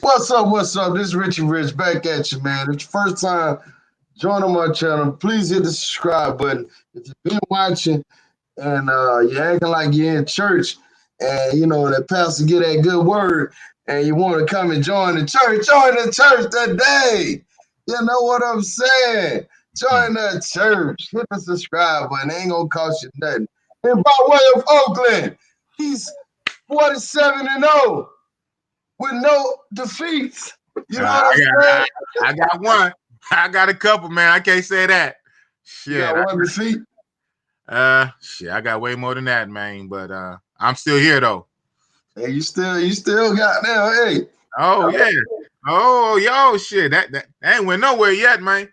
What's up? What's up? This is Richie Rich back at you, man. It's your first time joining my channel. Please hit the subscribe button. If you've been watching and you're acting like you're in church and you know that pastor get that good word and you want to come and join the church today. You know what I'm saying? Join the church. Hit the subscribe button. It ain't gonna cost you nothing. And by way of Oakland, he's 47-0 with no defeats. You know what I'm saying? I got one. I got a couple, man. I can't say that. Shit. You got one defeat? Shit, I got way more than that, man. But I'm still here though. Hey, you still got there, hey. Oh yeah. Oh yo, shit. That ain't went nowhere yet, man.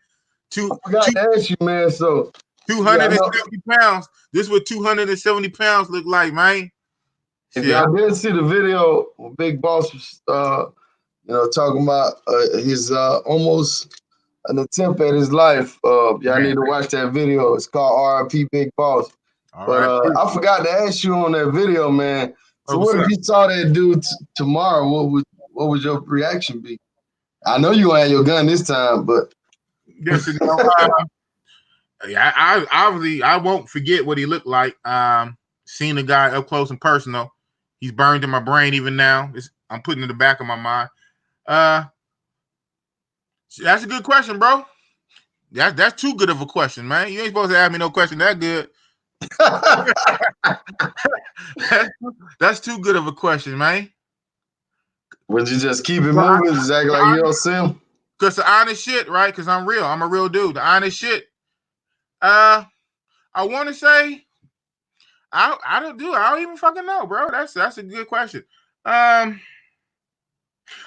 I forgot to ask you, man. So 270 pounds. This is what 270 pounds look like, man. If y'all didn't see the video, Bigg Boss was talking about his almost an attempt at his life. Y'all need to watch that video. It's called R.I.P. Bigg Boss. But I forgot to ask you on that video, man. So what if you saw that dude tomorrow? What would your reaction be? I know you had your gun this time, but yes, I won't forget what he looked like. Seeing the guy up close and personal, he's burned in my brain even now. I'm putting it in the back of my mind. That's a good question, bro. That's too good of a question, man. You ain't supposed to ask me no question that good. That's too good of a question, man. Would you just keep it moving? Just act like you don't see him? Because the honest shit, right? Because I'm real. I'm a real dude. The honest shit. I want to say, I don't even fucking know, bro. That's a good question. I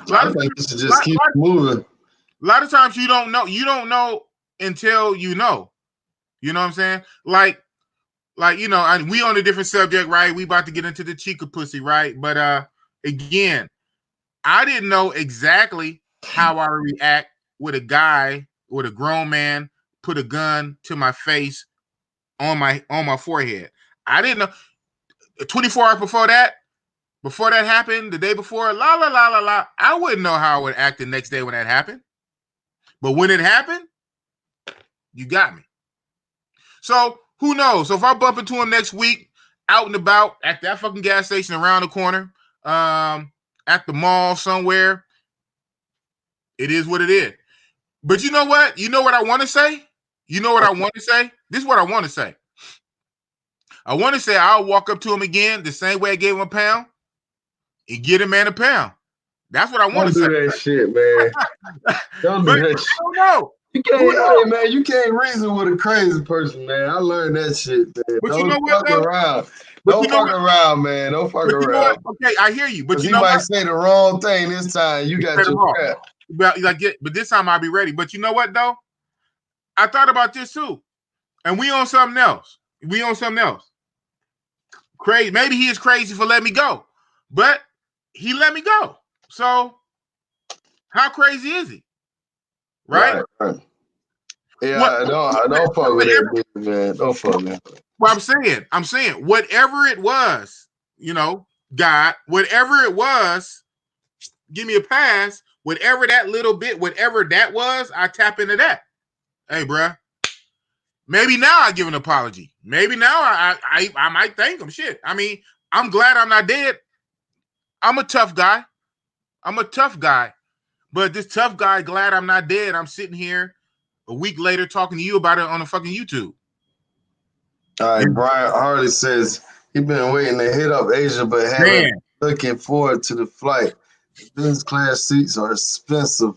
think you should just keep moving. A lot of times you don't know until you know. You know what I'm saying? Like we on a different subject, right? We about to get into the chica pussy, right? But again, I didn't know exactly how I react with a guy, with a grown man, put a gun to my face on my forehead. I didn't know. 24 hours before that happened, the day before, I wouldn't know how I would act the next day when that happened. But when it happened, you got me. So who knows? So if I bump into him next week, out and about at that fucking gas station around the corner, at the mall somewhere, it is what it is. But you know what? You know what I want to say? You know what I want to say? This is what I want to say. I want to say I'll walk up to him again the same way I gave him a pound and get him a pound. That's what I want to say. Don't do that shit, man. Don't do that shit. I don't know. You can't, hey, man, you can't reason with a crazy person, man. I learned that shit, man. But don't you know what, fuck around. Don't fuck around, man. Don't fuck around. Okay, I hear you. But you know might say the wrong thing this time. You got your crap. But this time I'll be ready. But you know what, though? I thought about this, too. And we on something else. Crazy. Maybe he is crazy for letting me go. But he let me go. So how crazy is he? Right? Yeah, I don't fuck with that dude, man. Don't fuck with him. Well, I'm saying, whatever it was, God, whatever it was, give me a pass. Whatever that little bit, whatever that was, I tap into that. Hey, bruh. Maybe now I give an apology. Maybe now I might thank him. Shit. I mean, I'm glad I'm not dead. I'm a tough guy. But this tough guy, glad I'm not dead. I'm sitting here a week later talking to you about it on a fucking YouTube. All right, Brian Harley says he's been waiting to hit up Asia, but haven't looking forward to the flight. Business class seats are expensive.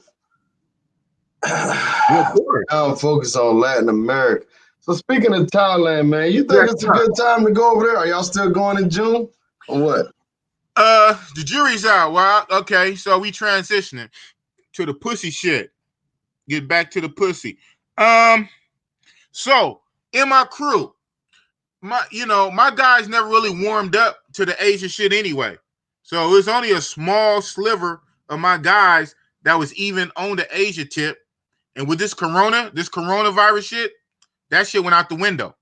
I'm focused on Latin America. So speaking of Thailand, man, you think it's a good time to go over there? Are y'all still going in June or what? The jury's out. Well, okay, so we transitioning to the pussy shit. Get back to the pussy. So in my crew, my guys never really warmed up to the Asian shit anyway. So it was only a small sliver of my guys that was even on the Asia tip. And with this coronavirus shit, that shit went out the window.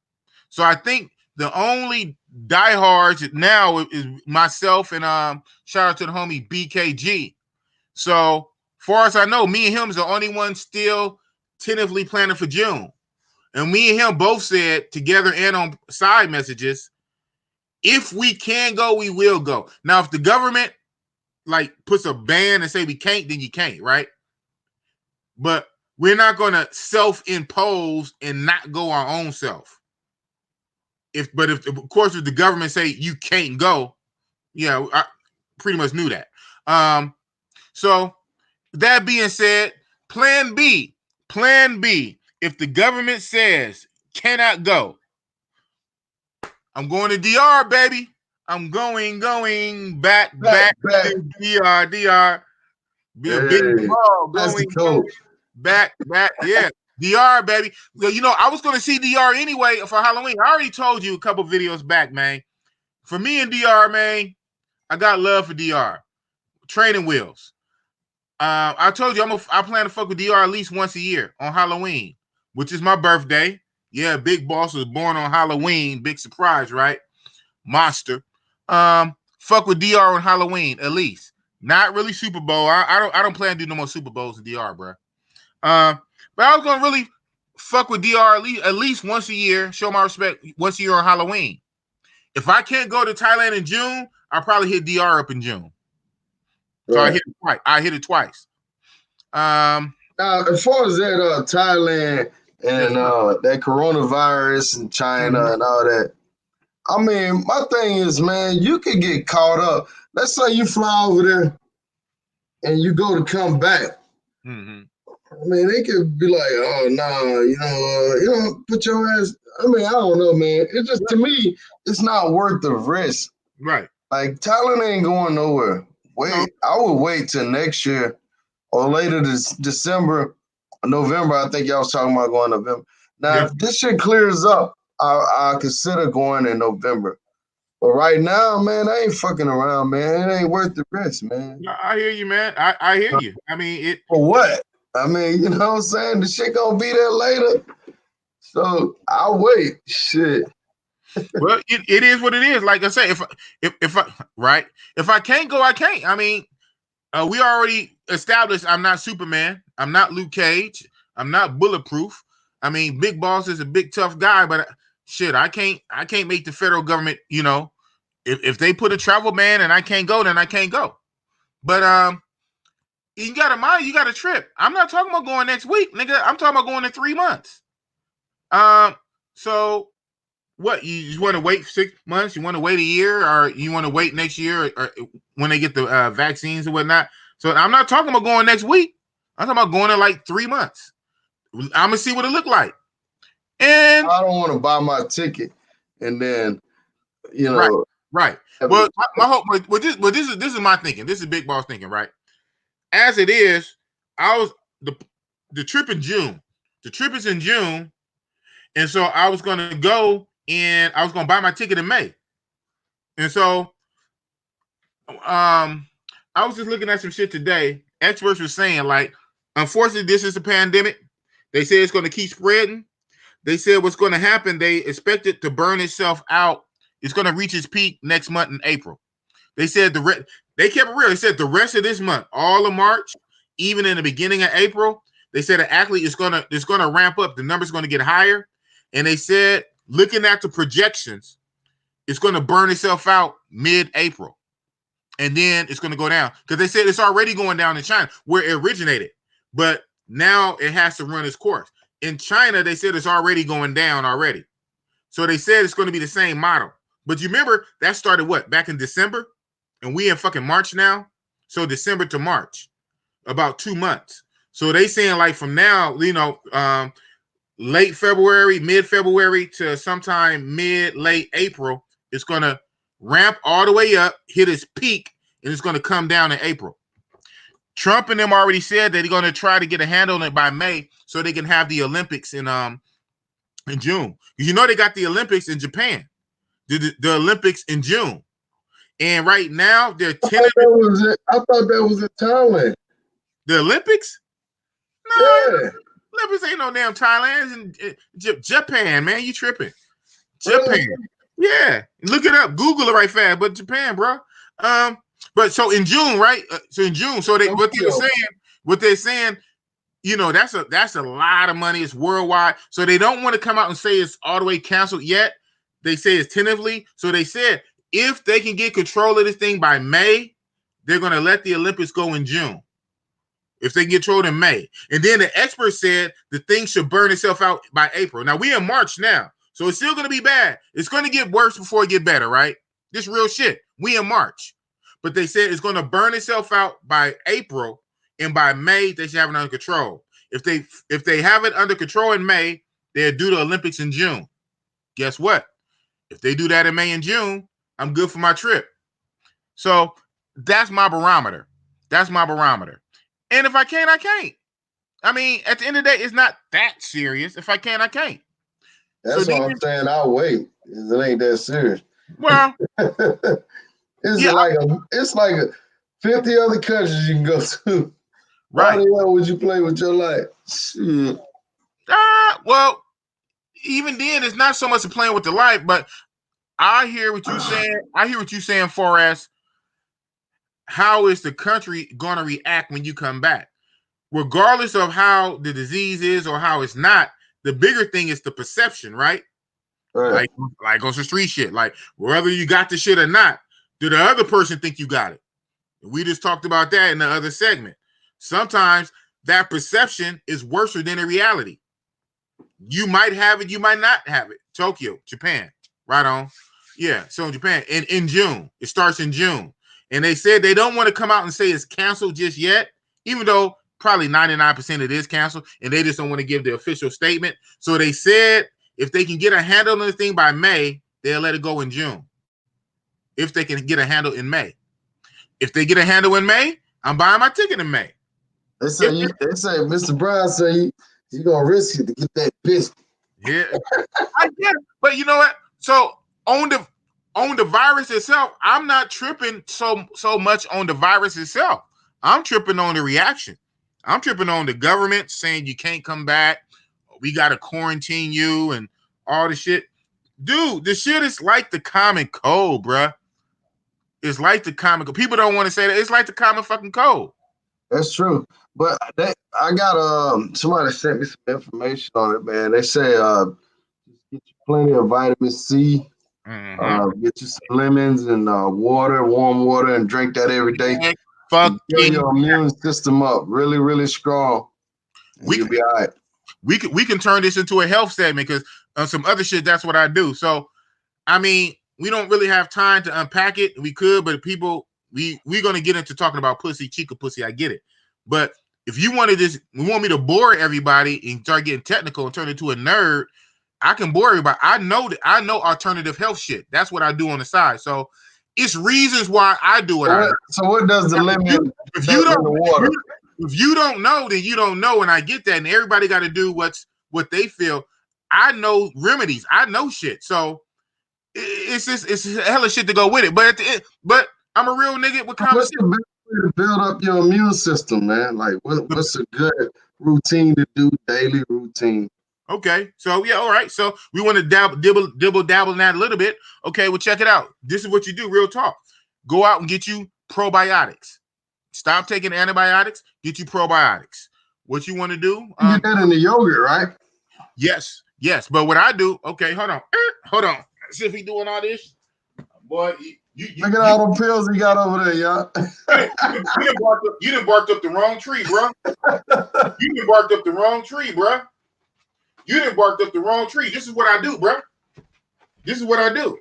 So I think the only diehards now is myself and shout out to the homie BKG. So, far as I know, me and him is the only one still tentatively planning for June. And me and him both said together and on side messages, if we can go, we will go. Now, if the government like puts a ban and say we can't, then you can't, right? But we're not going to self-impose and not go our own self. If of course if the government say you can't go, yeah, I pretty much knew that. So that being said, plan B, if the government says cannot go, I'm going to DR, baby. I'm going back to DR. Be a big Hey, ball that's the going coach. back. Yeah, DR, baby. Well, you know, I was going to see DR anyway for Halloween. I already told you a couple videos back, man. For me and DR, man, I got love for DR. Training wheels. I told you I plan to fuck with DR at least once a year on Halloween, which is my birthday. Yeah, Bigg Boss was born on Halloween. Big surprise, right? Monster. Fuck with DR on Halloween at least. Not really Super Bowl. I don't plan to do no more Super Bowls in DR, bro. But I was gonna really fuck with DR at least once a year. Show my respect once a year on Halloween. If I can't go to Thailand in June, I'll probably hit DR up in June. So Right. I hit it twice. Now, as far as that Thailand Yes, and that coronavirus in China and all that, I mean, my thing is, man, you could get caught up. Let's say you fly over there and you go to come back. mm-hmm. I mean, they could be like, "Oh no, put your ass." I mean, I don't know, man. It just to me, it's not worth the risk. Right. Like Thailand ain't going nowhere. No. I would wait till next year or later this December, November. I think y'all was talking about going November. Now, Yeah. if this shit clears up, I consider going in November. But right now, man, I ain't fucking around, man. It ain't worth the risk, man. I hear you, man. I hear you. I mean, it. For what? I mean, you know what I'm saying? The shit gonna be there later. So I'll wait. Shit. Well, it is what it is. Like I say, if I right, if I can't go, I can't. I mean, we already established I'm not Superman. I'm not Luke Cage. I'm not bulletproof. I mean, Bigg Boss is a big tough guy, but shit, I can't make the federal government. You know, if they put a travel ban and I can't go, then I can't go. But you got to mind, you got a trip. I'm not talking about going next week, nigga. I'm talking about going in 3 months. So what you want to wait 6 months? You want to wait a year, or you want to wait next year, or when they get the vaccines and whatnot? So I'm not talking about going next week. I'm talking about going in like 3 months. I'm gonna see what it look like. And I don't want to buy my ticket and then, you know. right. Well, my hope. Well, this is my thinking. This is Bigg Boss thinking, right? As it is, I was the trip in June. The trip is in June, and so I was gonna go and I was gonna buy my ticket in May. And so, I was just looking at some shit today. Experts were saying, like, unfortunately, this is a pandemic. They say it's going to keep spreading. They said what's going to happen. They expect it to burn itself out. It's going to reach its peak next month in April. They said they kept it real. They said the rest of this month, all of March, even in the beginning of April, they said that actually it's going to ramp up. The number's going to get higher. And they said, looking at the projections, it's going to burn itself out mid-April. And then it's going to go down. Because they said it's already going down in China, where it originated. But now it has to run its course. In China, they said it's already going down already. So they said it's going to be the same model. But you remember, that started what? Back in December? And we in fucking March now? So December to March. About 2 months. So they saying like from now, late February, mid-February to sometime late April, it's going to ramp all the way up, hit its peak, and it's going to come down in April. Trump and them already said that they're going to try to get a handle on it by May so they can have the Olympics in June. You know they got the Olympics in Japan. The Olympics in June. And right now they're tentative. I thought that was in Thailand. The Olympics? No, Yeah. Olympics ain't no damn Thailand. It's in Japan, man. You tripping. Japan. Really? Yeah. Look it up. Google it right fast. But Japan, bro. But so in June, right? So in June, so they Tokyo. what they're saying, you know, that's a lot of money. It's worldwide. So they don't want to come out and say it's all the way canceled yet. They say it's tentatively. So they said if they can get control of this thing by May, they're going to let the Olympics go in June. If they get controlled in May. And then the expert said the thing should burn itself out by April. Now we're in March now. So it's still going to be bad. It's going to get worse before it get better, right? This real shit. We in March. But they said it's going to burn itself out by April. And by May, they should have it under control. If they have it under control in May, they'll do the Olympics in June. Guess what? If they do that in May and June, I'm good for my trip. So that's my barometer. That's my barometer. And if I can't, I can't. I mean, at the end of the day, it's not that serious. If I can't, I can't. That's So what I'm saying. I'll wait. It ain't that serious. Well, it's yeah, like a 50 other countries you can go to. right. Why the hell would you play with your life? Shit. Well, even then, it's not so much of playing with the life, but I hear what you're saying. I hear what you're saying for as how is the country going to react when you come back? Regardless of how the disease is or how it's not, the bigger thing is the perception, right? Right. Like on some street shit. Like whether you got the shit or not, do the other person think you got it? We just talked about that in the other segment. Sometimes that perception is worse than the reality. You might have it, you might not have it. Tokyo, Japan, right on. Yeah, so in Japan, in June, it starts in June. And they said they don't want to come out and say it's canceled just yet, even though probably 99% it is canceled, and they just don't want to give the official statement. So they said if they can get a handle on this thing by May, they'll let it go in June. If they can get a handle in May. If they get a handle in May, I'm buying my ticket in May. They say Mr. Brown say you gonna risk it to get that biscuit. Yeah, I get it. But you know what? So on the virus itself, I'm not tripping so much on the virus itself. I'm tripping on the reaction. I'm tripping on the government saying you can't come back. We got to quarantine you and all the shit. Dude, the shit is like the common cold, bruh. It's like the common cold. People don't want to say that. It's like the common fucking cold. That's true. But I got somebody sent me some information on it, man. They say get you plenty of vitamin C, get you some lemons and water, warm water, and drink that every day. Build your immune system up really, really strong. You'll be all right. We can turn this into a health segment because on some other shit, that's what I do. So, I mean, we don't really have time to unpack it. We could, but people, we're gonna get into talking about pussy, chica pussy. I get it, but if you want me to bore everybody and start getting technical and turn into a nerd, I can bore everybody. I know alternative health shit. That's what I do on the side. So it's reasons why I do it. So what does the lemon? If you don't know, then you don't know, and I get that. And everybody got to do what they feel. I know remedies. I know shit. So it's hella shit to go with it. But I'm a real nigga with common sense. What's the best way to build up your immune system, man? Like what's a good routine to do? Daily routine. Okay, so yeah, all right. So we want to dabble in that a little bit. Okay, well, check it out. This is what you do. Real talk. Go out and get you probiotics. Stop taking antibiotics. Get you probiotics. What you want to do? You get that in the yogurt, right? Yes. But what I do? Okay, hold on. See if he doing all this, boy. Look at all the pills he got over there, y'all. You done barked up the wrong tree, bro. You done barked up the wrong tree, bro. You done barked up the wrong tree. This is what I do, bro. This is what I do.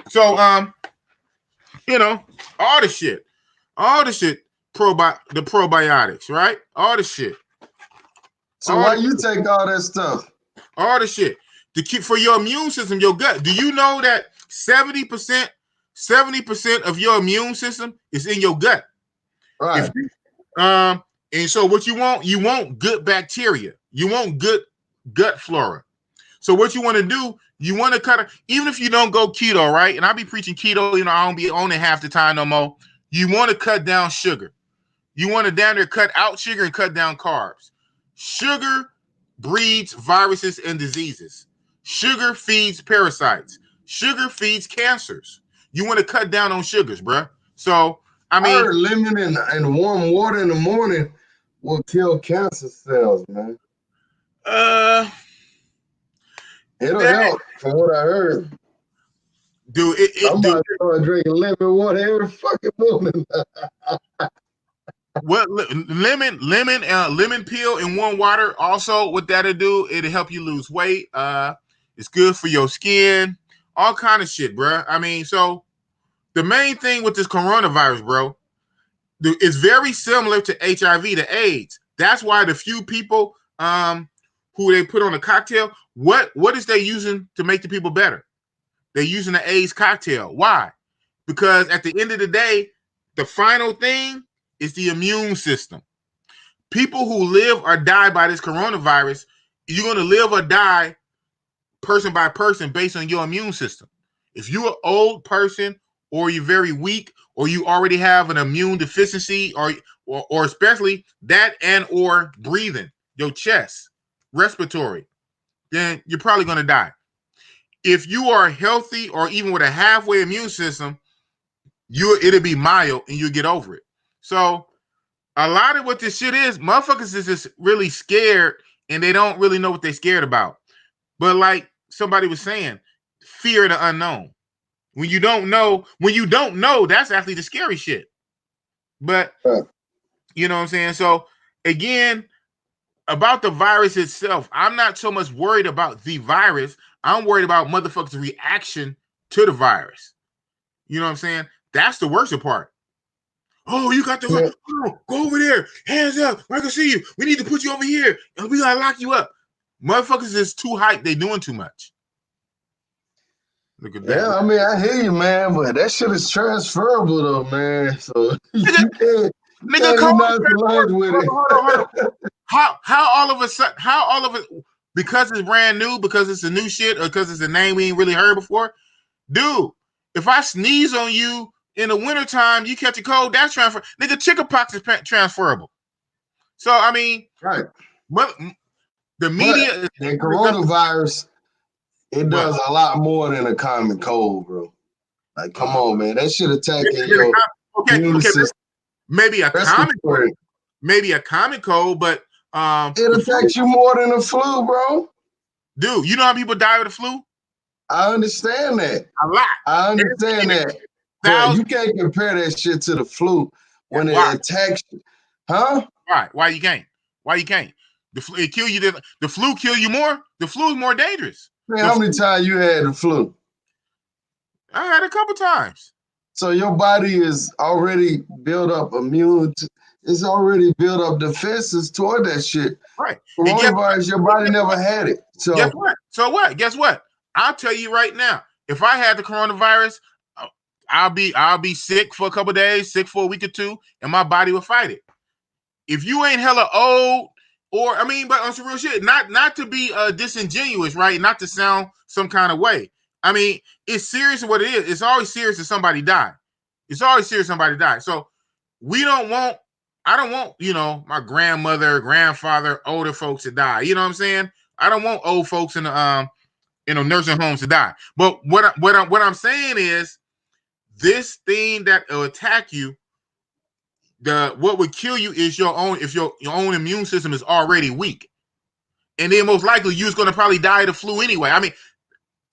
So, all the shit, the probiotics, right? All the shit. So why you take all that stuff? All the shit to keep for your immune system, your gut. Do you know that 70% of your immune system is in your gut? Right. And so what you want good bacteria. You want good gut flora. So what you want to do, you want to cut it, even if you don't go keto, right? And I be preaching keto, I don't be on it half the time no more. You want to cut down sugar. You want to down there cut out sugar and cut down carbs. Sugar breeds viruses and diseases. Sugar feeds parasites. Sugar feeds cancers. You want to cut down on sugars, bruh. So I I mean, heard lemon and warm water in the morning will kill cancer cells, man. uh, It'll that help, from what I heard. dude, I'm dude, about to start drinking lemon water every fucking morning. what lemon peel in warm water. Also, what that'll do, it'll help you lose weight. It's good for your skin, all kind of shit, bro. I mean, so the main thing with this coronavirus, bro, it's very similar to HIV, to AIDS. That's why the few people who they put on a cocktail, what is they using to make the people better? They're using the AIDS cocktail. Why? Because at the end of the day, the final thing is the immune system. People who live or die by this coronavirus, you're going to live or die person by person based on your immune system. If you're an old person, or you're very weak, or you already have an immune deficiency, or especially that, and or breathing, your chest, respiratory, then you're probably going to die. If you are healthy or even with a halfway immune system, it'll be mild and you'll get over it. So a lot of what this shit is, motherfuckers is just really scared and they don't really know what they're scared about. But like somebody was saying, fear of the unknown. When you don't know, that's actually the scary shit. But you know what I'm saying? So again, about the virus itself, I'm not so much worried about the virus. I'm worried about motherfuckers' reaction to the virus. You know what I'm saying? That's the worst part. Oh, you got the Yeah. oh, go over there, hands up. I can see you. We need to put you over here, and we gotta lock you up. Motherfuckers is too hyped. They doing too much. Look at that. Yeah, I mean, I hear you, man, but that shit is transferable though, man. So Nigga, you nigga, can't be code nonchalant with hold on, it. hold on. How all of a sudden, how all of it, because it's brand new, because it's a new shit, or because it's a name we ain't really heard before? Dude, if I sneeze on you in the wintertime, you catch a cold, that's transfer. Nigga, chickenpox is transferable. So, I mean, Right. but the But media is that coronavirus, it what? does a lot more than a common cold, bro. Like, come on, man. That shit attacking Is it your okay, immune okay, system, maybe a common respiratory. cold, but It the flu, affects you more than the flu, bro. dude, you know how people die of the flu? I understand that. A lot. I understand that. But Thousands. you can't compare that shit to the flu when it Why? attacks you. Huh? Why? Why you can't? Why you can't? The flu it kill you. The flu kill you more. The flu is more dangerous. Man, The how many flu, times you had the flu? I had a couple times. So your body is already built up it's already built up defenses toward that shit. Right. And Coronavirus, your body never had it. guess So what? So what? Guess what? I'll tell you right now. If I had the coronavirus, I'll be sick for a couple days, sick for a week or two, and my body will fight it. If you ain't hella old, or I mean, but on some real shit, not to be disingenuous, right? Not to sound some kind of way. I mean, it's serious what it is. It's always serious if somebody die. It's always serious somebody die. So we don't want. I don't want my grandmother, grandfather, older folks to die. You know what I'm saying? I don't want old folks in the nursing homes to die. But what I'm saying is this thing that will attack you, what would kill you is your own, if your own immune system is already weak, and then most likely you're going to probably die of the flu anyway. I mean,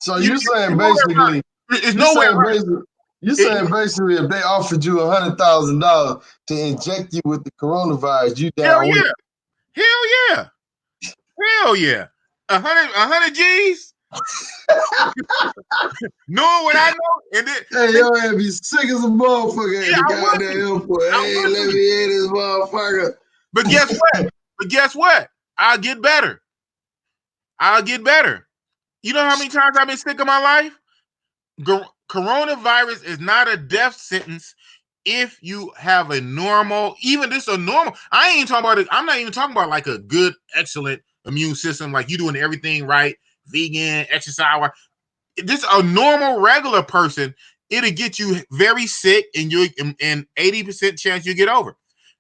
so you, you saying nowhere basically it's you nowhere saying around basically you it. saying basically if they offered you $100,000 to inject you with the coronavirus, you Hell down with yeah, hell yeah, hell yeah. A hundred G's, knowing what I know, and then it. Hey, your ass be sick as a motherfucker at yeah, the I would goddamn be, airport. I Hey, would let be. me in this motherfucker. But guess what? But guess what? I'll get better. I'll get better. You know how many times I've been sick in my life? Coronavirus is not a death sentence if you have a normal, even this a normal. I ain't talking about it. I'm not even talking about like a good, excellent immune system, like you doing everything right, vegan, exercise. This a normal, regular person, it'll get you very sick, and 80% chance you get over.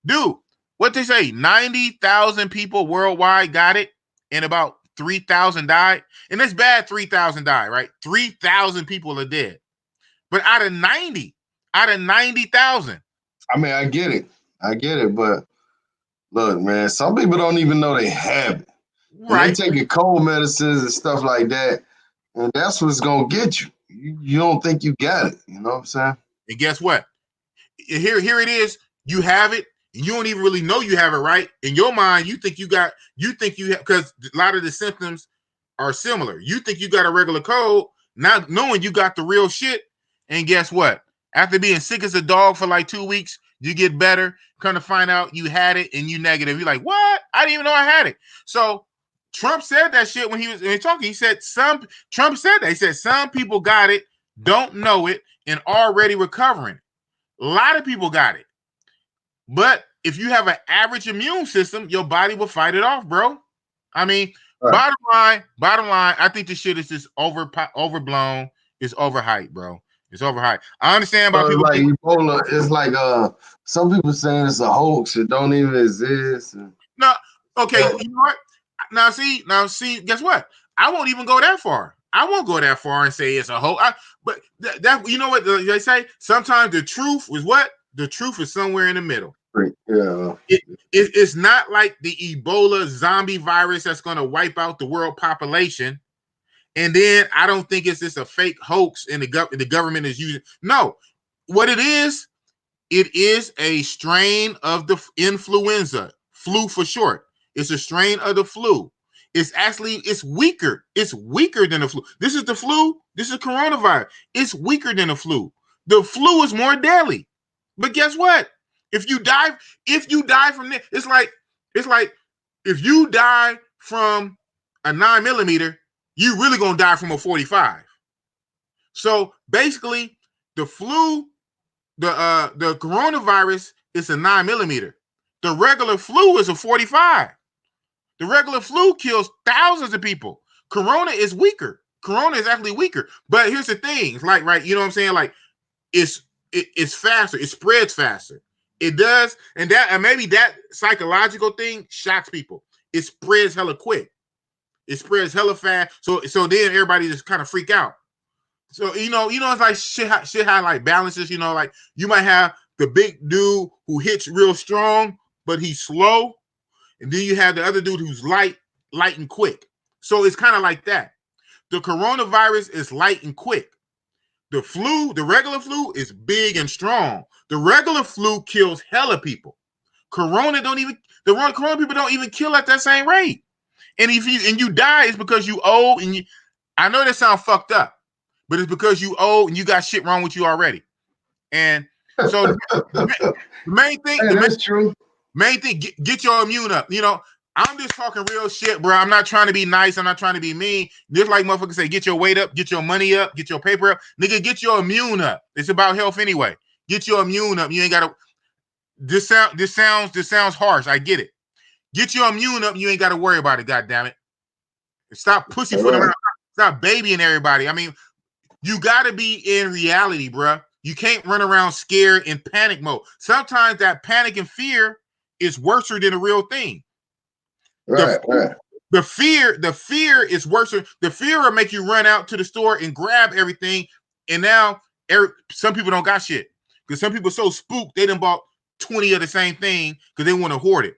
Dude, what they say? 90,000 people worldwide got it, and about 3,000 died. And it's bad 3,000 died, right? 3,000 people are dead. But out of 90, out of 90,000. I mean, I get it, but look, man, some people don't even know they have it. And they Right. taking cold medicines and stuff like that, and that's what's gonna get you. You don't think you got it, you know what I'm saying? And guess what? Here it is. You have it, and you don't even really know you have it, right? In your mind, you think you have, because a lot of the symptoms are similar. You think you got a regular cold, not knowing you got the real shit. And guess what? After being sick as a dog for like 2 weeks, you get better. Come to find out you had it and you negative. You're like, what? I didn't even know I had it. So Trump said that shit when he was talking. He said Trump said that. He said some people got it, don't know it, and already recovering. A lot of people got it. But if you have an average immune system, your body will fight it off, bro. I mean, right. Bottom line, I think this shit is just overblown. It's overhyped, bro. It's overhyped. I understand about people. Like Ebola, it's like some people saying it's a hoax. It don't even exist. No, okay. You know what? Now see. Guess what? I won't even go that far. I won't go that far and say it's a hoax. But that you know what they say? Sometimes the truth is what? The truth is somewhere in the middle. Yeah. It's not like the Ebola zombie virus that's going to wipe out the world population. And then I don't think it's just a fake hoax and the government is using. No, what it is a strain of the influenza, flu for short. It's a strain of the flu. It's weaker. It's weaker than the flu. This is the flu. This is coronavirus. It's weaker than the flu. The flu is more deadly. But guess what? If you die from this, it's like if you die from a 9mm, you really gonna die from a 45. So basically, the flu, the coronavirus is a 9mm. The regular flu is a 45. The regular flu kills thousands of people. Corona is weaker. Corona is actually weaker. But here's the thing: it's like, right, you know what I'm saying? Like, it's faster. It spreads faster. It does, and maybe that psychological thing shocks people. It spreads hella quick. It spreads hella fast. So then everybody just kind of freak out. So you know, it's like shit how like balances. You know, like you might have the big dude who hits real strong, but he's slow, and then you have the other dude who's light and quick. So it's kind of like that. The coronavirus is light and quick. The flu, the regular flu, is big and strong. The regular flu kills hella people. Corona people don't even kill at that same rate. And if you die, it's because you old and you. I know that sounds fucked up, but it's because you old and you got shit wrong with you already. And so the main thing, that's true. Main thing, get your immune up. You know, I'm just talking real shit, bro. I'm not trying to be nice. I'm not trying to be mean. Just like motherfuckers say, get your weight up, get your money up, get your paper up. Nigga, get your immune up. It's about health anyway. Get your immune up. You ain't got to. This sounds harsh. I get it. Get your immune up. You ain't got to worry about it. God damn it. Stop pussyfooting around. Stop babying everybody. I mean, you got to be in reality, bro. You can't run around scared in panic mode. Sometimes that panic and fear is worse than the real thing. Right. The fear is worse. The fear will make you run out to the store and grab everything. And now some people don't got shit. Because some people are so spooked, they done bought 20 of the same thing because they want to hoard it.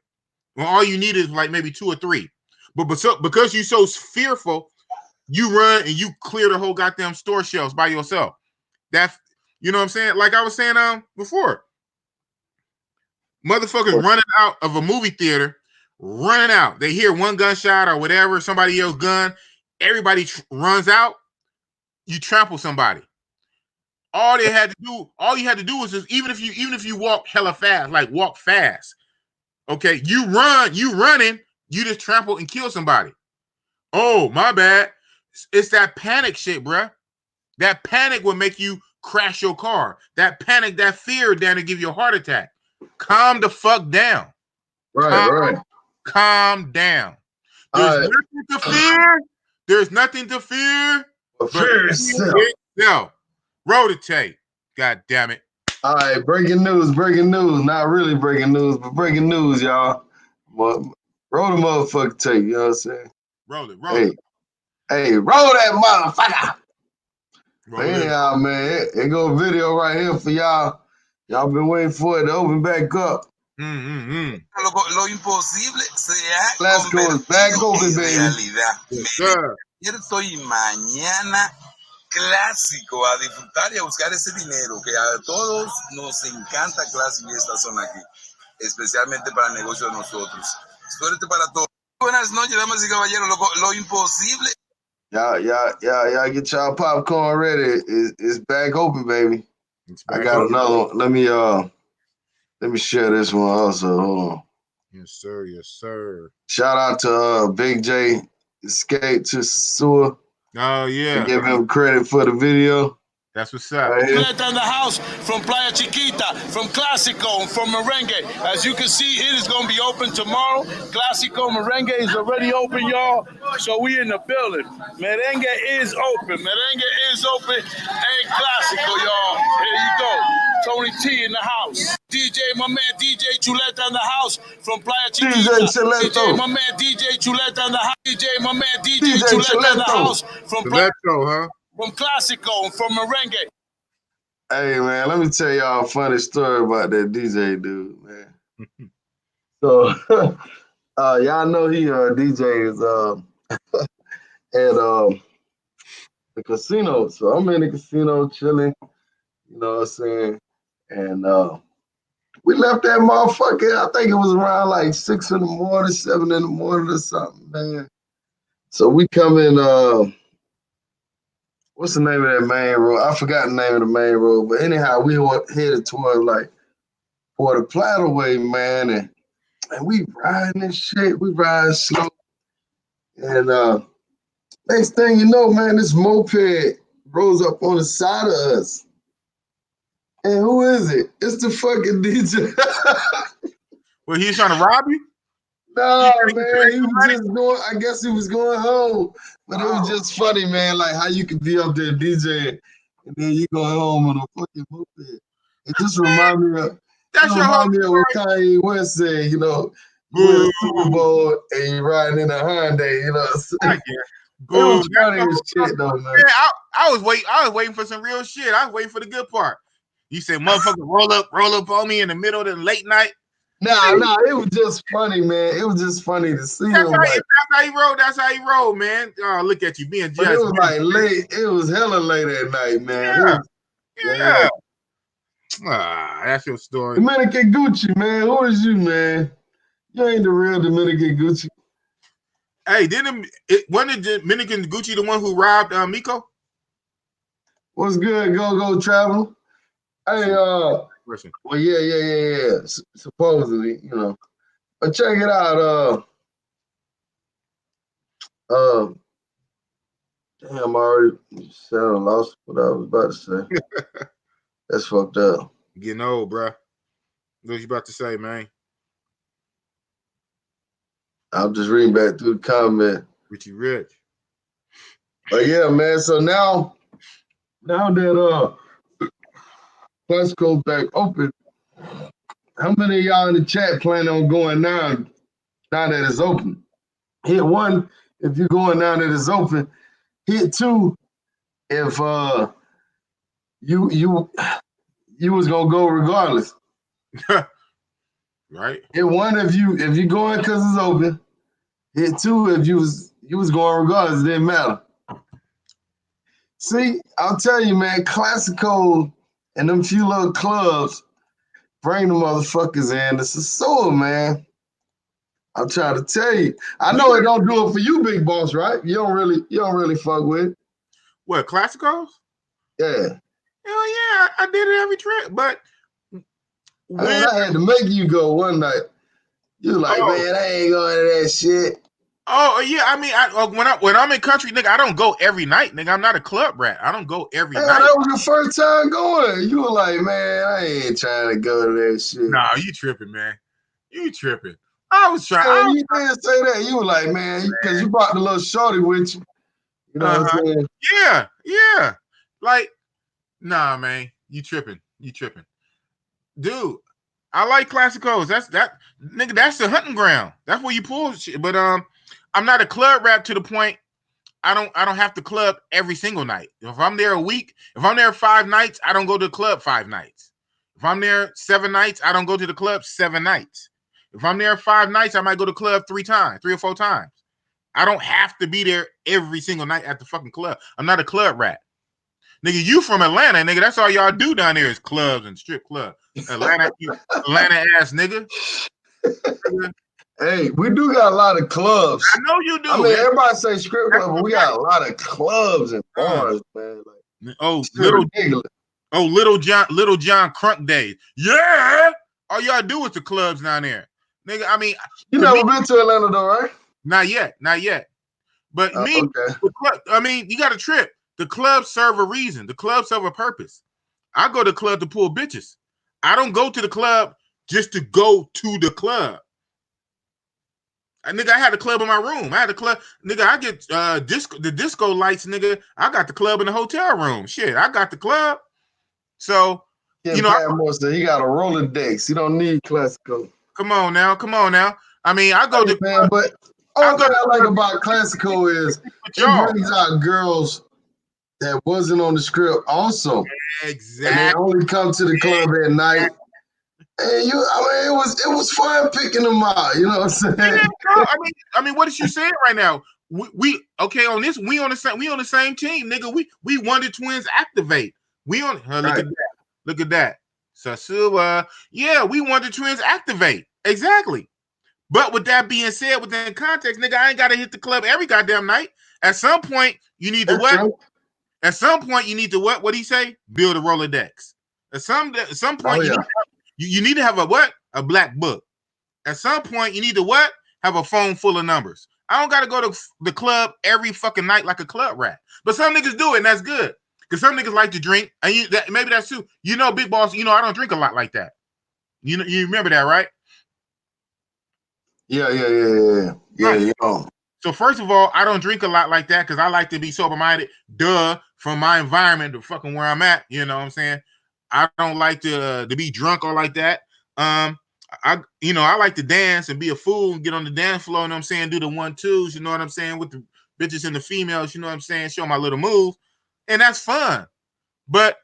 Well, all you need is like maybe 2 or 3. But because you're so fearful, you run and you clear the whole goddamn store shelves by yourself. That's, you know what I'm saying? Like I was saying before. Motherfuckers running out of a movie theater, running out. They hear one gunshot or whatever, somebody yells gun, everybody runs out, you trample somebody. All you had to do was just, even if you walk hella fast, like walk fast. Okay, you running, you just trample and kill somebody. Oh, my bad. It's that panic shit, bruh. That panic will make you crash your car. That panic, that fear, down to give you a heart attack. Calm the fuck down. Right. Calm down. There's nothing to fear. There's nothing to fear. Fear itself. No. Roll the tape. God damn it. All right, breaking news. Not really breaking news, but breaking news, y'all. Roll the motherfucking tape, you know what I'm saying? Roll it. Hey, roll that motherfucker. Anyhow, man, it go a video right here for y'all. Y'all been waiting for it to open back up. Lo imposible se ha Glasgow is back convertido open, en baby. realidad. Yes, Me sir. despierto y mañana clásico a disfrutar y a buscar ese dinero que a todos nos encanta clásico y esta zona aquí, especialmente para el negocio de nosotros. Suerte para todos. Buenas noches, damas y caballeros. Lo imposible. Y'all get y'all popcorn ready. It's back open, baby. I got another one. Let me share this one also. Hold on. Yes, sir. Yes, sir. Shout out to Big J Escape to Sosua. Oh yeah. And give him credit for the video. That's what's up. Right here. In the house from Playa Chiquita, from Clásico, from Merengue. As you can see, it is going to be open tomorrow. Clásico Merengue is already open, y'all. So we in the building. Merengue is open. Merengue is open. And Clásico, y'all. Here you go. Tony T in the house. DJ, my man DJ Chuleta in the house from Playa Chiquita. DJ, my man DJ Chuleta in the house. DJ, my man DJ Chuleta in the house from Chuleta, huh? From Clásico, from Merengue. Hey, man, let me tell y'all a funny story about that DJ dude, man. So, y'all know he DJs at the casino. So I'm in the casino chilling, you know what I'm saying? And we left that motherfucker, I think it was around like 6 in the morning, 7 in the morning or something, man. So we come in, what's the name of that main road? I forgot the name of the main road, but anyhow, we were headed towards like Puerto Plata way, man, and we riding this shit. We riding slow, and next thing you know, man, this moped rose up on the side of us. And who is it? It's the fucking DJ. Well, he's trying to rob you? No, man, he was just going. I guess he was going home, but it was just funny, man. Like how you could be up there DJing, and then you go home on a fucking moped. It just remind me of. It remind me of what Kanye West said. You know, you win a Super Bowl and you riding in a Hyundai. You know, it was funny as shit, though, man. I was waiting for some real shit. I was waiting for the good part. You said, "Motherfucker, roll up on me in the middle of the late night." Nah, it was just funny, man. It was just funny to see him. That's how he rolled. That's how he rolled, man. Oh, look at you being judged. But it was like late. It was hella late at night, man. Yeah. That's your story. Dominican Gucci, man. Who is you, man? You ain't the real Dominican Gucci. Hey, wasn't Dominican Gucci the one who robbed Miko? What's good? Go travel. Hey, well, yeah. Supposedly, you know. But check it out. Damn, I already lost what I was about to say. That's fucked up. Getting old, bro. What you about to say, man? I'm just reading back through the comment. Richie Rich. But yeah, man. So now that Costco's back open, how many of y'all in the chat plan on going now that it's open? Hit 1 if you're going now that it's open. Hit 2 if you was gonna go regardless. Right. Hit 1 if you're going because it's open. Hit 2 if you was going regardless. It didn't matter. See, I'll tell you, man, Classico and them few little clubs bring the motherfuckers in. This is so, man. I'm trying to tell you. I know it don't do it for you, Big Boss, right? You don't really fuck with it. What, Classicos? Yeah. Hell yeah, I did it every trip, but I had to make you go one night. You like, man, I ain't going to that shit. Oh yeah, I mean, when I'm in country, nigga, I don't go every night, nigga. I'm not a club rat. I don't go every night. That was your first time going. You were like, man, I ain't trying to go to that shit. Nah, you tripping, man. You tripping. I was trying. You didn't say that. You were like, man, because you brought the little shorty with you. You know what I'm saying? Yeah. Like, nah, man, you tripping. Dude, I like Classicos. Nigga, that's the hunting ground. That's where you pull shit. But I'm not a club rap to the point I don't have to club every single night. If I'm there a week, if I'm there 5 nights, I don't go to the club 5 nights. If I'm there 7 nights, I don't go to the club 7 nights. If I'm there 5 nights, I might go to the club 3 or 4 times. I don't have to be there every single night at the fucking club. I'm not a club rat. Nigga, you from Atlanta, nigga. That's all y'all do down there is clubs and strip club. Atlanta ass nigga. Hey, we do got a lot of clubs. I know you do. I mean, everybody say strip club, but we got a lot of clubs and bars, man. Like, Little John Crunk days. Yeah. All y'all do is the clubs down there. Nigga, I mean, you never been to Atlanta though, right? Not yet. But me, okay. I mean, you got a trip. The clubs serve a reason. The clubs serve a purpose. I go to the club to pull bitches. I don't go to the club just to go to the club. Nigga, I had a club in my room. I had a club. Nigga, I get the disco lights, nigga. I got the club in the hotel room. Shit, I got the club. So, you know, he got a Rolodex. He don't need classical. Come on now. I mean, I go to man, but all I like about classical is it brings out girls that wasn't on the script also. Exactly. And they only come to the club at night. And it was fun picking them out. You know what I'm saying? Yeah, I mean, what is you saying right now? We okay on this? We on the same team, nigga. We Wonder Twins activate. We on look at that. Sosua. Yeah, we Wonder Twins activate. Exactly. But with that being said, within context, nigga, I ain't gotta hit the club every goddamn night. At some point, you need to what? True. At some point, you need to what? What do you say? Build a Rolodex. At some point, you need to have a what? A black book. At some point, you need to what? Have a phone full of numbers. I don't got to go to the club every fucking night like a club rat. But some niggas do it, and that's good. Because some niggas like to drink, and maybe that's true. You know, Bigg Boss, I don't drink a lot like that. You remember that, right? Yeah. You know. So first of all, I don't drink a lot like that because I like to be sober-minded. From my environment to fucking where I'm at. You know what I'm saying? I don't like to be drunk or like that. I like to dance and be a fool and get on the dance floor, you know what I'm saying? Do the 1-2s, you know what I'm saying? With the bitches and the females, you know what I'm saying? Show my little move. And that's fun. But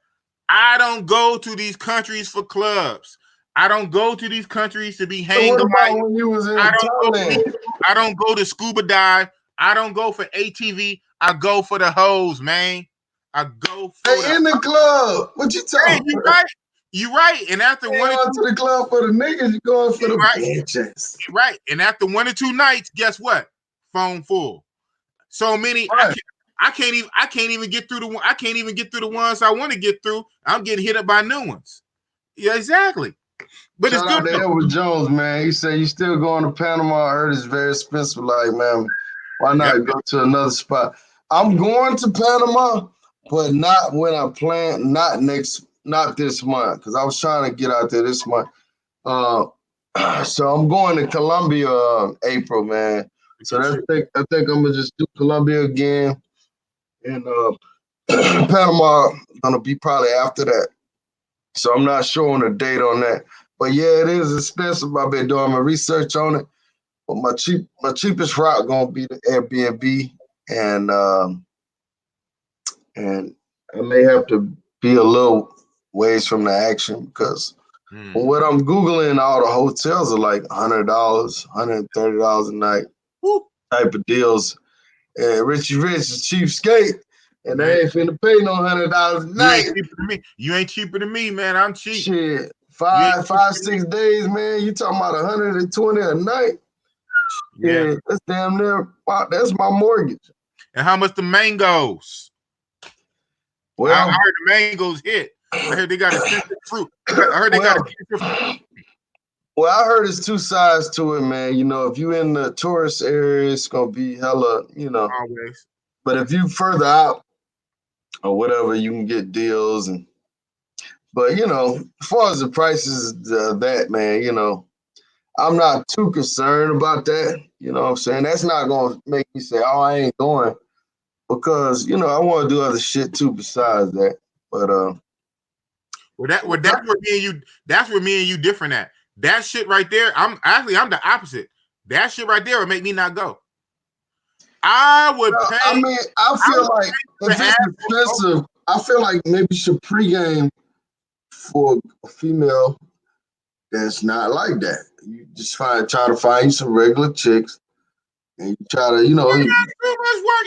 I don't go to these countries for clubs. I don't go to these countries to be hanging. When you was in Thailand? I don't go to scuba dive. I don't go for ATV. I go for the hoes, man. I go for in the club. What you talking? You right. You right. And after one to the club for the niggas, you going for the bitches. Right. And after 1 or 2 nights, guess what? Phone full. So many. Right. I can't even get through the. I can't even get through the ones I want to get through. I'm getting hit up by new ones. Yeah, exactly. But shout out to Edward Jones, man. He said you still going to Panama. I heard it's very expensive. Like, man, why not go to another spot? I'm going to Panama. But not when I plan, not this month, because I was trying to get out there this month. So I'm going to Colombia April, man. So I think I'm gonna just do Colombia again, and Panama gonna be probably after that. So I'm not sure on the date on that. But yeah, it is expensive. I've been doing my research on it. But my cheapest route gonna be the Airbnb, and I may have to be a little ways from the action because what I'm Googling, all the hotels are like $100, $130 a night type of deals. And Richie Rich is cheapskate, and they ain't finna pay no $100 a night. You ain't cheaper than me, man. I'm cheap. Shit, 5-6 days, man. You talking about 120 a night? Yeah, that's damn near. That's my mortgage. And how much the mangoes? Well, I heard the mangoes hit. I heard they got expensive fruit. I heard they got expensive fruit. Well, I heard it's 2 sides to it, man. You know, if you in the tourist area, it's gonna be hella, Always. But if you further out or whatever, you can get deals. But as far as the prices, that man, I'm not too concerned about that. You know what I'm saying? That's not gonna make me say, "Oh, I ain't going." Because I want to do other shit too besides that, but that's where me and you different at. That shit right there, I'm the opposite. That shit right there will make me not go. I would Well, pay. I mean, I feel like if it's expensive, I feel like maybe you should pregame for a female that's not like that. You just try to find you some regular chicks, and you try to, Too much work.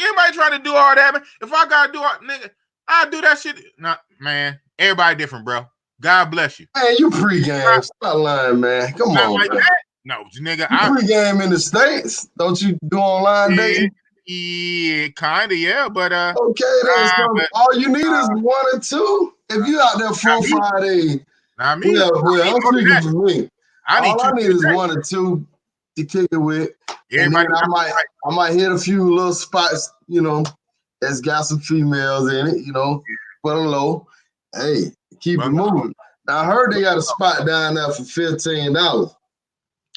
Everybody trying to do all that, man. If I gotta do all, nigga, I do that shit. Nah, man. Everybody different, bro. God bless you. Man, you pregame. Stop lying, man. Come Not on, like man. that. No, nigga. You pregame in the States. Don't you do online dating? Yeah, kinda, yeah. But okay, then all you need is 1 or 2. If you out there 4 or 5 days, not me. well, I'm speaking for me. All I need is 1 or 2 to kick it with. Everybody, and then I might hit a few little spots, that's got some females in it, for the low. Hey, keep it moving. Now, I heard they got a spot down there for $15.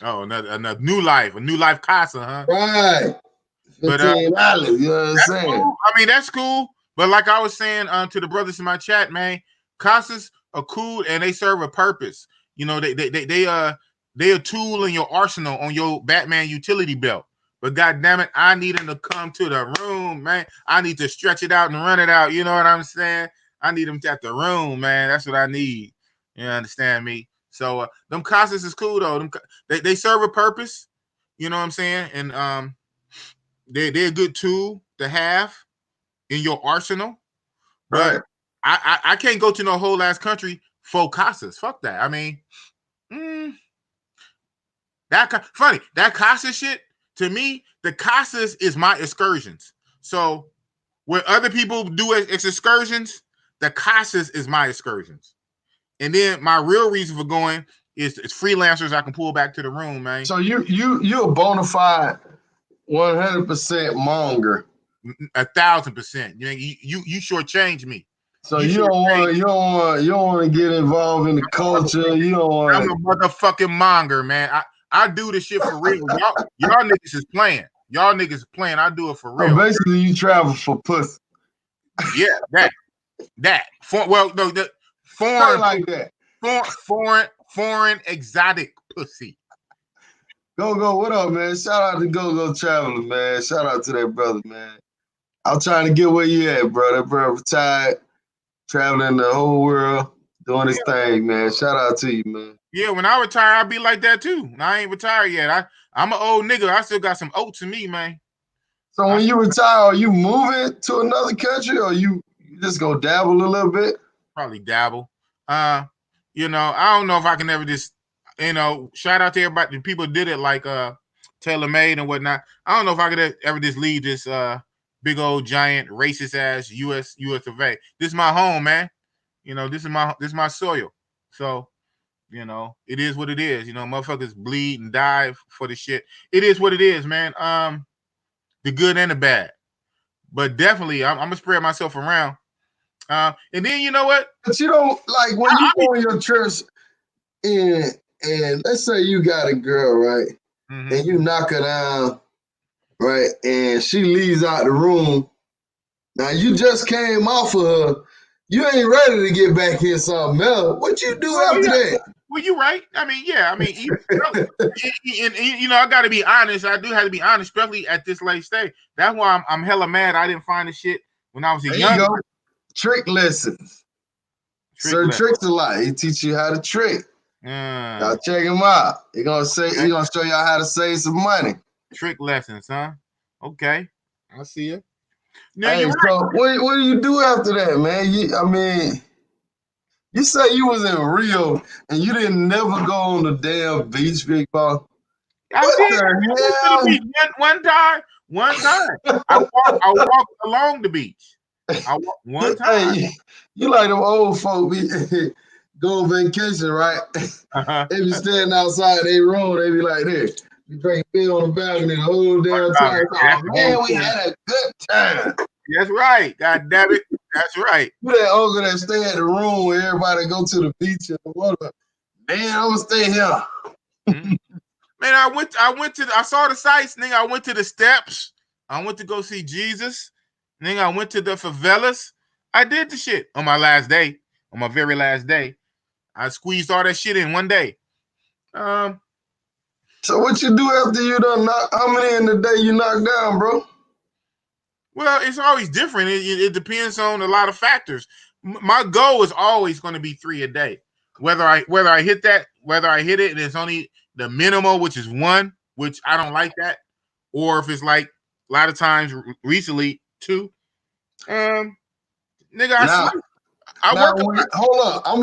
Oh, another new life, a new life casa, huh? Right. $15, you know what I'm saying? Cool. I mean, that's cool. But like I was saying to the brothers in my chat, man, casas are cool and they serve a purpose. They a tool in your arsenal on your Batman utility belt. But God damn it, I need them to come to the room, man. I need to stretch it out and run it out. You know what I'm saying? I need them at the room, man. That's what I need. You understand me? So them casas is cool though. They serve a purpose. You know what I'm saying? And they're a good tool to have in your arsenal. But I can't go to no whole ass country for casas. Fuck that. I mean, funny. That casa shit, to me, the casas is my excursions. So where other people do excursions, the casas is my excursions. And then my real reason for going is freelancers I can pull back to the room, man. So you a bona fide 100% monger. 1,000%. You shortchange me. So you don't want to get involved in the culture. You don't want. I'm a motherfucking monger, man. I do this shit for real. Y'all niggas is playing. Y'all niggas is playing. I do it for real. So basically, you travel for pussy. Yeah, that. Foreign like that. Foreign exotic pussy. Go. What up, man? Shout out to Go Traveler, man. Shout out to that brother, man. I'm trying to get where you at, bro. That brother retired, traveling the whole world, doing his thing, man. Shout out to you, man. Yeah, when I retire, I'll be like that too. I ain't retired yet. I'm an old nigga. I still got some oats in me, man. So when you retire, are you moving to another country or you just go dabble a little bit? Probably dabble. I don't know if I can ever just, shout out to everybody. The people did it like TaylorMade and whatnot. I don't know if I could ever just leave this big old giant racist ass US of A. This is my home, man. This is my soil. So, it is what it is. Motherfuckers bleed and die for the shit. It is what it is, man. The good and the bad. But definitely, I'm gonna spread myself around. And then you know what? But you don't like when you go on your trips and let's say you got a girl, right? Mm-hmm. And you knock her down, right? And she leaves out the room. Now you just came off of her. You ain't ready to get back in something else. What you do after that? Well, you're right. I mean, yeah. I mean, I got to be honest. I do have to be honest, especially at this late stage. That's why I'm hella mad. I didn't find the shit when I was a young. Trick lessons. Sir tricks a lot. He teach you how to trick. Y'all check him out. He gonna show y'all how to save some money. Trick lessons, huh? Okay, I see you. Now, hey, so what do you do after that, man? You say you was in Rio and you didn't never go on the damn beach, Bigg Boss. I did. One time. I walked along the beach. One time. Hey, you like them old folk go on vacation, right? They be standing outside their room. They be like this. You drink beer on the balcony the whole damn time. Oh, man, we had a good time. That's right. God damn it. That's right. You that uncle that stay at the room where everybody go to the beach and the water. Man, I'm gonna stay here. Mm-hmm. Man, I saw the sights, nigga. I went to the steps. I went to go see Jesus. Nigga, I went to the favelas. I did the shit on my last day. On my very last day. I squeezed all that shit in one day. So what you do after you done knock? How many in the day you knock down, bro? Well, it's always different. It depends on a lot of factors. My goal is always going to be 3 a day. Whether I hit it, and it's only the minimum, which is 1, which I don't like that, or if it's like a lot of times recently 2. Nigga, I Now, sleep. I now, work a lot. hold on. I'm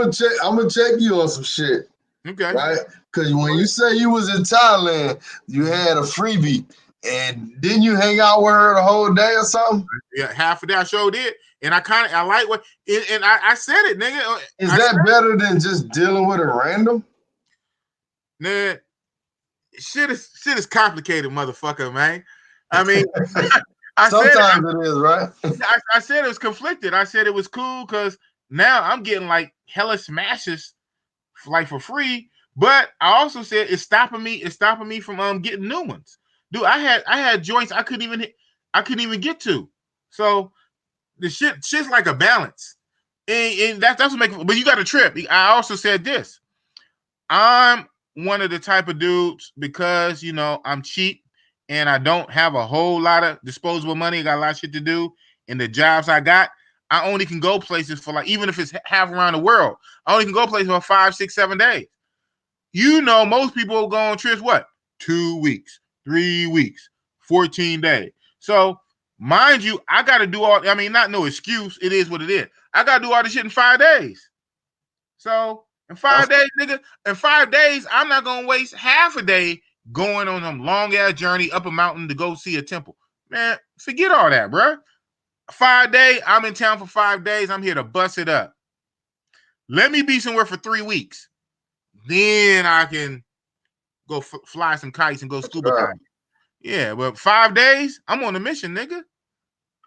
gonna check you on some shit, Okay. right? Because when you say you was in Thailand, you had a freebie, and didn't you hang out with her the whole day or something? Yeah, half of that I sure did, and I like what, and I said it, nigga. Is that better than just dealing with a random? Nigga, shit is complicated, motherfucker, man. I mean, Sometimes it is, right? I said it was conflicted. I said it was cool because now I'm getting like hella smashes like for free, but I also said it's stopping me from getting new ones. Dude, I had joints I couldn't even get to. So the shit's like a balance. And that's what makes it, but you got a trip. I also said this. I'm one of the type of dudes, because I'm cheap and I don't have a whole lot of disposable money. I got a lot of shit to do, and the jobs I got, I only can go places for, like, even if it's half around the world, I only can go places for 5, 6, 7 days. Most people go on trips, what? 2 weeks, 3 weeks, 14 days. So mind you, I got to do all, not no excuse. It is what it is. I got to do all this shit in 5 days. So in 5 days, nigga, in 5 days, I'm not going to waste half a day going on some long ass journey up a mountain to go see a temple. Man, forget all that, bro. 5 days, I'm in town for 5 days. I'm here to bust it up. Let me be somewhere for 3 weeks. Then I can go fly some kites and go scuba diving. Yeah, but 5 days, I'm on a mission, nigga.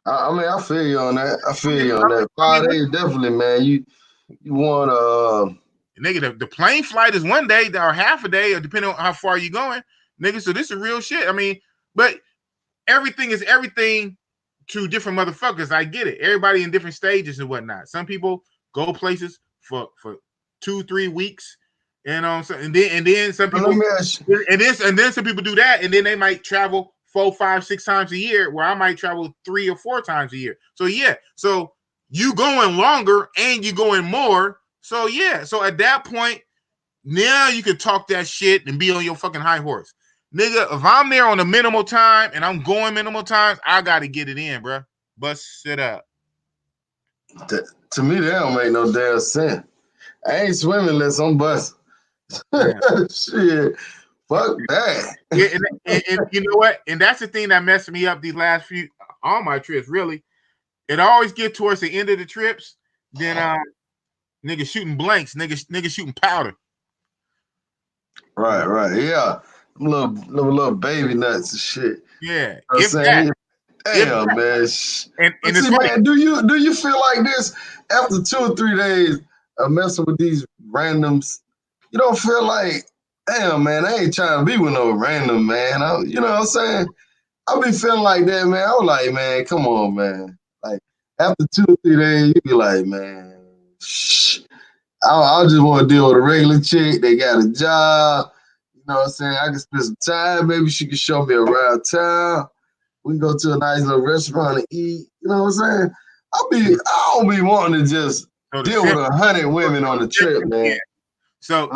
I feel you on that. 5 days, definitely, man. You want nigga, the plane flight is 1 day or half a day, or depending on how far you're going, nigga. So this is real shit. But everything is everything to different motherfuckers. I get it. Everybody in different stages and whatnot. Some people go places for 2-3 weeks, and then some people, and then some people do that, and then they might travel 4, 5, 6 times a year, where I might travel 3 or 4 times a year. So yeah, so you going longer and you going more. So yeah, so at that point, now you can talk that shit and be on your fucking high horse. Nigga, if I'm there on a minimal time and I'm going minimal times, I got to get it in, bro. Bust it up. To me, that don't make no damn sense. I ain't swimming unless I'm busting. Shit, fuck that. Yeah, and you know what? And that's the thing that messed me up these last few, all my trips, really. It always get towards the end of the trips, then nigga shooting blanks, nigga shooting powder. Right. Yeah. Little baby nuts and shit. Yeah. I'm saying, damn, man. And see, man, do you feel like this after 2 or 3 days of messing with these randoms? You don't feel like, damn, man, I ain't trying to be with no random, man. You know what I'm saying? I be feeling like that, man. I was like, man, come on, man. Like, after 2 or 3 days, you be like, man, shh. I just want to deal with a regular chick. They got a job. You know what I'm saying? I can spend some time. Maybe she can show me around town. We can go to a nice little restaurant and eat. You know what I'm saying? I don't be wanting to just deal with 100 women on the trip, man. So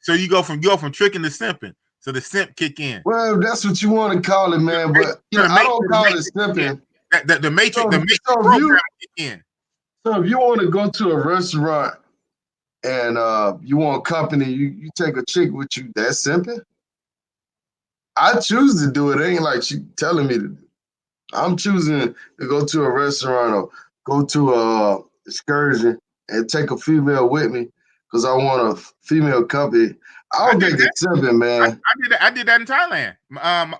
you go from tricking to simping. So the simp kick in. Well, that's what you want to call it, man. But I don't call it simping. The matrix program kick in. So if you want to go to a restaurant and you want company, you take a chick with you, that's simping. I choose to do it. It ain't like she telling me to. I'm choosing to go to a restaurant or go to a excursion and take a female with me because I want a female company. I don't think it's simping, man. I did that in Thailand.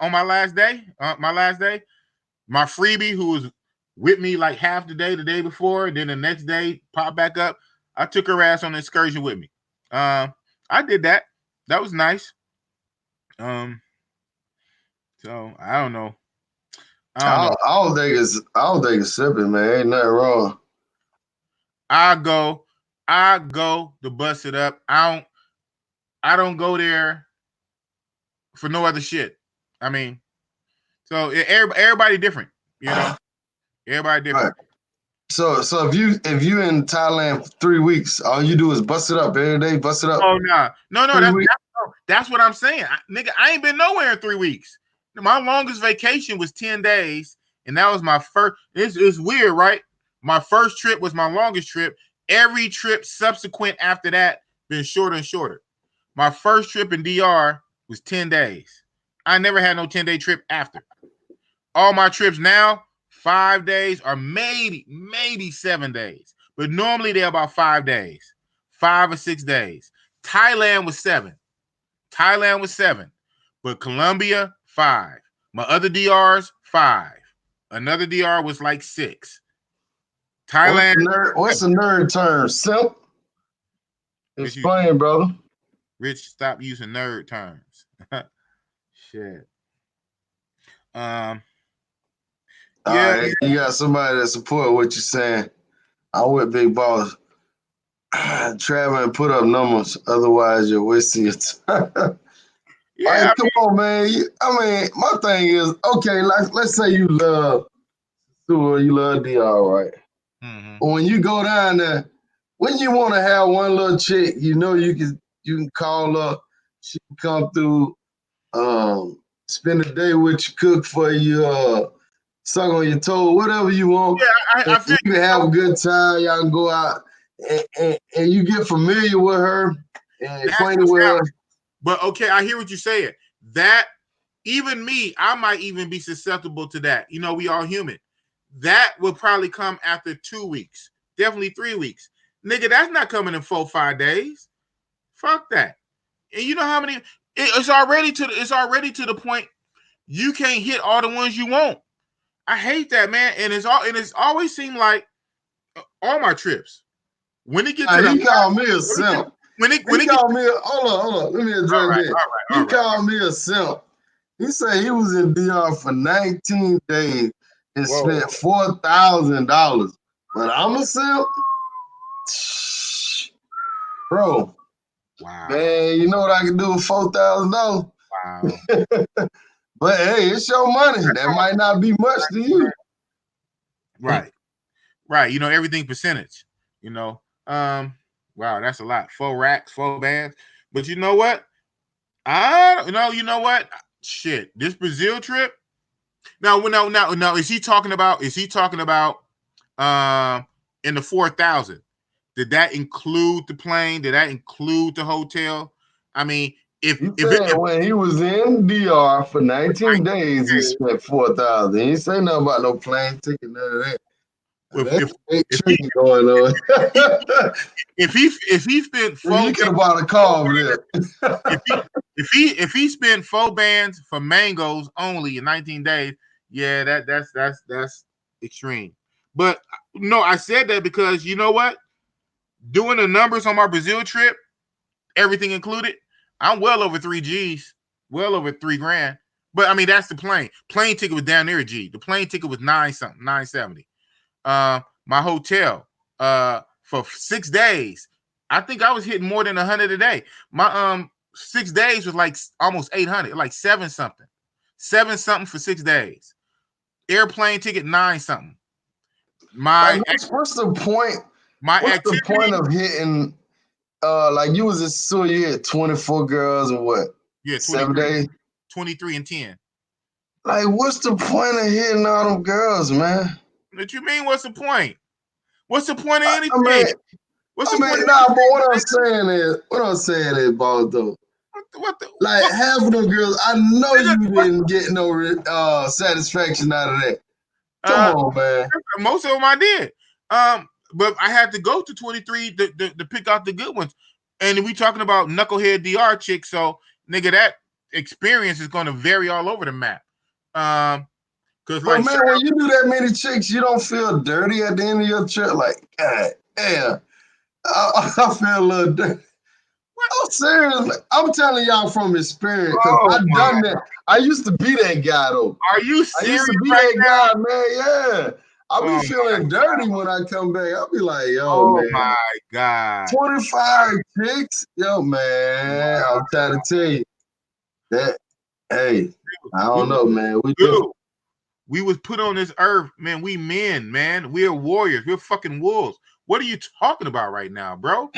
On my last day, my freebie who was with me like half the day before, then the next day popped back up. I took her ass on an excursion with me. I did that. That was nice. So I don't know. I don't think it's simping, man. Ain't nothing wrong. I go to bust it up. I don't go there for no other shit. So everybody different, you know. Everybody different. Right. So if you in Thailand for 3 weeks, all you do is bust it up every day, bust it up. Oh no. Three weeks. That's what I'm saying. Nigga, I ain't been nowhere in 3 weeks. My longest vacation was 10 days, and that was my first. It's weird, right? My first trip was my longest trip. Every trip subsequent after that been shorter and shorter. My first trip in DR was 10 days. I never had no 10-day trip after. All my trips now, 5 days or maybe 7 days. But normally they're about 5 days, 5 or 6 days. Thailand was 7. But Colombia, 5. My other DRs, 5. Another DR was like 6. Thailand. What's the nerd term? Simp? Explain, brother. Rich, stop using nerd terms. Shit. Yeah. Right, you got somebody that support what you're saying. I'm with Bigg Boss. Travel and put up numbers, otherwise you're wasting your time. Yeah, right, come on, man. My thing is, okay, let's say you love Sosua, you love DR, right? Mm-hmm. But when you go down there, when you want to have one little chick, you know you can call up, she can come through, spend a day with you, cook for you, suck on your toe, whatever you want. Yeah, I feel you can have a good time. Y'all can go out and you get familiar with her and acquainted with her. But okay, I hear what you're saying. That even me, I might even be susceptible to that. You know, we all human. That will probably come after 2 weeks, definitely 3 weeks. Nigga, that's not coming in 4 or 5 days. Fuck that. And you know how many? It's already to the point you can't hit all the ones you want. I hate that, man. And it's always seemed like all my trips when it gets to he called me a simp. Hold on. Let me address that. He called me a simp. He said he was in DR for 19 days and spent $4,000. But I'm a simp? Bro. Wow. Man, you know what I can do with $4,000? Wow. But hey, it's your money. That might not be much to you. Right. You know, everything percentage, you know. Wow, that's a lot. 4 racks, 4 bands. But you know what? You know what? Shit, this Brazil trip. Now, is he talking about in the 4,000? Did that include the plane? Did that include the hotel? I mean, when he was in DR for 19 days, he spent $4,000. He ain't say nothing about no plane ticket, none of that. Going on. if he spent 4, you could have bought a car over there. if he spent 4 bands for mangoes only in 19 days, yeah, that's extreme. But no, I said that because you know what? Doing the numbers on my Brazil trip, everything included, I'm well over 3 G's, well over 3 grand. But I mean, that's the plane. Plane ticket was down there a G. The plane ticket was 970. My hotel for 6 days, I think I was hitting more than 100 a day. My 6 days was like almost 800, like 7 something for 6 days. Airplane ticket 9 something. What's the point? The point of hitting? Like you was at Sosua, you had 24 girls and what? Yeah, 7 days. 23 and 10. Like, what's the point of hitting all them girls, man? What you mean? What's the point? What's the point of anything? What's the point? Nah, but what I'm saying is, boss, though. Half of them girls, I know you didn't get no satisfaction out of that. Come on, man. Most of them I did. But I had to go to 23 to pick out the good ones. And we talking about knucklehead DR chicks, so nigga, that experience is going to vary all over the map. Because man, when you do that many chicks, you don't feel dirty at the end of your trip. Like, God damn, I feel a little dirty. I'm serious. I'm telling y'all from experience because I've done that. I used to be that guy though. Are you serious? I used to be that guy, man. Yeah. I'll be feeling dirty when I come back. I'll be like, yo, man. Oh my God. 25 chicks? Yo, man. I'm trying to tell you that, hey, I don't know, man. We do. We was put on this earth, man. We men, man. We're warriors. We're fucking wolves. What are you talking about right now, bro?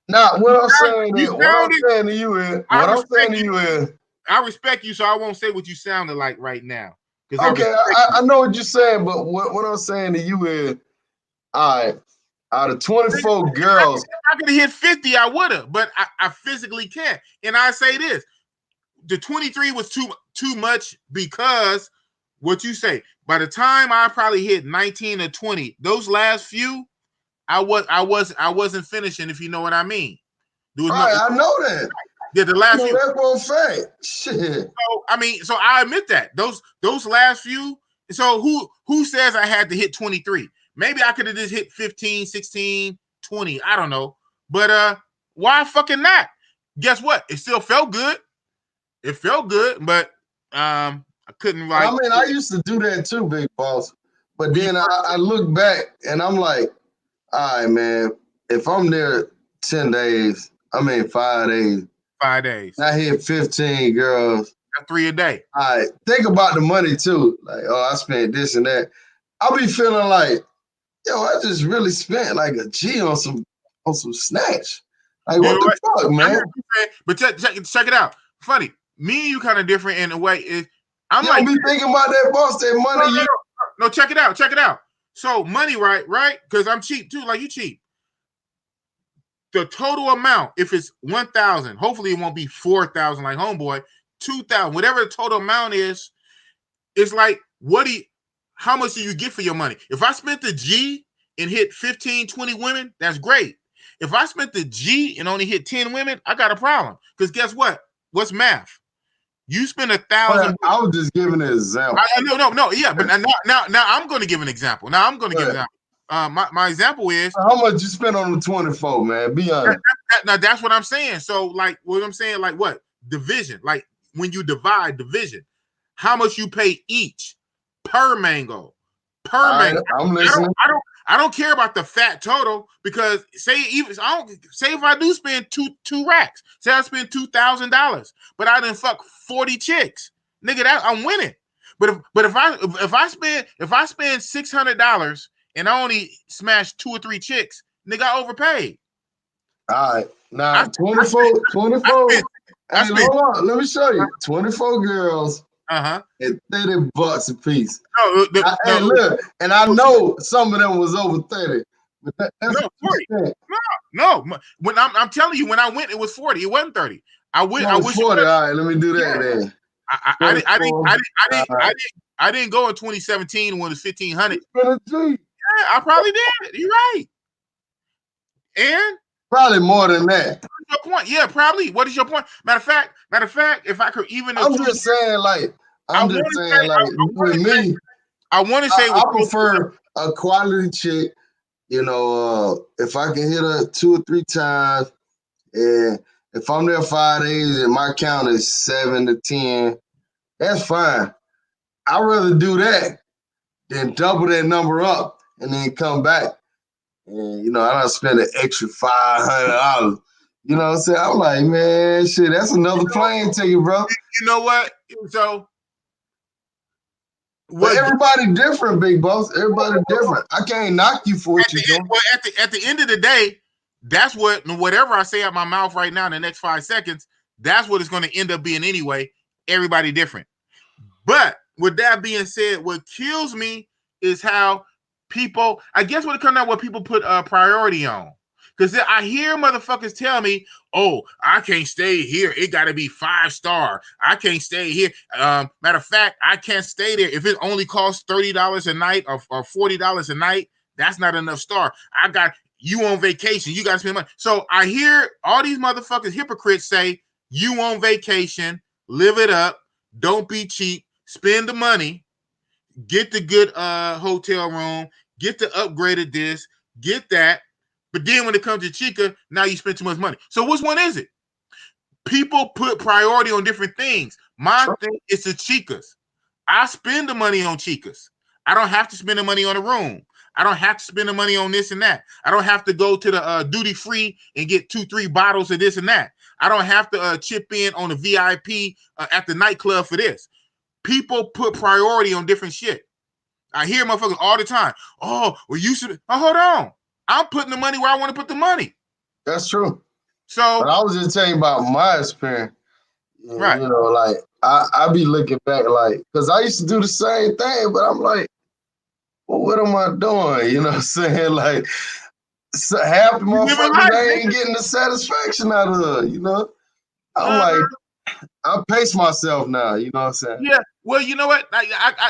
Nah, what I'm saying You is, what I'm sounded. saying to you is, I what I'm saying respect to you. you is, I respect you, so I won't say what you sounded like right now. Because okay, I know what you're saying, but what I'm saying to you is, all right, out of 24 girls, If I could have hit 50, I would have, but I physically can't. And I say this: the 23 was too much because what you say. By the time I probably hit 19 or 20, those last few, I wasn't finishing. If you know what I mean. There was all no. right, I know that. Yeah, the I last know few. that for a fact. Shit. So I mean, so I admit that those last few. So who says I had to hit 23? Maybe I could have just hit 15, 16, 20. I don't know. But why fucking not? Guess what? It still felt good. It felt good, but I couldn't I like. mean, I used to do that too, Big Boss. But When you then I look back and I'm like, all right, man, if I'm there 10 days, 5 days, 5 days, and I hit 15 girls. that's 3 a day. All right, think about the money too. Like, oh, I spent this and that. I'll be feeling like, yo, I just really spent like a G on some snatch. Like, You what know the what? fuck, man? But check it out. Funny, me and you kind of different in a way. Is I'm You like, don't be thinking about that, boss, that money. no, check it out. Check it out. So money, right? Because I'm cheap too, like you cheap. The total amount, if it's 1,000, hopefully it won't be 4,000 like homeboy, 2,000, whatever the total amount is, it's like, how much do you get for your money? If I spent the G and hit 15, 20 women, that's great. If I spent the G and only hit 10 women, I got a problem. Because guess what? What's math? You spend 1,000. I was just giving an example. No, yeah, but now I'm going to give an example. Now I'm going to give an example. My example is how much you spent on the 24, man? Be honest. now that's what I'm saying. So like what I'm saying, like what division? Like when you divide division, how much you pay each per mango? Mango. I'm listening. I don't care about the fat total because say if I do spend two racks, say I spend $2,000, but I didn't fuck 40 chicks, nigga, that I'm winning. But if I spend $600 and I only smash 2 or 3 chicks, nigga, I overpaid. All right. Now, 24. Hold on. Let me show you. 24 girls Uh-huh. at $30 a piece. No, look, and I know some of them was over 30. But that's 40. No. When I'm telling you, when I went, it was 40. It wasn't 30. I wish 40. All right, let me do that then. I didn't go in 2017 when it was 1,500. Yeah, I probably did. You're right. And probably more than that. What's your point? Yeah, probably. What is your point? Matter of fact, if I could even, I'm just saying, like, with me, I want to say I prefer a quality chick. You know, if I can hit her 2 or 3 times, and if I'm there 5 days and my count is 7 to 10, that's fine. I'd rather do that than double that number up and then come back. And, you know, I don't spend an extra $500. You know what I'm saying? I'm like, man, shit, that's another plane ticket, bro. You know what? So, but everybody different, Big Boss. Everybody different. I can't knock you for what you're doing. Well, at the end of the day, that's whatever I say out my mouth right now in the next 5 seconds, that's what it's going to end up being anyway. Everybody different. But with that being said, what kills me is how people, I guess when it comes down what people put priority on. Because I hear motherfuckers tell me, oh, I can't stay here. It got to be 5-star. I can't stay here. Matter of fact, I can't stay there. If it only costs $30 a night or $40 a night, that's not enough star. I got you on vacation. You got to spend money. So I hear all these motherfuckers, hypocrites say, you on vacation, live it up, don't be cheap, spend the money, get the good hotel room, get the upgraded this, get that. But then when it comes to Chica, now you spend too much money. So which one is it? People put priority on different things. My thing is the Chicas. I spend the money on Chicas. I don't have to spend the money on a room. I don't have to spend the money on this and that. I don't have to go to the duty free and get 2-3 bottles of this and that. I don't have to chip in on the VIP at the nightclub for this. People put priority on different shit. I hear motherfuckers all the time. Oh, well, you should. Oh, hold on. I'm putting the money where I want to put the money. That's true. So, but I was just telling you about my experience. right. You know, like I be looking back, like, because I used to do the same thing, but I'm like, well, what am I doing? You know what I'm saying? Like, so half the You live a motherfuckers life, they nigga. ain't getting the satisfaction out of it, you know? I'm like, I pace myself now, you know what I'm saying? Yeah. Well, you know what?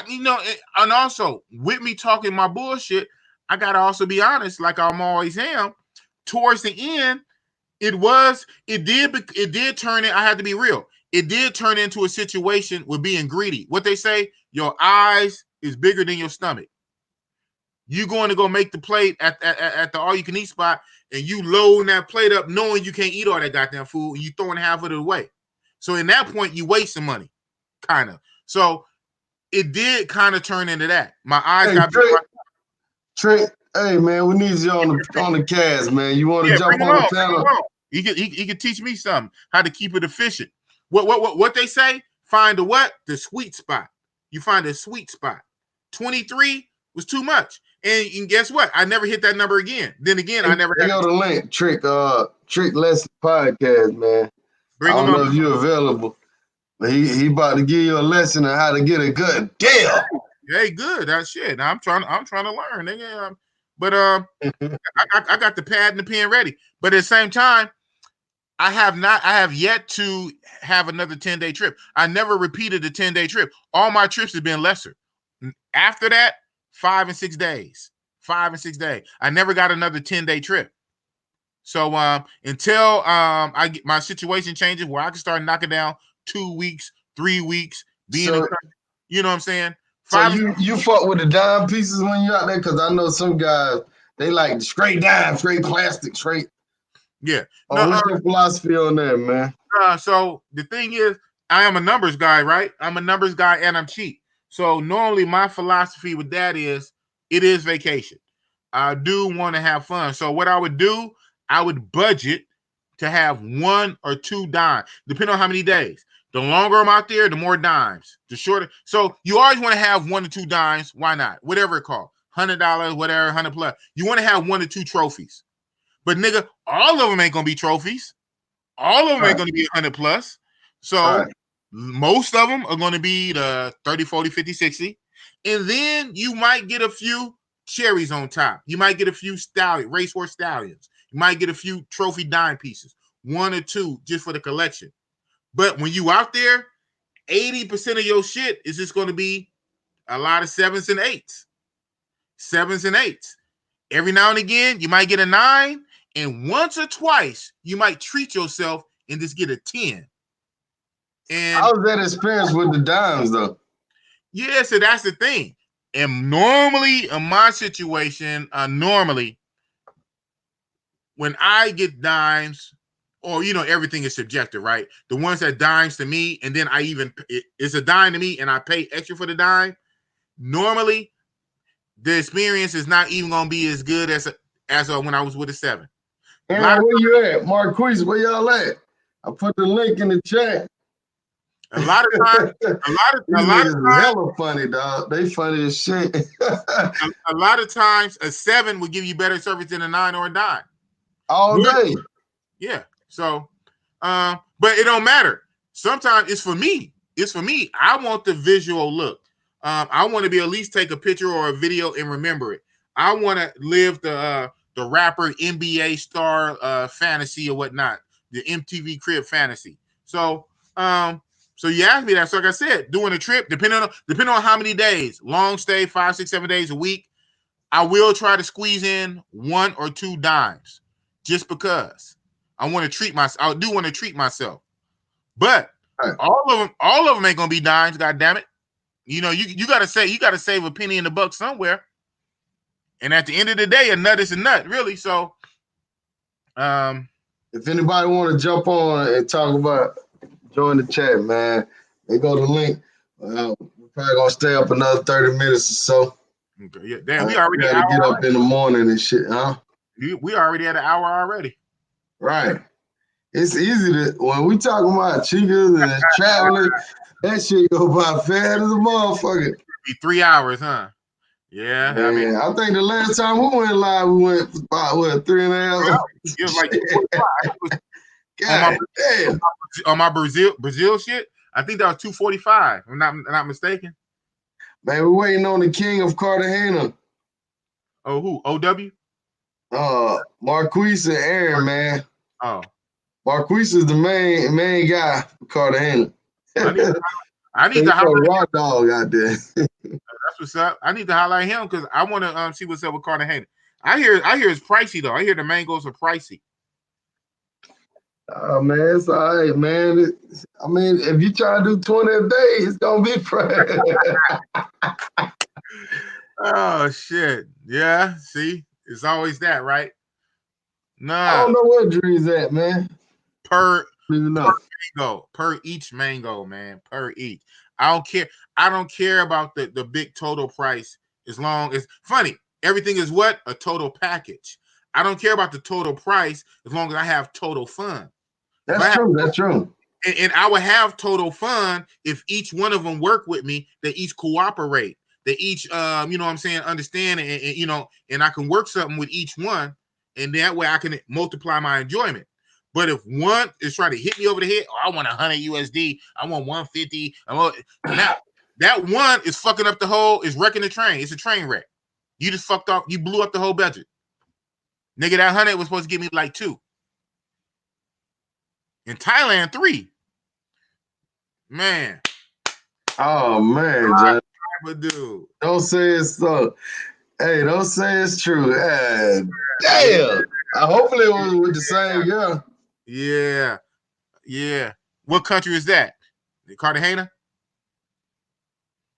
You know, and also with me talking my bullshit, I gotta also be honest, like I'm always am. Towards the end, it did turn it. I had to be real. It did turn into a situation with being greedy. What they say, your eyes is bigger than your stomach. You going to go make the plate at the all you can eat spot, and you loading that plate up, knowing you can't eat all that goddamn food, and you throwing half of it away. So in that point, you wasting money, kind of. So it did kind of turn into that. My eyes Hey, got big. Trick, hey man, we need you on the cast, man. You want to jump Bring him on the on. panel? He could teach me something how to keep it efficient. What they say? Find the sweet spot. You find a sweet spot. 23 was too much, and guess what? I never hit that number again. Then again, I never. They go the link, Trick Lesson podcast, man. Bring I him don't on. know if you're available, but he about to give you a lesson on how to get a good deal. Hey, good. That shit. I'm trying to learn, nigga. But I got the pad and the pen ready. But at the same time, I have yet to have another 10-day trip. I never repeated the 10-day trip. All my trips have been lesser. After that, 5 and 6 days. 5 and 6 days. I never got another 10-day trip. So until I get my situation changes where I can start knocking down 2 weeks, 3 weeks, being So, you know what I'm saying? So you fuck with the dime pieces when you out there? Because I know some guys, they like straight dime, straight plastic, straight. Yeah. What's your philosophy on that, man? So the thing is, I am a numbers guy, right? I'm a numbers guy and I'm cheap. So normally my philosophy with that is it is vacation. I do want to have fun. So what I would do, I would budget to have 1 or 2 dimes, depending on how many days. The longer I'm out there, the more dimes. The shorter. So you always want to have 1 or 2 dimes. Why not? Whatever it costs. $100, whatever, 100 plus. You want to have 1 or 2 trophies. But nigga, all of them ain't gonna be trophies. All of them ain't gonna be 100 plus. So most of them are gonna be the 30, 40, 50, 60. And then you might get a few cherries on top. You might get a few racehorse stallions. You might get a few trophy dime pieces, 1 or 2 just for the collection. But when you out there, 80% of your shit is just going to be a lot of 7s and 8s. 7s and 8s. Every now and again, you might get a 9, and once or twice, you might treat yourself and just get a 10. And how's that experience with the dimes, though? Yeah, so that's the thing. And normally, in my situation, normally, when I get dimes, or everything is subjective, right? The ones that dimes to me, and then it's a dime to me, and I pay extra for the dime. Normally, the experience is not even gonna be as good as when I was with a 7. Where you at, Marquise? Where y'all at? I put the link in the chat. A lot of times, a lot of times, hella funny, dog. They funny as shit. a lot of times, a 7 will give you better service than a 9 or a dime. All day. Yeah. So, but it don't matter. Sometimes it's for me. It's for me. I want the visual look. I want to be at least take a picture or a video and remember it. I want to live the rapper NBA star fantasy or whatnot, the MTV crib fantasy. So, so you asked me that. So like I said, doing a trip, depending on how many days, long stay, 5, 6, 7 days a week, I will try to squeeze in 1 or 2 dimes, just because. I want to treat myself. I do want to treat myself, but all of them ain't gonna be dimes. God damn it! You gotta save a penny in the buck somewhere. And at the end of the day, a nut is a nut, really. So, if anybody want to jump on and talk about, join the chat, man. They go to the link. We're probably gonna stay up another 30 minutes or so. Okay, yeah, damn, we already got to get up in the morning and shit, huh? We already at an hour already. Right. It's easy to, when we talking about chicas and traveling, that shit go by fast as a motherfucker. Be 3 hours, huh? Yeah, Man, I mean, I think the last time we went live, we went about what 3.5. it was like 245. It was God damn. on my Brazil shit. I think that was 245. I'm not mistaken. Man, we're waiting on the king of Cartagena. Oh, who? OW? Marquise and Aaron, man. Oh, Marquise is the main guy for Cartagena. I need to He's a highlight. raw dog out there. That's what's up. I need to highlight him because I want to see what's up with Cartagena. I hear it's pricey though. I hear the mangoes are pricey. Oh man, it's all right, man. I mean, if you try to do 20 a day, it's gonna be fresh. Oh shit. Yeah. See, it's always that, right? I Nah. don't know where Dre's at, man. Per Even know. mango, per each mango, man. Per each. I don't care. I don't care about the big total price as long as funny. Everything is what? A total package. I don't care about the total price as long as I have total fun. That's true. That's true. And I would have total fun if each one of them work with me. They each cooperate. They each, you know what I'm saying, understand and you know, and I can work something with each one, and that way I can multiply my enjoyment. But if one is trying to hit me over the head, oh, I want 100 USD, I want 150. Now that one is fucking up the whole, is wrecking the train. It's a train wreck. You just fucked off. You blew up the whole budget. Nigga, that 100 was supposed to give me like 2. In Thailand, 3. Man. Oh man, John. Dude. Don't say it's so. Hey, don't say it's true. Damn. Hopefully it was with the same girl. Yeah. Yeah. What country is that? Cartagena?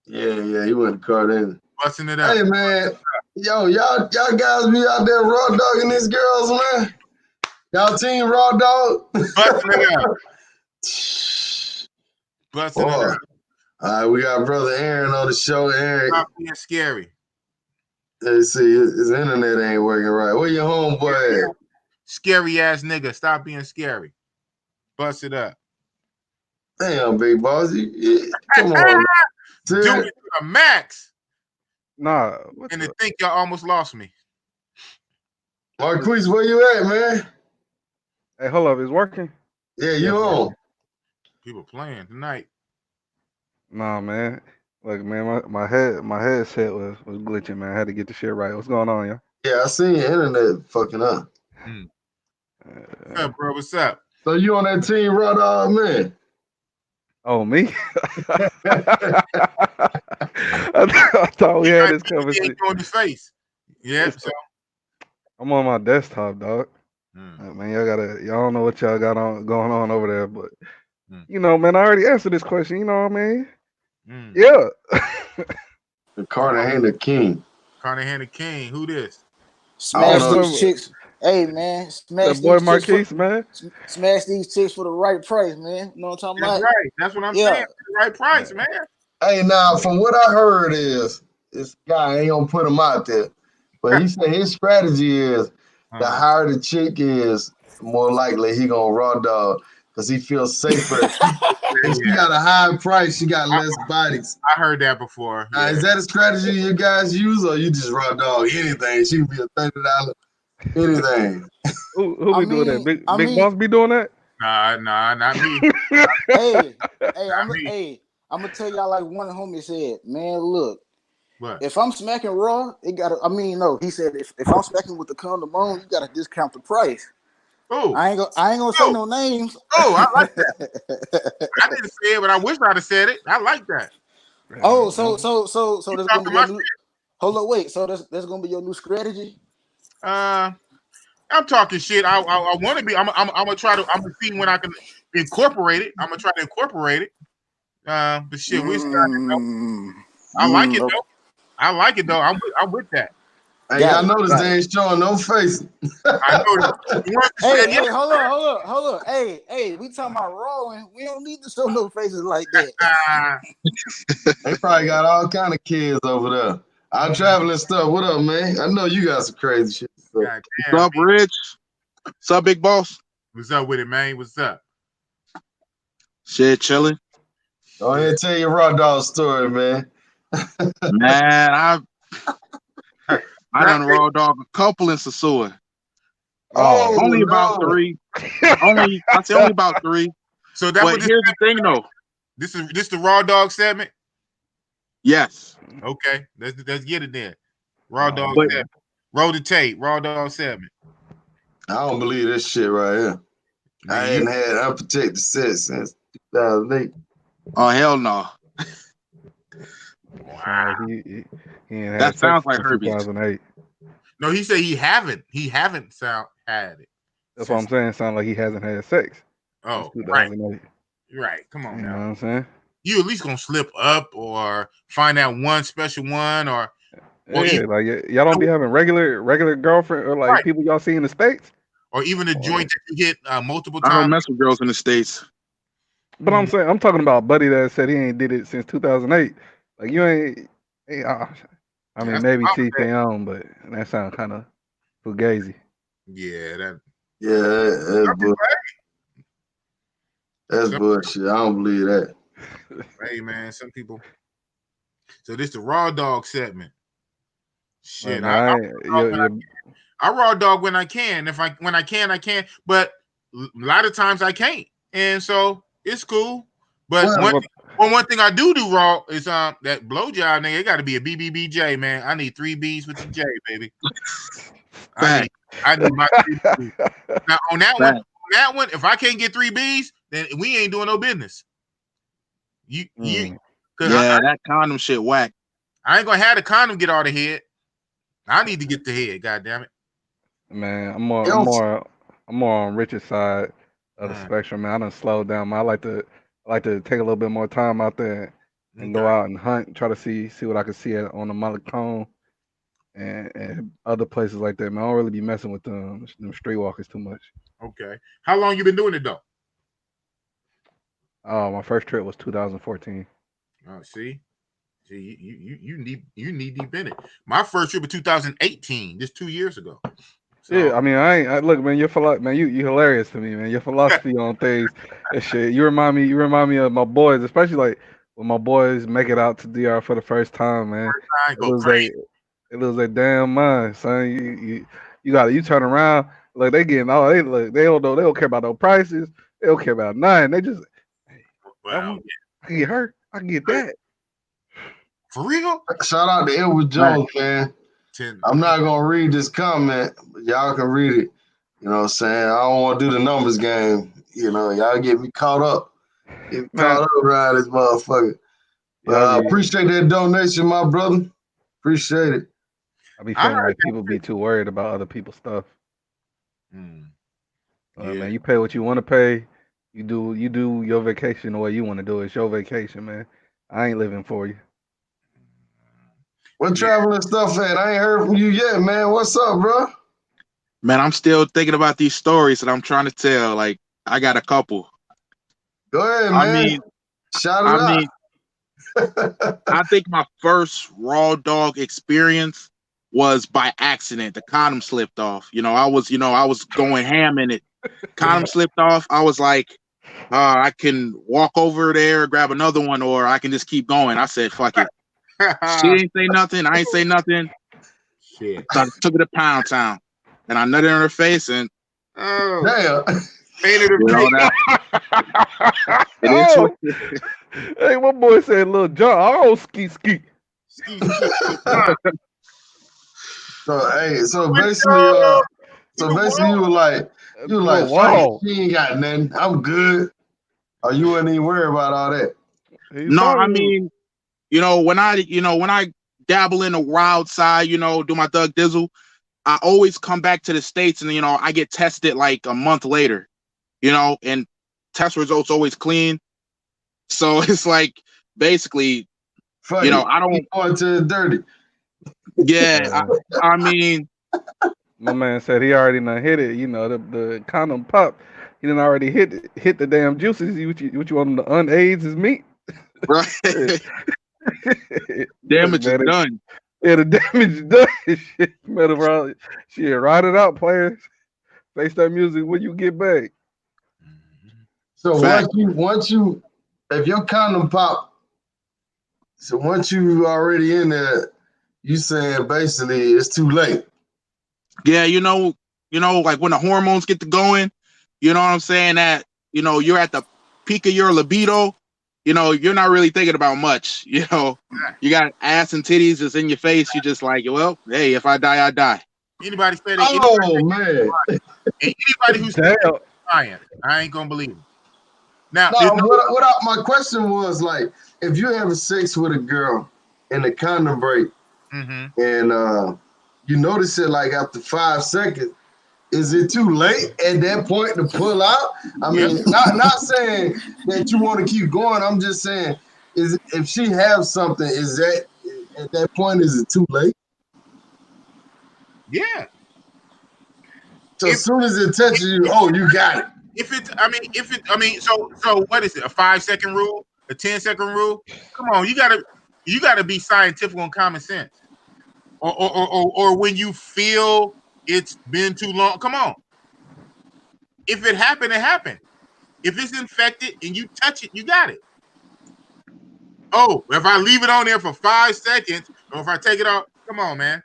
Yeah, he went to Cartagena. Busting it up. Hey man, yo, y'all guys be out there raw dogging these girls, man. Y'all team raw dog. Busting it up. Busting it up. All right, we got brother Aaron on the show. Aaron, Stop being scary. let's see, his internet ain't working right. Where your homeboy at? Scary ass nigga. Stop being scary. Bust it up. Damn, big boss. Come on. Do it to the max. Nah. And to think y'all almost lost me. Marquise, where you at, man? Hey, hold up. It's working? Yeah, you on. People playing tonight. Nah, man. Look, man, my headset was glitching, man. I had to get the shit right. What's going on, y'all? Yeah, I seen your internet fucking up. What's up, bro? What's up? So you on that team raw dog, man? Oh, me? I thought we had this conversation. On his face. Yeah. So. I'm on my desktop, dog. Man, y'all don't know what y'all got going on over there, but you know, man, I already answered this question. You know what I mean? Yeah. The Cartagena King. Cartagena King. Who this? Smash these chicks. Hey man, smash that boy these Marquise, chicks man. Smash these chicks for the right price, man. You know what I'm talking about? Right. That's what I'm saying. The right price, man. Hey, now from what I heard is this guy ain't gonna put him out there, but he said his strategy is the higher the chick is, the more likely he gonna raw dog because he feels safer. If she got a high price, she got less bodies. I heard that before. Now, is that a strategy you guys use, or you just raw dog anything? She could be a $30 anything. Who be doing that? Big Boss be doing that? Nah, not me. I'm gonna tell y'all like one homie said, man, look, what? If I'm smacking raw, it gotta. I mean, no, he said if I'm smacking with the condom on, you gotta discount the price. Oh, I ain't gonna say no names. Oh, I like that. I didn't say it, but I wish I'd have said it. I like that. Oh, so there's gonna be your new. Hold on, wait. So there's gonna be your new strategy. I'm talking shit. I want to be. I'm gonna try to. I'm gonna see when I can incorporate it. I'm gonna try to incorporate it. But shit, we started. I like it though. I like it though. I'm with that. Hey, y'all notice they ain't showing no faces. I know. Hey, hold on. Hey, we talking about rolling. We don't need to show no faces like that. They probably got all kind of kids over there. I'm traveling stuff. What up, man? I know you got some crazy shit. What's up, Rich? What's up, Big Boss? What's up with it, man? What's up? Shit, chilling. Go ahead and tell your raw dog story, man. Man, I done raw dog a couple in Sosua. Oh, Only about no. 3. Only about 3. So that's But what here's the thing, though. This the raw dog segment. Yes. Okay, let's get it there. Raw dog But segment. Roll the tape. Raw dog segment. I don't believe this shit right here. I Man, hadn't had unprotected sex since 2008. oh hell no. Sound like he ain't had That sex sounds like since herpes. 2008. no, he said he haven't had it. That's what I'm saying. Sound like he hasn't had sex since Oh, right, 2008. right. Come on You know now. what I'm saying? You at least gonna slip up or find out one special one or Yeah, like y'all don't be having regular girlfriend or like right. people y'all see in the States. Or even a joint that you hit multiple I don't times. mess with girls in the States. But I'm saying I'm talking about a buddy that said he ain't did it since 2008. Like you ain't. I mean, That's maybe the teach their own, but that sounds kind of fugazi. Yeah, Yeah, that's bullshit. I don't believe that. hey man, some people. So this the raw dog segment. Shit, Man, I raw dog when I can. When I can, I can. But a lot of times I can't, and so it's cool. But one thing I do raw is that blowjob nigga. It got to be a BBBJ, man. I need 3 B's with the J, baby. I need my 3 B's. Now on that one, if I can't get 3 B's, then we ain't doing no business. Yeah, that condom shit whack. I ain't gonna have the condom get all the head. I need to get the head. God damn it, man. I'm more on Richard's side of the spectrum, man. I done slowed down. Man. I like to take a little bit more time out there and go out and hunt, try to see what I can see on the Malecon and other places like that. Man, I don't really be messing with them streetwalkers too much. Okay, how long you been doing it though? Oh, my first trip was 2014. Oh, see, you need deep in it. My first trip was 2018, just 2 years ago. So, yeah, I mean, look, man, you hilarious to me, man. Your philosophy on things, and shit. You remind me of my boys, especially like when my boys make it out to DR for the first time, man. It was a damn mind, son. You turn around, like they getting all they don't know, they don't care about no prices, they don't care about nothing. They just I can get hurt, I can get that. For real? Shout out to Edward Jones, man. I'm not gonna read this comment, but y'all can read it. You know what I'm saying? I don't want to do the numbers game. You know, y'all get me caught up. Get me caught up around this motherfucker. But I appreciate that donation, my brother. Appreciate it. I be feeling like people be too worried about other people's stuff. Man, you pay what you want to pay. You do your vacation the way you want to do it. It's your vacation, man. I ain't living for you. What traveling stuff at? I ain't heard from you yet, man. What's up, bro? Man, I'm still thinking about these stories that I'm trying to tell. Like, I got a couple. Go ahead, man. Shout it out. I think my first raw dog experience was by accident. The condom slipped off. I was going ham in it. Condom slipped off. I was like, I can walk over there, grab another one, or I can just keep going. I said, fuck it. She ain't say nothing. I ain't say nothing. Shit. So I took it to Pound Town, and I nutted in her face, and damn, painted her face. Hey, my boy said, "Little John, oh ski." So basically, you were like, wow, she ain't got nothing. I'm good. Or you wouldn't even worry about all that. No, I mean, when I dabble in the wild side, do my Doug Dizzle, I always come back to the States and, I get tested like a month later, and test results always clean. So it's like, basically, I don't going to dirty. Yeah, I mean, my man said he already done hit it. The condom pop. He done already hit the damn juices. What you want him to unaids his meat? Right. Damage is done. Yeah, the damage is done. Shit, ride it out, players. Face that music when you get back. So once you, if your condom pop, so once you already in there, you said basically it's too late. Yeah, like when the hormones get to going, you know what I'm saying? That, you're at the peak of your libido, you're not really thinking about much. You got ass and titties just in your face. You're just like, well, hey, if I die, I die. Anybody say that? Oh man. Anybody who's lying, I ain't gonna believe it. Now, my question was like, if you're having sex with a girl and the condom break, and you notice it like after 5 seconds, is it too late at that point to pull out? I mean, not saying that you want to keep going. I'm just saying, if she has something, is that at that point, is it too late? Yeah. So as soon as it touches you, you got it. So what is it? A 5-second rule? A 10-second rule? Come on, you gotta be scientific on common sense. Or when you feel it's been too long, come on. If it happened, it happened. If it's infected and you touch it, you got it. Oh, if I leave it on there for 5 seconds, or if I take it off, come on, man.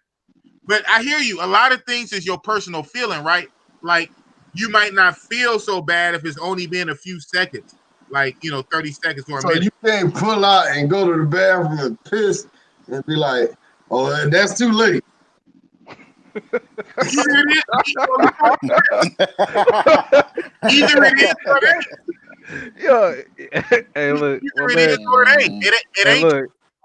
But I hear you. A lot of things is your personal feeling, right? Like, you might not feel so bad if it's only been a few seconds, like 30 seconds or a minute. So you can't pull out and go to the bathroom and piss and be like, "Oh, that's too late." Either it is or it ain't. Hey, look. Either it is or it ain't.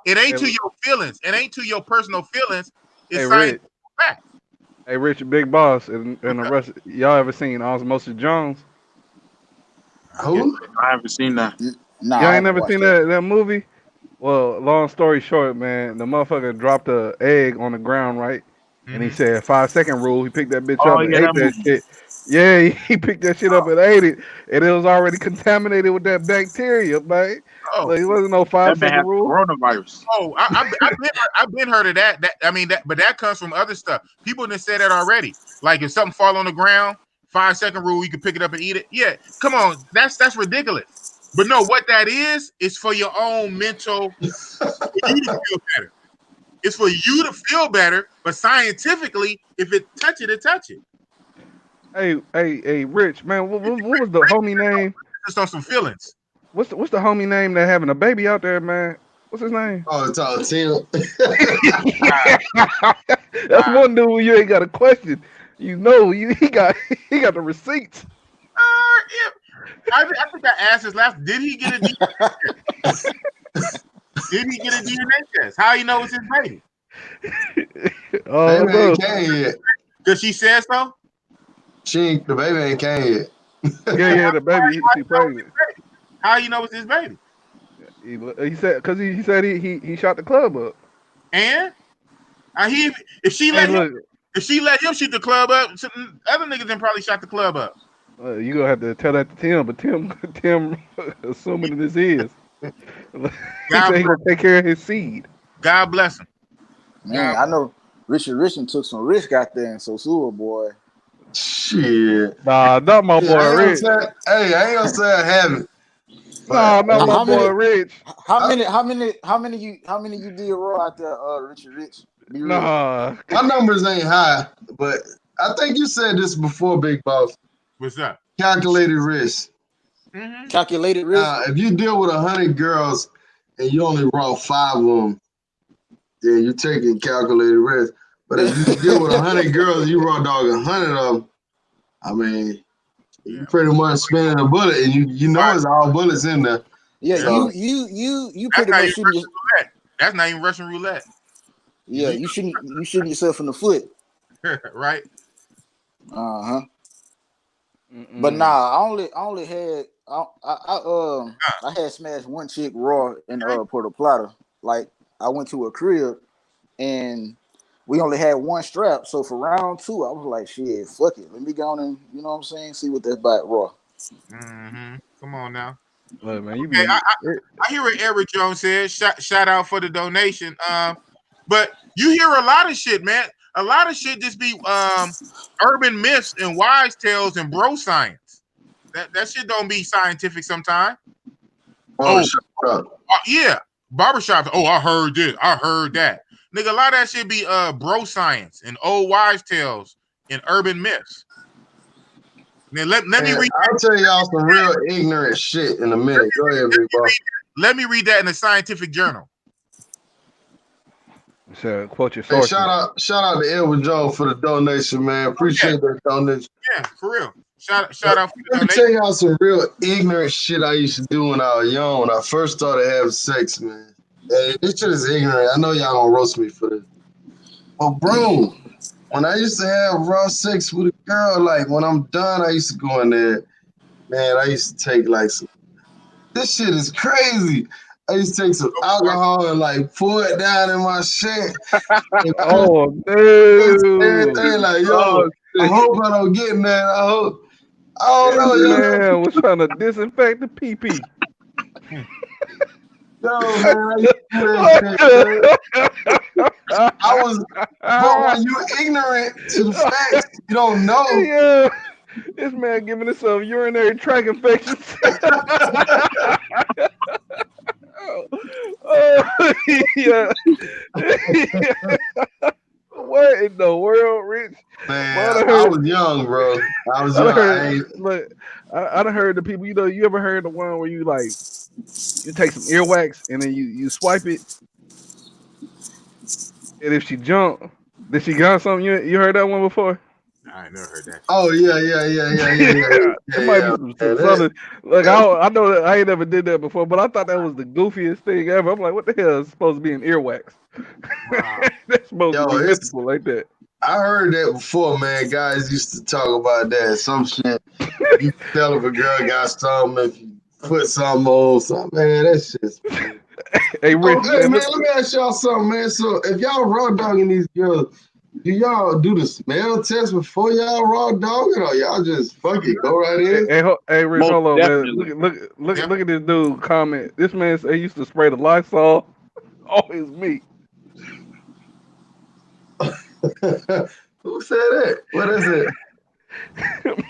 It ain't to your feelings. It ain't to your personal feelings. It's scientific fact. Hey, Rich, Bigg Boss, and the rest. Y'all ever seen Osmosis Jones? Who? I haven't seen that. Nah, Y'all ain't never seen that movie? Well, long story short, man, the motherfucker dropped a egg on the ground, right? And he said 5-second rule. He picked that bitch up and ate that shit. Yeah, he picked that shit up and ate it, and it was already contaminated with that bacteria, man. Like, it wasn't no 5-second rule. Coronavirus. Oh, I've been heard of that. But that comes from other stuff. People didn't say that already. Like, if something fall on the ground, 5-second rule, you can pick it up and eat it. Yeah, come on, that's ridiculous. But no, what that is for your own mental, for you to feel better. It's for you to feel better, but scientifically, if it touch it, it touch it. Hey, Rich, man, what was the homie name? Just on some feelings. What's the homie name that having a baby out there, man? What's his name? Oh, it's all Tim. That's one dude you ain't got a question. He got the receipts. I think I asked this last. Did he get a DNA test? Did he get a DNA test? How you know it's his baby? Oh, baby ain't came yet. Because she said so? The baby ain't came yet. Yeah, the baby. She pregnant. How you know it's his baby? He said because he said he shot the club up. And if she let him shoot the club up, other niggas then probably shot the club up. You gonna have to tell that to Tim, but Tim assuming this is. He said he gonna take care of his seed. God bless him. Man, I know Richard Richardson took some risk out there in Sosua, boy. Shit. Nah, not my boy Rich. I ain't gonna say I haven't. Nah, not my boy Rich. How many you did raw out there, Richard Rich? Nah. My numbers ain't high, but I think you said this before, Bigg Boss. What's up? Calculated risk. Mm-hmm. Calculated risk. If you deal with 100 girls and you only raw 5 of them, then you're taking calculated risk. But if you deal with 100 girls and you raw dog 100 of them, I mean, you pretty much spinning a bullet, and you know it's all bullets in there. Yeah, so, you pretty much shooting. That's not even Russian roulette. Yeah, you shooting yourself in the foot. Right. Uh-huh. But nah, I only had I had smashed one chick raw in Puerto Plata. Like, I went to a crib and we only had one strap. So for round 2, I was like, shit, fuck it. Let me go on and, you know what I'm saying, see what that's about raw. Mm-hmm. Come on now. Look, man, I hear what Eric Jones said. Shout out for the donation. But you hear a lot of shit, man. A lot of shit just be urban myths and wise tales and bro science. That shit don't be scientific sometimes. Yeah. Barbershop. Oh, I heard this. I heard that. Nigga, a lot of that shit be bro science and old wives' tales and urban myths. Now, let me read. I'll tell y'all some real ignorant shit in a minute. Go ahead, big boss. Let me read that in a scientific journal. So quote your Hey, sources. shout out to Edward Jones for the donation, man. Appreciate that donation. Yeah, for real. Shout out for the Let me donation. tell y'all some real ignorant shit I used to do when I was young. When I first started having sex, man. Hey, this shit is ignorant. I know y'all gonna roast me for this. But bro, when I used to have raw sex with a girl, like when I'm done, I used to go in there. Man, I used to take like some. This shit is crazy. I used to take some alcohol and like pour it down in my shit. Oh no! Everything like, yo, I hope I don't get in there. I hope. I don't know, yo. Man was trying to disinfect the pee. Yo, man, I used to do that shit, man. But when you ignorant to the facts, you don't know. Yeah, this man giving himself urinary tract infections. Oh, yeah. What in the world, Rich? Man, I was young, bro. I was young. Look, I done heard the people. You know, you ever heard the one where you like you take some earwax and then you swipe it, and if she jump, then she got something. You heard that one before? I ain't never heard that. Oh yeah. It might be some southern. Like I know that I ain't never did that before, but I thought that was the goofiest thing ever. I'm like, what the hell is supposed to be an earwax? Wow. That's supposed to be mythical like that. I heard that before, man. Guys used to talk about that. Some shit. You tell if a girl got something if you put something on something. Man, that shit's. Hey, Rich, man, let me ask y'all something, man. So if y'all raw dogging these girls, do y'all do the smell test before y'all raw dogging, or y'all just fuck it, go right in? Hey, Rich, hold on, man. Look at this dude comment. This man said he used to spray the Lysol on his meat. Who said that? What is it?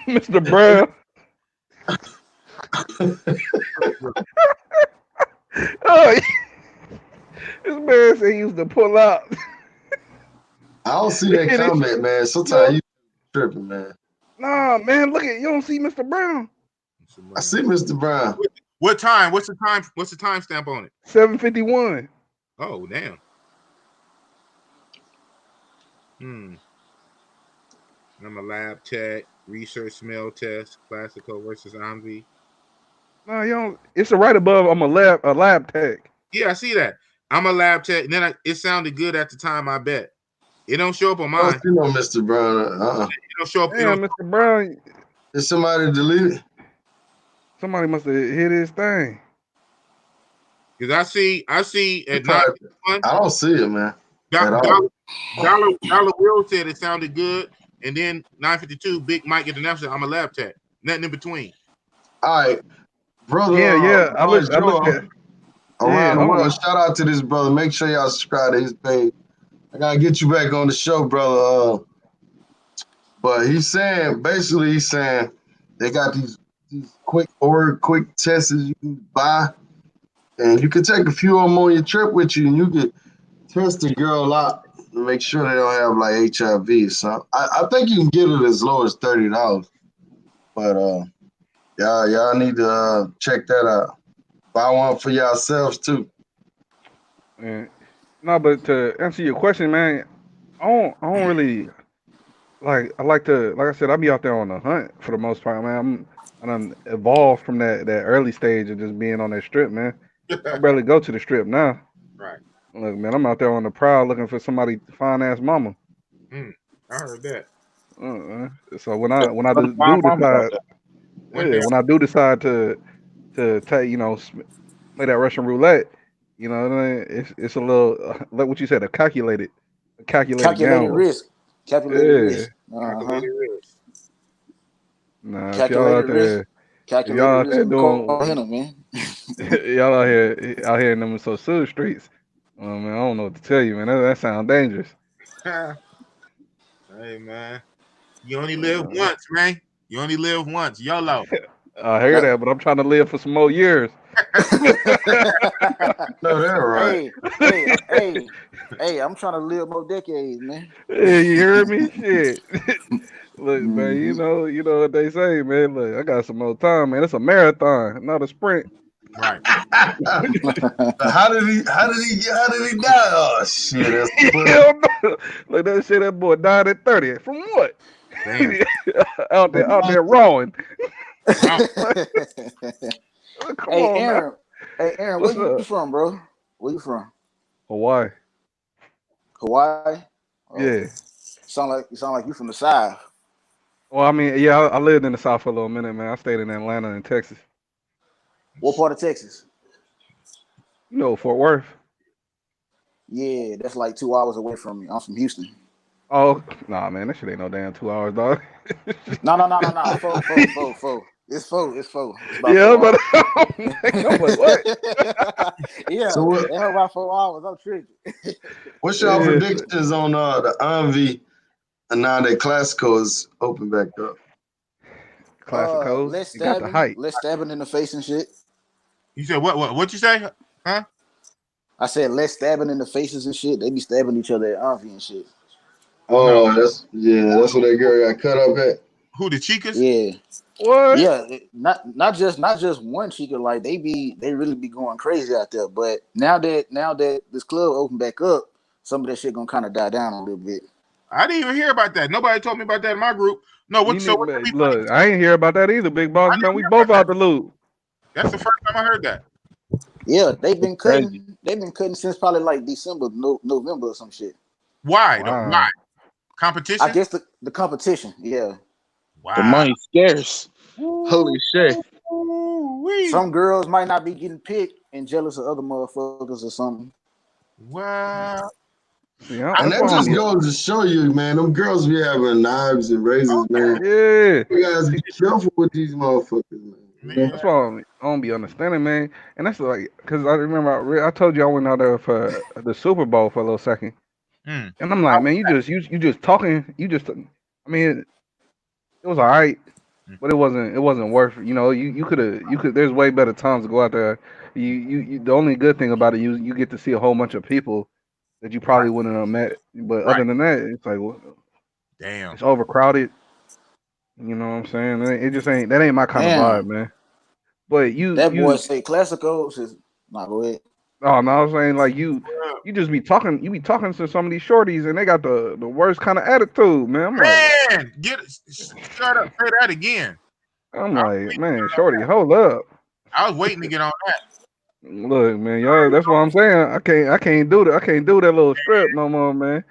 Mr. Brown. Oh, this man said he used to pull out. I don't see that comment, man. Sometimes you tripping, man. Nah, man, look at you don't see Mr. Brown. I see Mr. Brown. What time? What's the time? What's the time stamp on it? 7:51. Oh, damn. I'm a lab tech, research smell test, classical versus Envy. No, you don't. It's right above. I'm a lab tech. Yeah, I see that. I'm a lab tech. And then it sounded good at the time. I bet it don't show up on mine. You know, Mr. Brown. It don't show up. Yeah, Mr. Brown. Did somebody delete it? Somebody must have hit his thing. Because I see at 9:51. I don't see it, man. Dollar Will said it sounded good, and then 9:52, Big Mike at the announcement. I'm a lab tech. Nothing in between. All right, brother. Yeah. I looked at around the world. Shout out to this brother. Make sure y'all subscribe to his page. I gotta get you back on the show, brother. But he's saying they got these quick tests you can buy, and you can take a few of them on your trip with you, and you can test the girl out and make sure they don't have like HIV. So I think you can get it as low as $30. But y'all need to check that out. Buy one for yourselves too. Yeah. No, but to answer your question, man, I don't really like. I like I said, I be out there on the hunt for the most part, man. I done evolved from that early stage of just being on that strip, man. I barely go to the strip now. Right. Look, man, I'm out there on the prowl looking for somebody fine ass mama. I heard that. So when I do decide to take, play that Russian roulette, it's a little like what you said, a calculated risk. Calculated risk. Nah, if y'all out there, doing, man. y'all out here in them Sosua streets. Man, I don't know what to tell you, man. That sounds dangerous. Hey, man, you only live once, man. You only live once. YOLO. I hear that, but I'm trying to live for some more years. No, they're right. Hey, I'm trying to live more decades, man. Hey, you hear me? Shit. Look, man, Mm-hmm. you know what they say, man. Look, I got some more time, man. It's a marathon, not a sprint. Right. How did he die? Oh shit, that's funny. Hell no. Like that shit, that boy died at 30. From what? Damn. out there rowing. Wow. Come Hey, on now. Aaron. Hey, Aaron, where What's you up? from, bro? Where you from? Hawaii. Hawaii? Oh, Yeah. you sound like you from the South. Well, I mean, yeah, I lived in the South for a little minute, man. I stayed in Atlanta and Texas. What part of Texas? You know, Fort Worth. Yeah, that's like 2 hours away from me. I'm from Houston. Oh, nah, man, that shit ain't no damn 2 hours, dog. No. Four. It's four. It's about Yeah, 4 but hours. I'm like, what? Yeah, So what? they have about 4 hours. I'm tripping. What's y'all Yeah, predictions on the Envy and now that Classico is open back up? Classicos. Less It got the height. stabbing in the face and shit. You said what you say? Huh? I said less stabbing in the faces and shit. They be stabbing each other at Auntie and shit. No. Oh, that's where that girl got cut up at. Who, the Chicas? Yeah, What? yeah. Not just one chica. Like they really be going crazy out there. But now that this club opened back up, some of that shit gonna kind of die down a little bit. I didn't even hear about that. Nobody told me about that in my group. No, You need, what the replay? look, I ain't hear about that either, Big Boss, I man. didn't We hear both about out that. the loop. That's the first time I heard that. Yeah, they've been Crazy. cutting. They've been cutting since probably like December, November or some shit. Why though? Why? Wow. I Competition? guess the competition. Yeah, The Wow. money's scarce. Holy shit. Ooh-wee. some girls might not be getting picked and jealous of other motherfuckers or something. Wow. See, And that's that why I don't just be. goes to show you, man, them girls be having knives and razors, man. Yeah. You guys be careful with these motherfuckers, man. You know? Yeah. That's why I don't be understanding, man. And that's like, because I remember I told you I went out there for the Super Bowl for a little second. Mm. And I'm like, man, you just talking. I mean, it was all right. But it wasn't worth it. You know, you could there's way better times to go out there. You the only good thing about it, you get to see a whole bunch of people that you Right. probably wouldn't have met. But Right. other than that, it's like, well, Damn. it's overcrowded. You know what I'm saying? It just ain't that ain't my kind of vibe, Damn, man. But that boy say classicals is not go ahead. oh no, I'm saying like you just be talking to some of these shorties and they got the worst kind of attitude, man. Man, shut up. Say that again. I'm like, man, shorty, hold up. I was waiting to get on that. Look, man, y'all. That's what I'm saying. I can't do that. I can't do that little strip no more, man.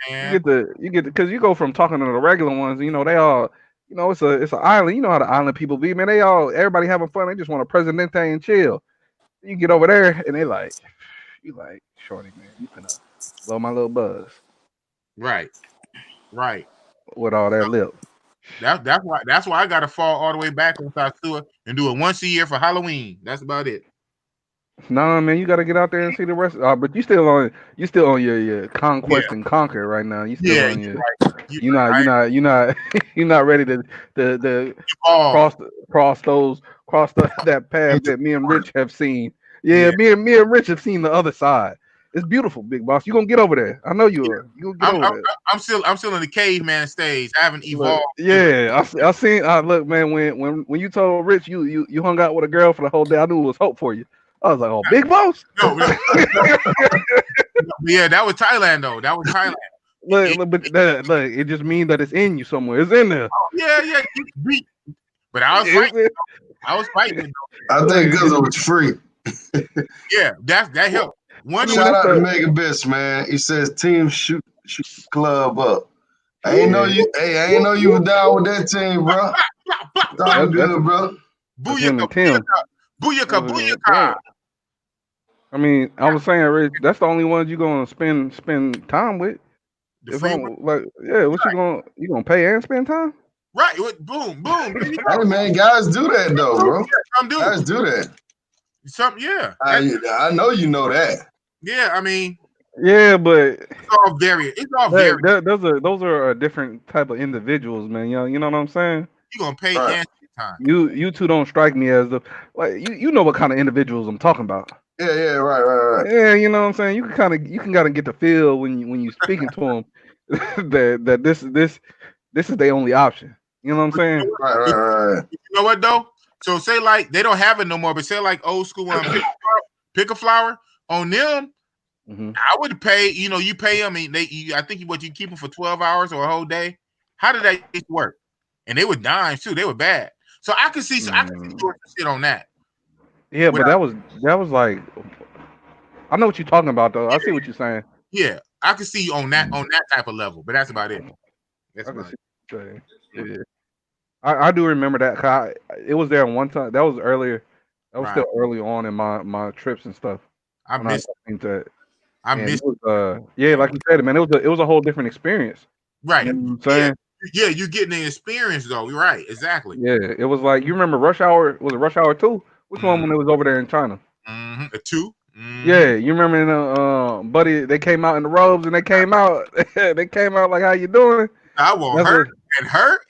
Man. Because you go from talking to the regular ones. You know, they all, it's an island. You know how the island people be, man. Everybody having fun. They just want a presidente and chill. You get over there and they like, you like, shorty, man, you finna blow my little buzz Right. Right. with all that lip. That's why I gotta fall all the way back on Sosua and do it once a year for Halloween. That's about it. Nah, man, you got to get out there and see the rest. But you still on your conquest Yeah. and conquer right now. You still Yeah, on you're your. right. You're not you're not ready to Oh, cross that path that me and Rich have seen. Yeah, yeah. me and Rich have seen the other side. It's beautiful, Big Boss. You gonna get over there. I know you are. You gonna get I'm, over I'm there. I'm still in the caveman stage. I haven't Look, evolved. yeah, I seen. Look, man. When you told Rich you hung out with a girl for the whole day, I knew it was hope for you. I was like, oh, Big Boss. No. Yeah, that was Thailand though. That was Thailand. Look, but look, it just means that it's in you somewhere. It's in there. Yeah. But I was fighting. I was fighting it though. I think because it was free. Yeah, that helped. One Shout out to the- Mega Bitch, man. He says team shoot club up. I ain't know you were down with that team, bro. It's all good, bro. That's him and Tim. Booyaka. I mean, I was saying, Rich, that's the only ones you gonna spend time with. The If free I'm like, yeah, what you gonna pay and spend time? right. Boom. There you go. Hey, man, guys do that, though, bro. Some do. Guys do that. Yeah. I know you know that. Yeah, I mean, Yeah, but it's all variant. It's all variant. those are a different type of individuals, man. You know what I'm saying? You're gonna pay Right. and You two don't strike me as the you know what kind of individuals I'm talking about. Yeah, right. Yeah, you know what I'm saying. You can kind of get the feel when you speaking to them that this is their only option. You know what I'm saying? Right. You know what though? So say like they don't have it no more, but say like old school pick a flower on them. I would pay. You know, you pay them. And I think you keep them for 12 hours or a whole day. How did that work? And they were dimes too. They were bad. So I could see. I could see doing some shit on that. Yeah, but that was like. I know what you're talking about though. I see what you're saying. Yeah, I could see you on that type of level, but that's about it. That's about it. Yeah. I do remember that. 'Cause it was there one time. That was earlier. That was still early on in my trips and stuff. I missed that. I missed. Yeah, like you said, man. It was a whole different experience. Right. You know what I'm saying? Yeah, you're getting the experience though. You're right. Exactly. Yeah, it was like you remember Rush Hour. Was it Rush Hour 2? Which one when it was over there in China? A 2. Yeah, you remember in the buddy? They came out in the robes and they came out. They came out like, "How you doing?" I want her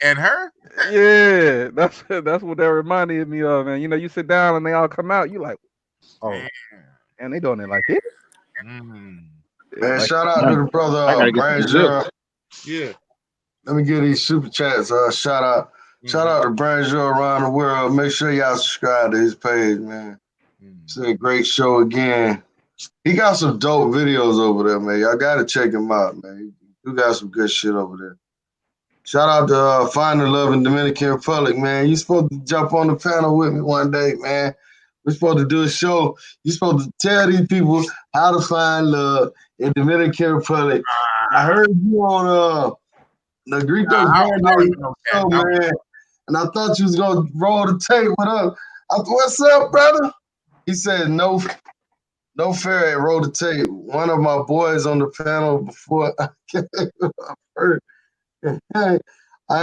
and her. Yeah, that's what that reminded me of, man. You know, you sit down and they all come out. You like, oh, and they doing it like this. Man, shout out to the brother Brandon. Yeah. Let me get these super chats. Shout out to Brandon around the world. Make sure y'all subscribe to his page, man. It's a great show again. He got some dope videos over there, man. Y'all gotta check him out, man. He got some good shit over there. Shout out to Find the Love in Dominican Republic, man. You supposed to jump on the panel with me one day, man. We're supposed to do a show. You're supposed to tell these people how to find love in Dominican Republic. I heard you on the Grito's Grande show, man. And I thought you was gonna roll the tape with us. What's up, brother? He said no fair at roll the tape. One of my boys on the panel before I came up. I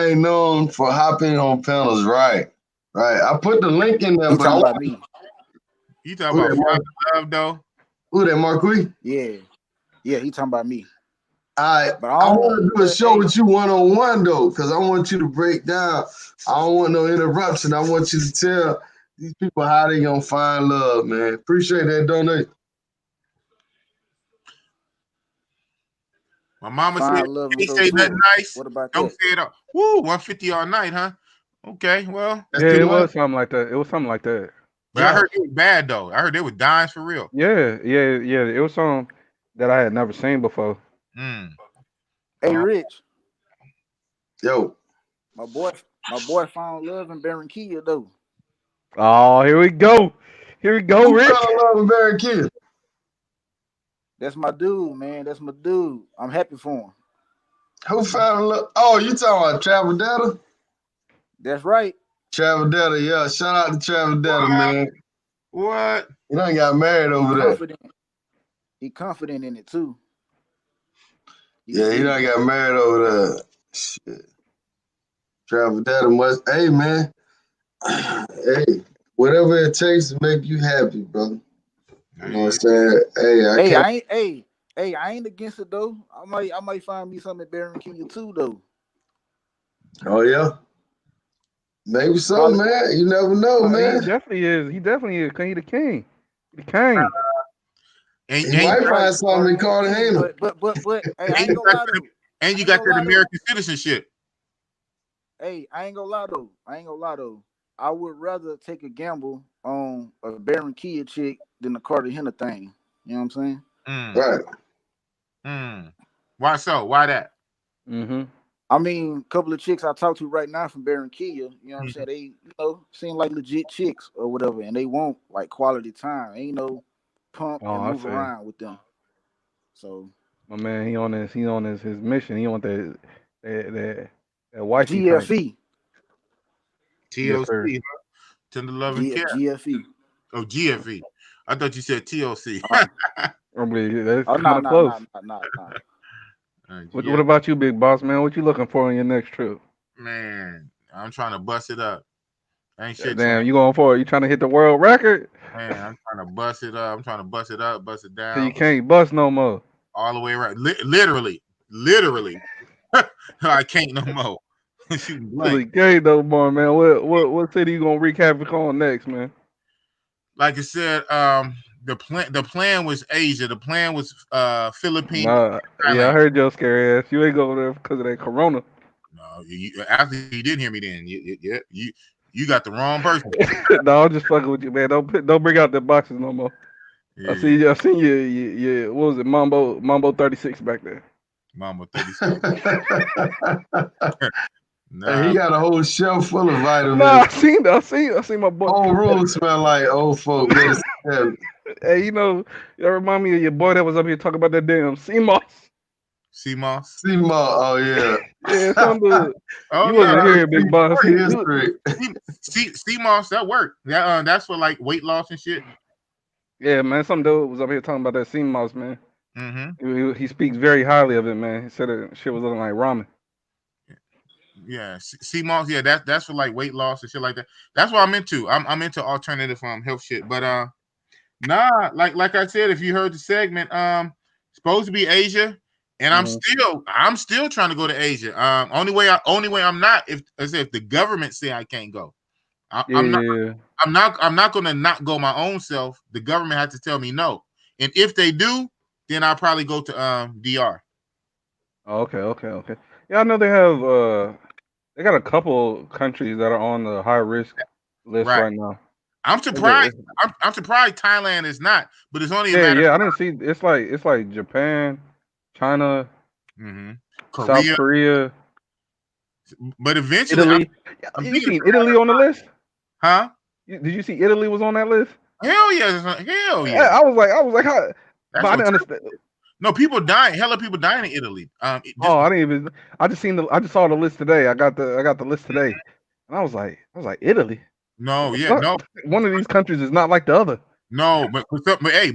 ain't known for hopping on panels, right? I put the link in there. You talking about me? You talking about Find the Love though? Who that, Marquis? Yeah, he talking about me. I want to do a show with you one-on-one though, because I want you to break down. I don't want no interruption. I want you to tell these people how they gonna find love, man. Appreciate that donate. My mama said, "Can't say nothing nice. What about don't that? say it all." Woo, 150 all night, huh? Okay, well, yeah, it was something like that. It was something like that. But I heard it was bad though. I heard they were dying for real. Yeah. It was something that I had never seen before. Hey, Rich. Yo. My boy found love in Barranquilla though. Oh, here we go. Rich. Found love in Barranquilla. That's my dude, man. That's my dude. I'm happy for him. Who found love? Oh, you talking about Travel Data? That's right. Travel Data, yeah. Shout out to Travel Data, man. What? He done got married over there. He confident in it too. He done got married over there. Shit. Travel Data must. Hey, man. Hey, whatever it takes to make you happy, brother. You know what I'm saying? I ain't against it though. I might find me something at Barranquilla too though. Oh yeah, maybe so, man. You never know, man. He definitely is. He the king. The king. He might find something in Cartagena. But hey, I ain't gonna lie though. And you got that American citizenship. Hey, I ain't gonna lie though. I would rather take a gamble on a Barranquilla chick than a Cartagena thing. You know what I'm saying? Right. Why so? Why that? I mean, a couple of chicks I talk to right now from Barranquilla, you know what I'm saying? They, seem like legit chicks or whatever, and they want like quality time. Ain't no pump and move around with them. So my man, he on his mission. He on that wifey GFE. TOC, Tender Love and Care. GFE. Oh, GFE. I thought you said TOC. That's kind of close. No. What about you, Big Boss, man? What you looking for on your next trip? Man, I'm trying to bust it up. Ain't shit. Damn, you going for it? You trying to hit the world record? Man, I'm trying to bust it up. I'm trying to bust it up, bust it down. So you can't bust no more. All the way around. Literally. I can't no more. Shooting Really blank. gay though, more man. What city you gonna wreak havoc on next, man? Like I said, the plan was Asia. The plan was Philippines, Nah, yeah, I Thailand. heard your scary ass. You ain't going there because of that corona. No, after you didn't hear me, then you got the wrong person. No, I'm just fucking with you, man. Don't bring out the boxes no more. Yeah, I seen you. What was it, Mambo 36 back there? Mama 30. Hey, he Nah, got a whole shelf full of Nah, vitamins. I seen my boy. Whole room smell like old folk medicine. Hey, you remind me of your boy that was up here talking about that damn sea moss. sea moss. CMO, oh yeah. Yeah, some dude. Oh You yeah, wasn't here, Big Boss. History. sea moss that worked. That's for like weight loss and shit. Yeah, man. Some dude was up here talking about that sea moss, man. Mm-hmm. He speaks very highly of it, man. He said that shit was looking like ramen. Yeah, sea moss. Yeah, that's for like weight loss and shit like that. That's what I'm into. I'm into alternative health shit. But nah, like I said, if you heard the segment, supposed to be Asia, and I'm still trying to go to Asia. Only way I'm not if the government say I can't go. I'm not gonna not go my own self. The government has to tell me no, and if they do, then I'll probably go to DR. Oh, okay. Yeah, I know they got a couple countries that are on the high risk list Right. right now. I'm surprised. I'm surprised Thailand is not, but it's only a matter. Yeah. I didn't see. It's like Japan, China, South Korea, Korea, but eventually, Italy. You seen Italy on the list? huh? Did you see Italy was on that list? Hell yeah! I was like, how? But I didn't understand. No, people dying. Hella people dying in Italy. I didn't even. I just saw the list today. I got the list today, and I was like, Italy. No, One of these countries is not like the other. No, but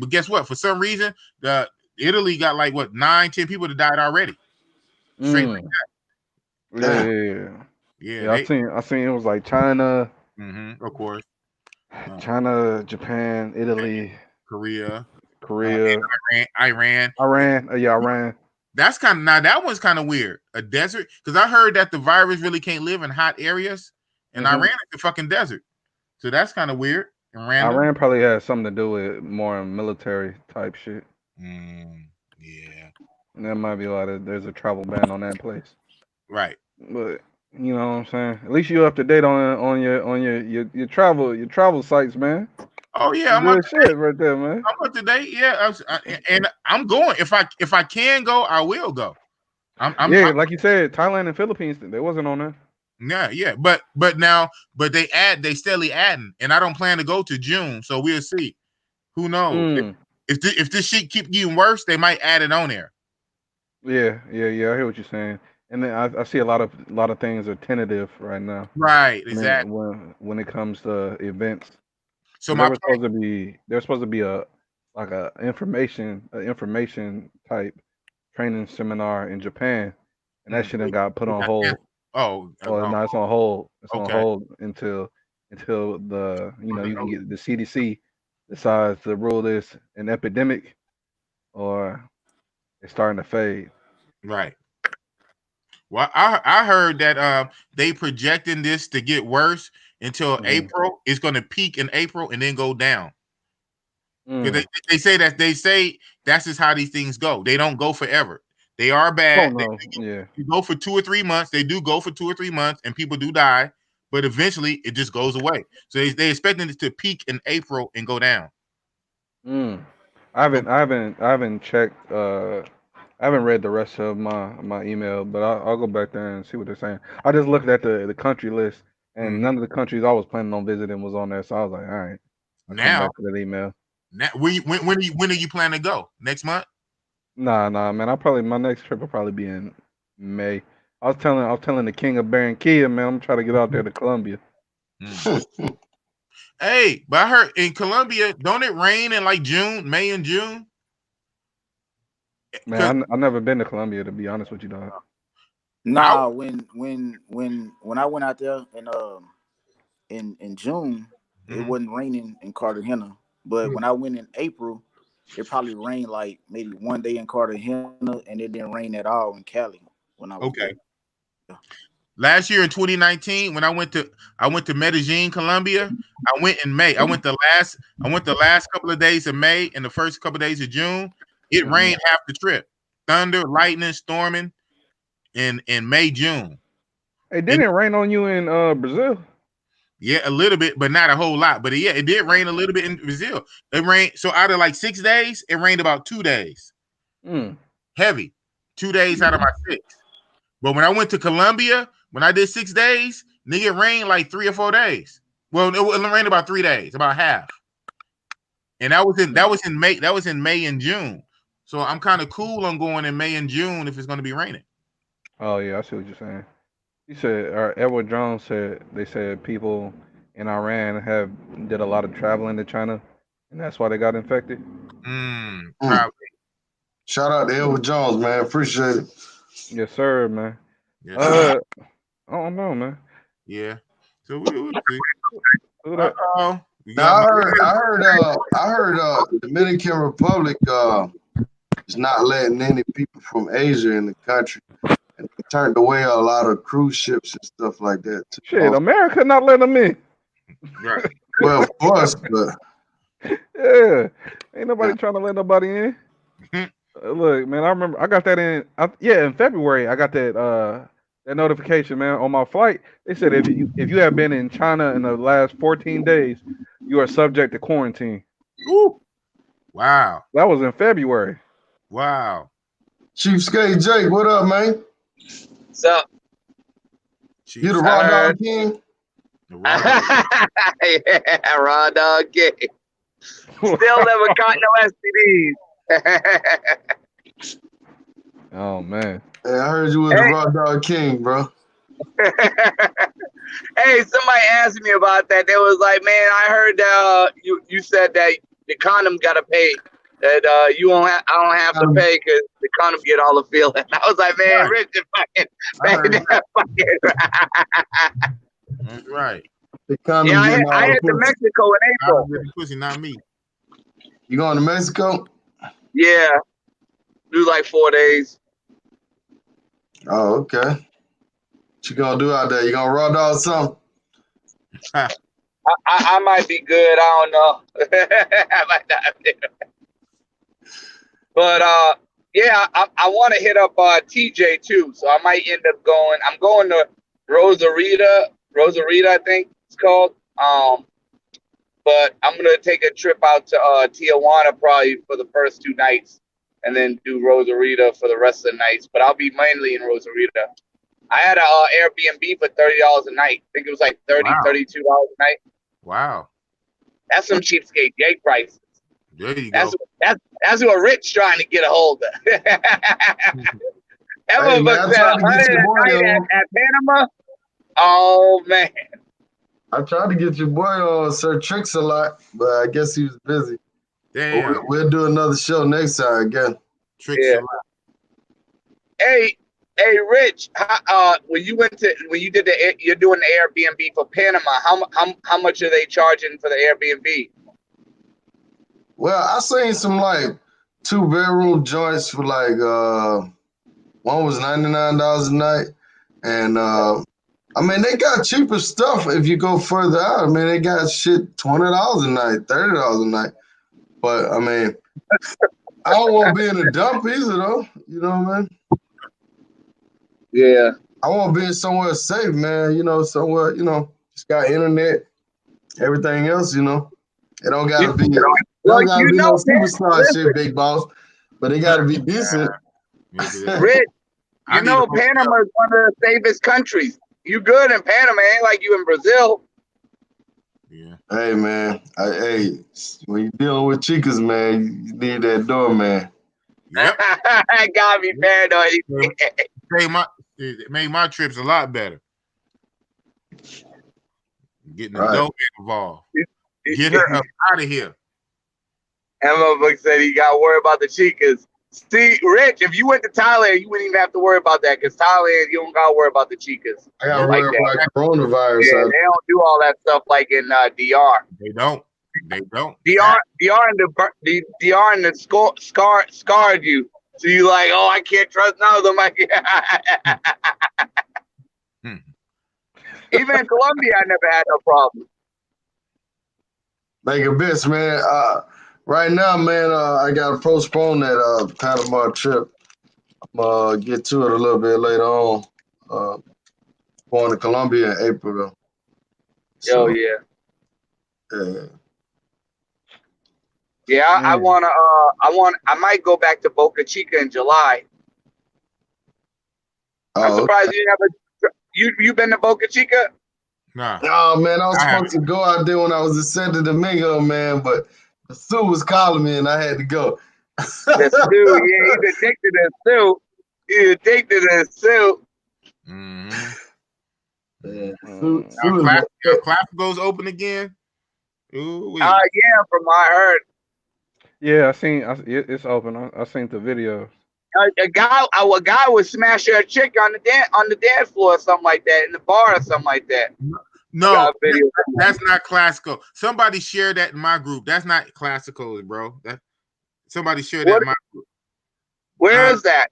guess what? For some reason, Italy got like 9-10 people that died already. Straight like that. Yeah. I seen it was like China. Of course. China, Japan, Italy, Korea, Iran. Iran. That's that one's kind of weird. A desert, because I heard that the virus really can't live in hot areas, and Iran is the fucking desert. So that's kind of weird and random. Iran probably has something to do with more military type shit. Yeah. And there might be there's a travel ban on that place. Right. But you know what I'm saying? At least you're up to date on your travel sites, man. Oh yeah, I'm good shit right there, man. I'm up to date. Yeah, and I'm going. If I can go, I will go. Like you said, Thailand and Philippines, they wasn't on there. Yeah. But they steadily adding, and I don't plan to go to June, so we'll see. Who knows? If this shit keep getting worse, they might add it on there. Yeah. I hear what you're saying. And then I see a lot of things are tentative right now. Right, exactly. When it comes to events, so there's supposed to be a information type training seminar in Japan, and that shit got put on hold. No, it's on hold. It's on hold until the you can get the CDC decides to rule this an epidemic, or it's starting to fade. Right. Well, I heard that they projecting this to get worse until April. It's going to peak in April and then go down. They say that's just how these things go. They don't go forever. They are bad. You go for 2 or 3 months. They do go for 2 or 3 months, and people do die. But eventually, it just goes away. So they expecting it to peak in April and go down. I haven't checked. I haven't read the rest of my email, but I'll go back there and see what they're saying. I just looked at the country list, and none of the countries I was planning on visiting was on there. So I was like, all right. I'll come back to that email. Now, when are you planning to go? Next month? Nah, man. My next trip will probably be in May. I was telling the king of Barranquilla, man, I'm trying to get out there to Colombia. Hey, but I heard in Colombia, don't it rain in like May and June? Man, I've never been to Colombia, to be honest with you, dog. Nah, when I went out there in June, it wasn't raining in Cartagena. But when I went in April, it probably rained like maybe one day in Cartagena, and it didn't rain at all in Cali when I was there. last year in 2019, when I went to Medellin, Colombia. I went in May. I went the last couple of days of May and the first couple of days of June. It rained half the trip. Thunder, lightning, storming in May, June. Hey, didn't it rain on you in Brazil? Yeah, a little bit, but not a whole lot. But yeah, it did rain a little bit in Brazil. It rained. So out of like 6 days, it rained about 2 days. Heavy. 2 days out of my 6. But when I went to Colombia, when I did 6 days, nigga, it rained like 3 or 4 days. Well, it rained about 3 days, about half. And that was in May. That was in May and June. So I'm kind of cool on going in May and June if it's going to be raining. Oh yeah, I see what you're saying. You said Edward Jones said they said people in Iran did a lot of traveling to China, and that's why they got infected. Probably. Shout out to Edward Jones, man. Appreciate it. Yes, sir, man. Yes, I don't know, man. Yeah. So we'll see. Now, I heard Dominican Republic is not letting any people from Asia in the country, and they turned away a lot of cruise ships and stuff like that. Shit, America not letting them in. Right. Well, of course, but yeah, ain't nobody trying to let nobody in. Look, man, I remember I got that in February. I got that notification, man, on my flight. They said if you have been in China in the last 14 days, you are subject to quarantine. Ooh. Wow. That was in February. Wow. Chief Skate Jake, what up, man? What's up? You the Raw Dog King? Yeah, Raw Dog King. Still never caught no STDs. Oh man. Hey, I heard you were the Raw Dog King, bro. Hey, somebody asked me about that. They was like, "Man, I heard you said that the condom gotta pay. That I don't have to pay because the condom get all the feeling." I was like, "Man, Right. Rich is fucking, That's right. Yeah, I head to Mexico in April. Pussy, not me. You going to Mexico? Yeah, do like 4 days. Oh, okay. What you gonna do out there? You gonna raw dog something? I might be good. I don't know. I might not be. But yeah, I want to hit up TJ too. So I might end up going. I'm going to Rosarita, I think it's called. But I'm gonna take a trip out to Tijuana probably for the first 2 nights, and then do Rosarita for the rest of the nights. But I'll be mainly in Rosarita. I had an Airbnb for $30 a night. I think it was like $32 a night. Wow. That's some cheapskate Jake prices. There you go. That's what Rich trying to get a hold of. That motherfucker said 100 a night at Panama. Oh man. I tried to get your boy on Sir Tricks a lot, but I guess he was busy. Damn. We'll do another show next time again. Tricks a lot. Hey, Rich. When you did you're doing the Airbnb for Panama. How much are they charging for the Airbnb? Well, I seen some like 2-bedroom joints for like one was $99 a night, and I mean they got cheaper stuff if you go further out. I mean they got shit $20 a night, $30 a night, but I mean I don't want to be in a dump either though. You know what I mean? Yeah. I want to be somewhere safe, man. You know, somewhere just got internet, everything else. You know, it don't gotta be. Don't gotta be no superstar shit, Bigg Boss, but it gotta be decent. Rich, you know Panama is one of the safest countries. You good in Panama, ain't like you in Brazil. Yeah. Hey man, when you dealing with chicas, man, you need that door, man. Yep. I gotta be paranoid. It made my trips a lot better. Getting the Right. dope involved. Get her up out of here. That motherfucker said he got to worry about the chicas. See, Rich, if you went to Thailand, you wouldn't even have to worry about that because Thailand, you don't got to worry about the chicas. I got to like worry about coronavirus. Yeah, they don't do all that stuff like in DR. They don't. They don't. DR and the scarred you. So you like, oh, I can't trust none of them. Even in Colombia, I never had no problem. Make a bitch, man. Right now, man, I got to postpone that Panama trip. I'm get to it a little bit later on. Going to Colombia in April, though. So, yeah. Yeah. I might go back to Boca Chica in July. I'm surprised you never. You been to Boca Chica? Nah. Oh man, I was supposed to go out there when I was in Santo Domingo, man, but the Sue was calling me and I had to go. The Sue, yeah, he's addicted to Sue. He's addicted to Sue. Mm-hmm. Clap goes open again. Ooh, yeah, from what I heard. Yeah, it's open. I seen the video. A guy was smashing a chick on the dance floor or something like that, in the bar or something like that. No, that's not classical. Somebody shared that in my group. That's not classical, bro. Somebody shared that in my group. Where is that?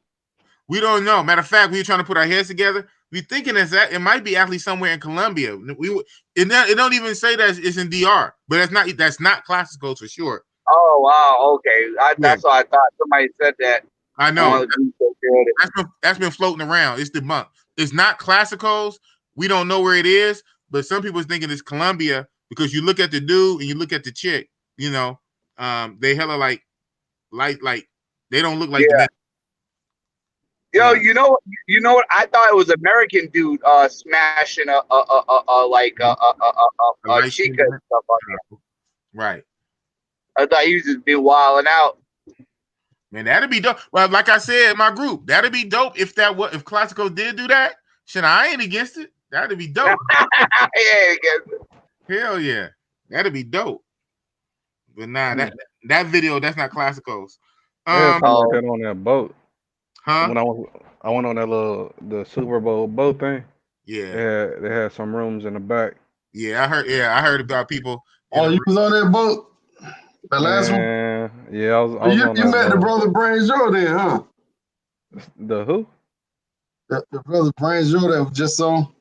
We don't know. Matter of fact, we were trying to put our heads together. We thinking that it might be actually somewhere in Colombia. It don't even say that it's in DR, but that's not classical for sure. Oh wow, okay. That's what I thought. Somebody said that. I know. That's been floating around. It's debunked. It's not classicals. We don't know where it is, but some people thinking it's Colombia because you look at the dude and you look at the chick. You know, they hella like they don't look like. Yeah. Yo, you know what? I thought it was American dude smashing a chica and stuff like that. Right. I thought he was just being wilding out. Man, that'd be dope. Well, like I said in my group, that'd be dope if Classico did do that. Shit, I ain't against it. That'd be dope. Hell yeah, that'd be dope. But nah, that video, that's not Classicos. Like that on that boat. Huh? When I went on that the Super Bowl boat thing. Yeah, they had some rooms in the back. Yeah, I heard about people. Oh, you was on that boat? The last one? Yeah, I was on you met the brother Brains Joe then, huh? The who? The brother Brains Joe that was just on.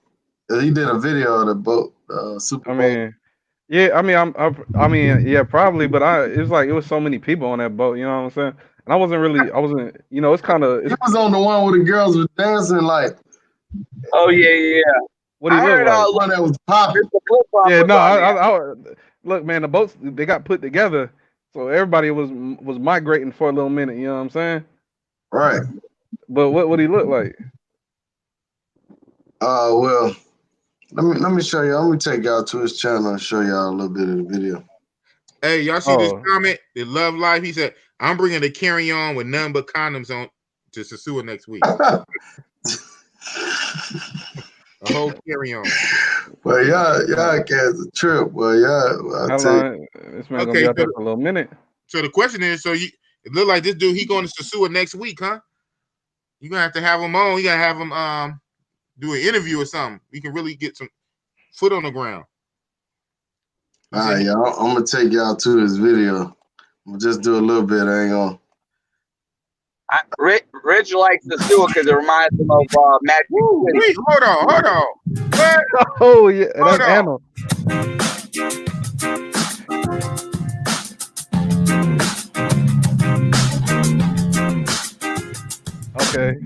He did a video of the boat, Super Bowl. Yeah, probably, but it was so many people on that boat, you know what I'm saying? And I wasn't, it's kind of. He was on the one where the girls were dancing like. Oh yeah. What do you look like? One that was popping. Yeah, no, I look, man, the boats they got put together, so everybody was migrating for a little minute. You know what I'm saying? Right. But what he look like? Well, let me show you. Let me take y'all to his channel and show y'all a little bit of the video. Hey, y'all see this comment? The Love Life. He said, "I'm bringing the carry on with none but condoms on to Sosua next week." A whole carry on. Well, y'all cats a trip. Well, How long? This man gonna be out there for a little minute. So the question is, it look like this dude, he going to Sosua next week, huh? You're gonna have to have him on. You gotta have him do an interview or something. We can really get some foot on the ground. All right, y'all. I'm gonna take y'all to his video. I'm gonna just do a little bit. I ain't gonna. Rich likes the sewer because it reminds him of Magic City. Wait, hold on. What? Oh yeah, that's Anna. Okay,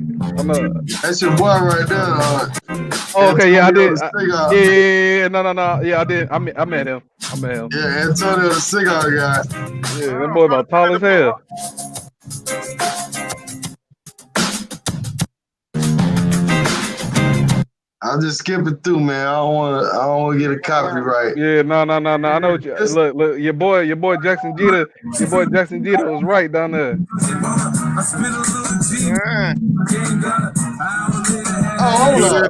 that's your boy right there. Okay, yeah, I did. Yeah, no. Yeah, I did. I met him. Yeah, Antonio the cigar guy. Yeah, that boy about tall as hell. I'll just skip it through, man. I don't want to get a copyright. Yeah, no. I know what you look. Your boy Jackson Jeter. Your boy Jackson Jeter was right down there. Yeah. Oh, hold on.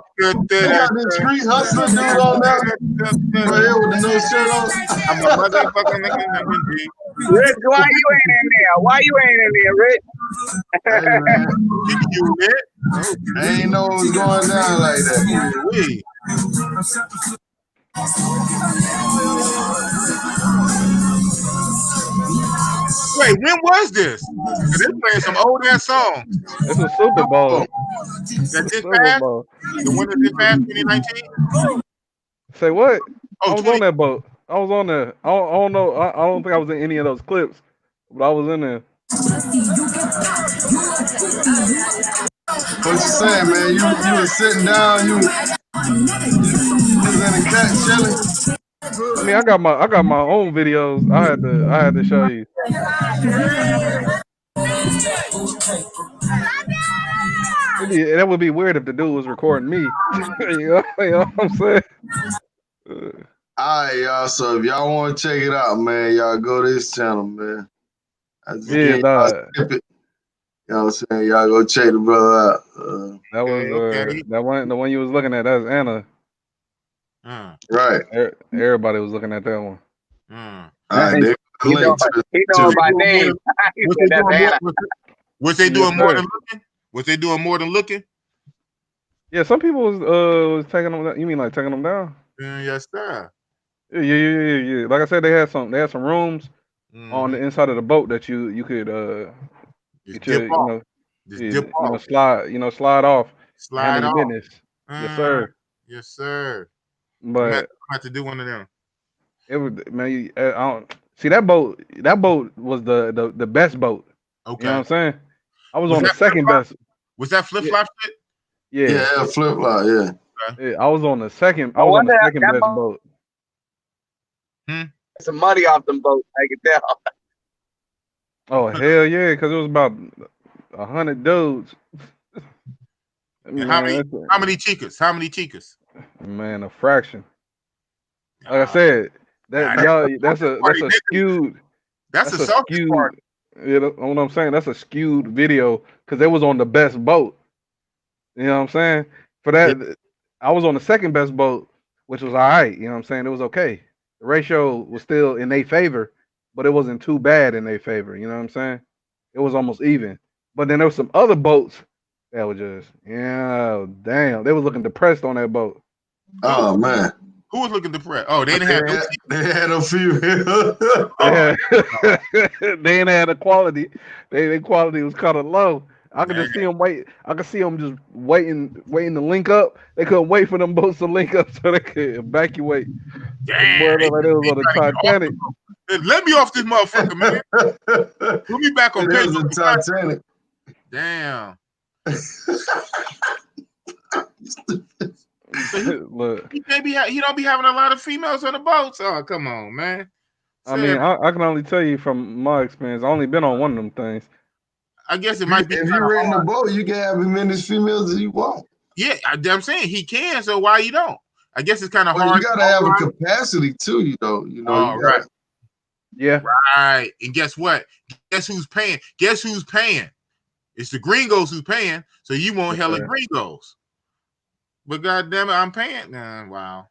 They got this street hustler dude on there. Right here with the no shirt on. I'm a motherfucking Rich, why you ain't in there? Rich? Hey, man. You Rich? I ain't know it was going down like that. Wait, when was this? They're playing some old ass songs. This was Super Bowl. That did pass? The one that did pass 2019? Say what? Oh, I was 20. on that boat. I was on there. I don't know. I don't think I was in any of those clips, but I was in there. What you saying, man? You was sitting down. You was in the cut chilling. I mean, I got my own videos. I had to show you. That would be weird if the dude was recording me. You know what I'm saying? All right, y'all. So if y'all want to check it out, man, y'all go to this channel, man. I just gave y'all a snippet. You know what I'm saying? Y'all go check the brother out. That was the one you was looking at. That's Anna. Right. Everybody was looking at that one. All right, they he know my name. Was they doing more than looking? Was they doing more than looking? Yeah, some people was taking them. You mean like taking them down? Yes, sir. Yeah. Like I said, they had some rooms on the inside of the boat that you could just dip off. Dip off. Slide off. Slide off. Business. Yes, sir. Yes, sir. But I have to do one of them. It was, man. I don't see that boat. That boat was the best boat. Okay. You know what I'm saying? I was on the second best. Was that flip flop shit? Yeah, flip flop. Yeah. Okay. I was on the second. I was on the second best boat. Some money off them boats, I can tell. Oh hell yeah! Because it was about 100 dudes. Man, how many chicas? How many chicas? Man, a fraction. Like I said, that's a skewed. That's a skewed part. You know what I'm saying? That's a skewed video because they was on the best boat. You know what I'm saying? For that, I was on the second best boat, which was all right. You know what I'm saying? It was okay. The ratio was still in their favor, but it wasn't too bad in their favor. You know what I'm saying? It was almost even. But then there was some other boats that were just, damn. They was looking depressed on that boat. Oh man. Who was looking depressed? Oh, they didn't have they had a female. They didn't have the quality. Their quality was kind of low. I could just see them wait. I could see them just waiting to link up. They couldn't wait for them boats to link up so they could evacuate. Damn, they was on the Titanic. Let me off this motherfucker, man. Put me back on page. It was the Titanic. Damn. Look, he don't be having a lot of females on the boats. Oh, come on, man. I mean, I can only tell you from my experience. I only been on one of them things. I guess it might be. If you're renting a boat, you can have as many females as you want. Yeah, I'm saying he can. So why you don't? I guess it's kind of hard. You got to have a capacity too. You know. Right. Yeah. Right. And guess what? Guess who's paying? Guess who's paying? It's the gringos who's paying. So you want hella gringos. But goddamn it, I'm paying. Nah, wow.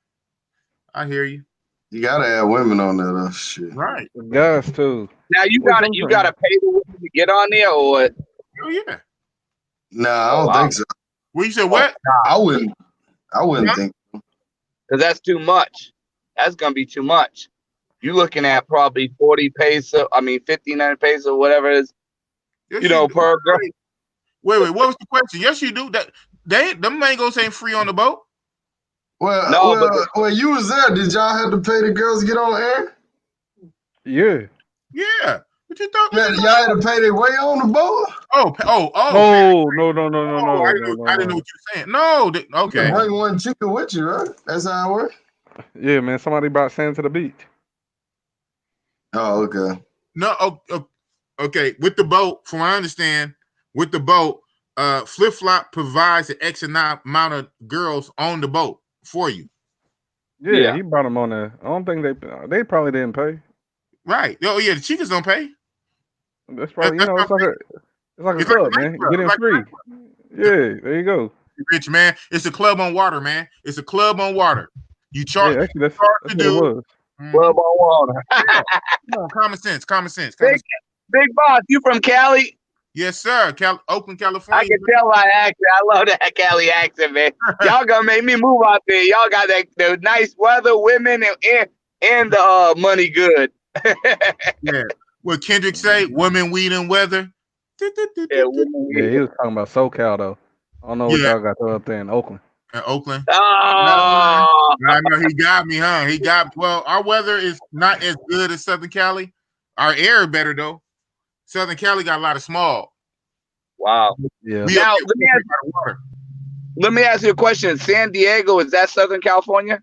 I hear you. You gotta have women on that shit. Right. Guys too. Now you gotta pay the women to get on there, or what? Oh yeah. Nah, I don't think so. Well, you said what? I wouldn't think so. Because that's too much. That's gonna be too much. You're looking at probably 40 peso. I mean 59 peso, whatever it is. Yes, per girl. Wait. What was the question? Yes, you do. Them mangoes ain't free on the boat. Well, you was there. Did y'all have to pay the girls to get on air? Yeah. Yeah. What you thought? Man, y'all had to pay their way on the boat? Oh. No. I didn't know what you were saying. No. Okay. You bring one chicken with you, right? That's how it works? Yeah, man. Somebody brought sand to the beach. Oh, okay. No. Okay. With the boat, from what I understand, with the boat, Flip Flop provides an X amount of girls on the boat for you. Yeah, he brought them on there. I don't think they probably didn't pay. Right. Oh yeah, the chicas don't pay. That's probably it's like a club, man. You get in free. Yeah, there you go. Rich man, it's a club on water, man. It's a club on water. You charge. Yeah, actually, that's what it was. Club on water. Come on, common sense. Big Boss, you from Cali? Yes, sir. Oakland, California. I can tell by accent. I love that Cali accent, man. Y'all gonna make me move out there. Y'all got the nice weather, women, and the money good. Yeah. What Kendrick say? Women, weed, and weather. Yeah, he was talking about SoCal though. I don't know what y'all got up there in Oakland. In Oakland. Oh. I know he got me, huh? Well, our weather is not as good as Southern Cali. Our air is better though. Southern Cali got a lot of smog. Wow. Yeah. Now let me ask you a question. San Diego, is that Southern California?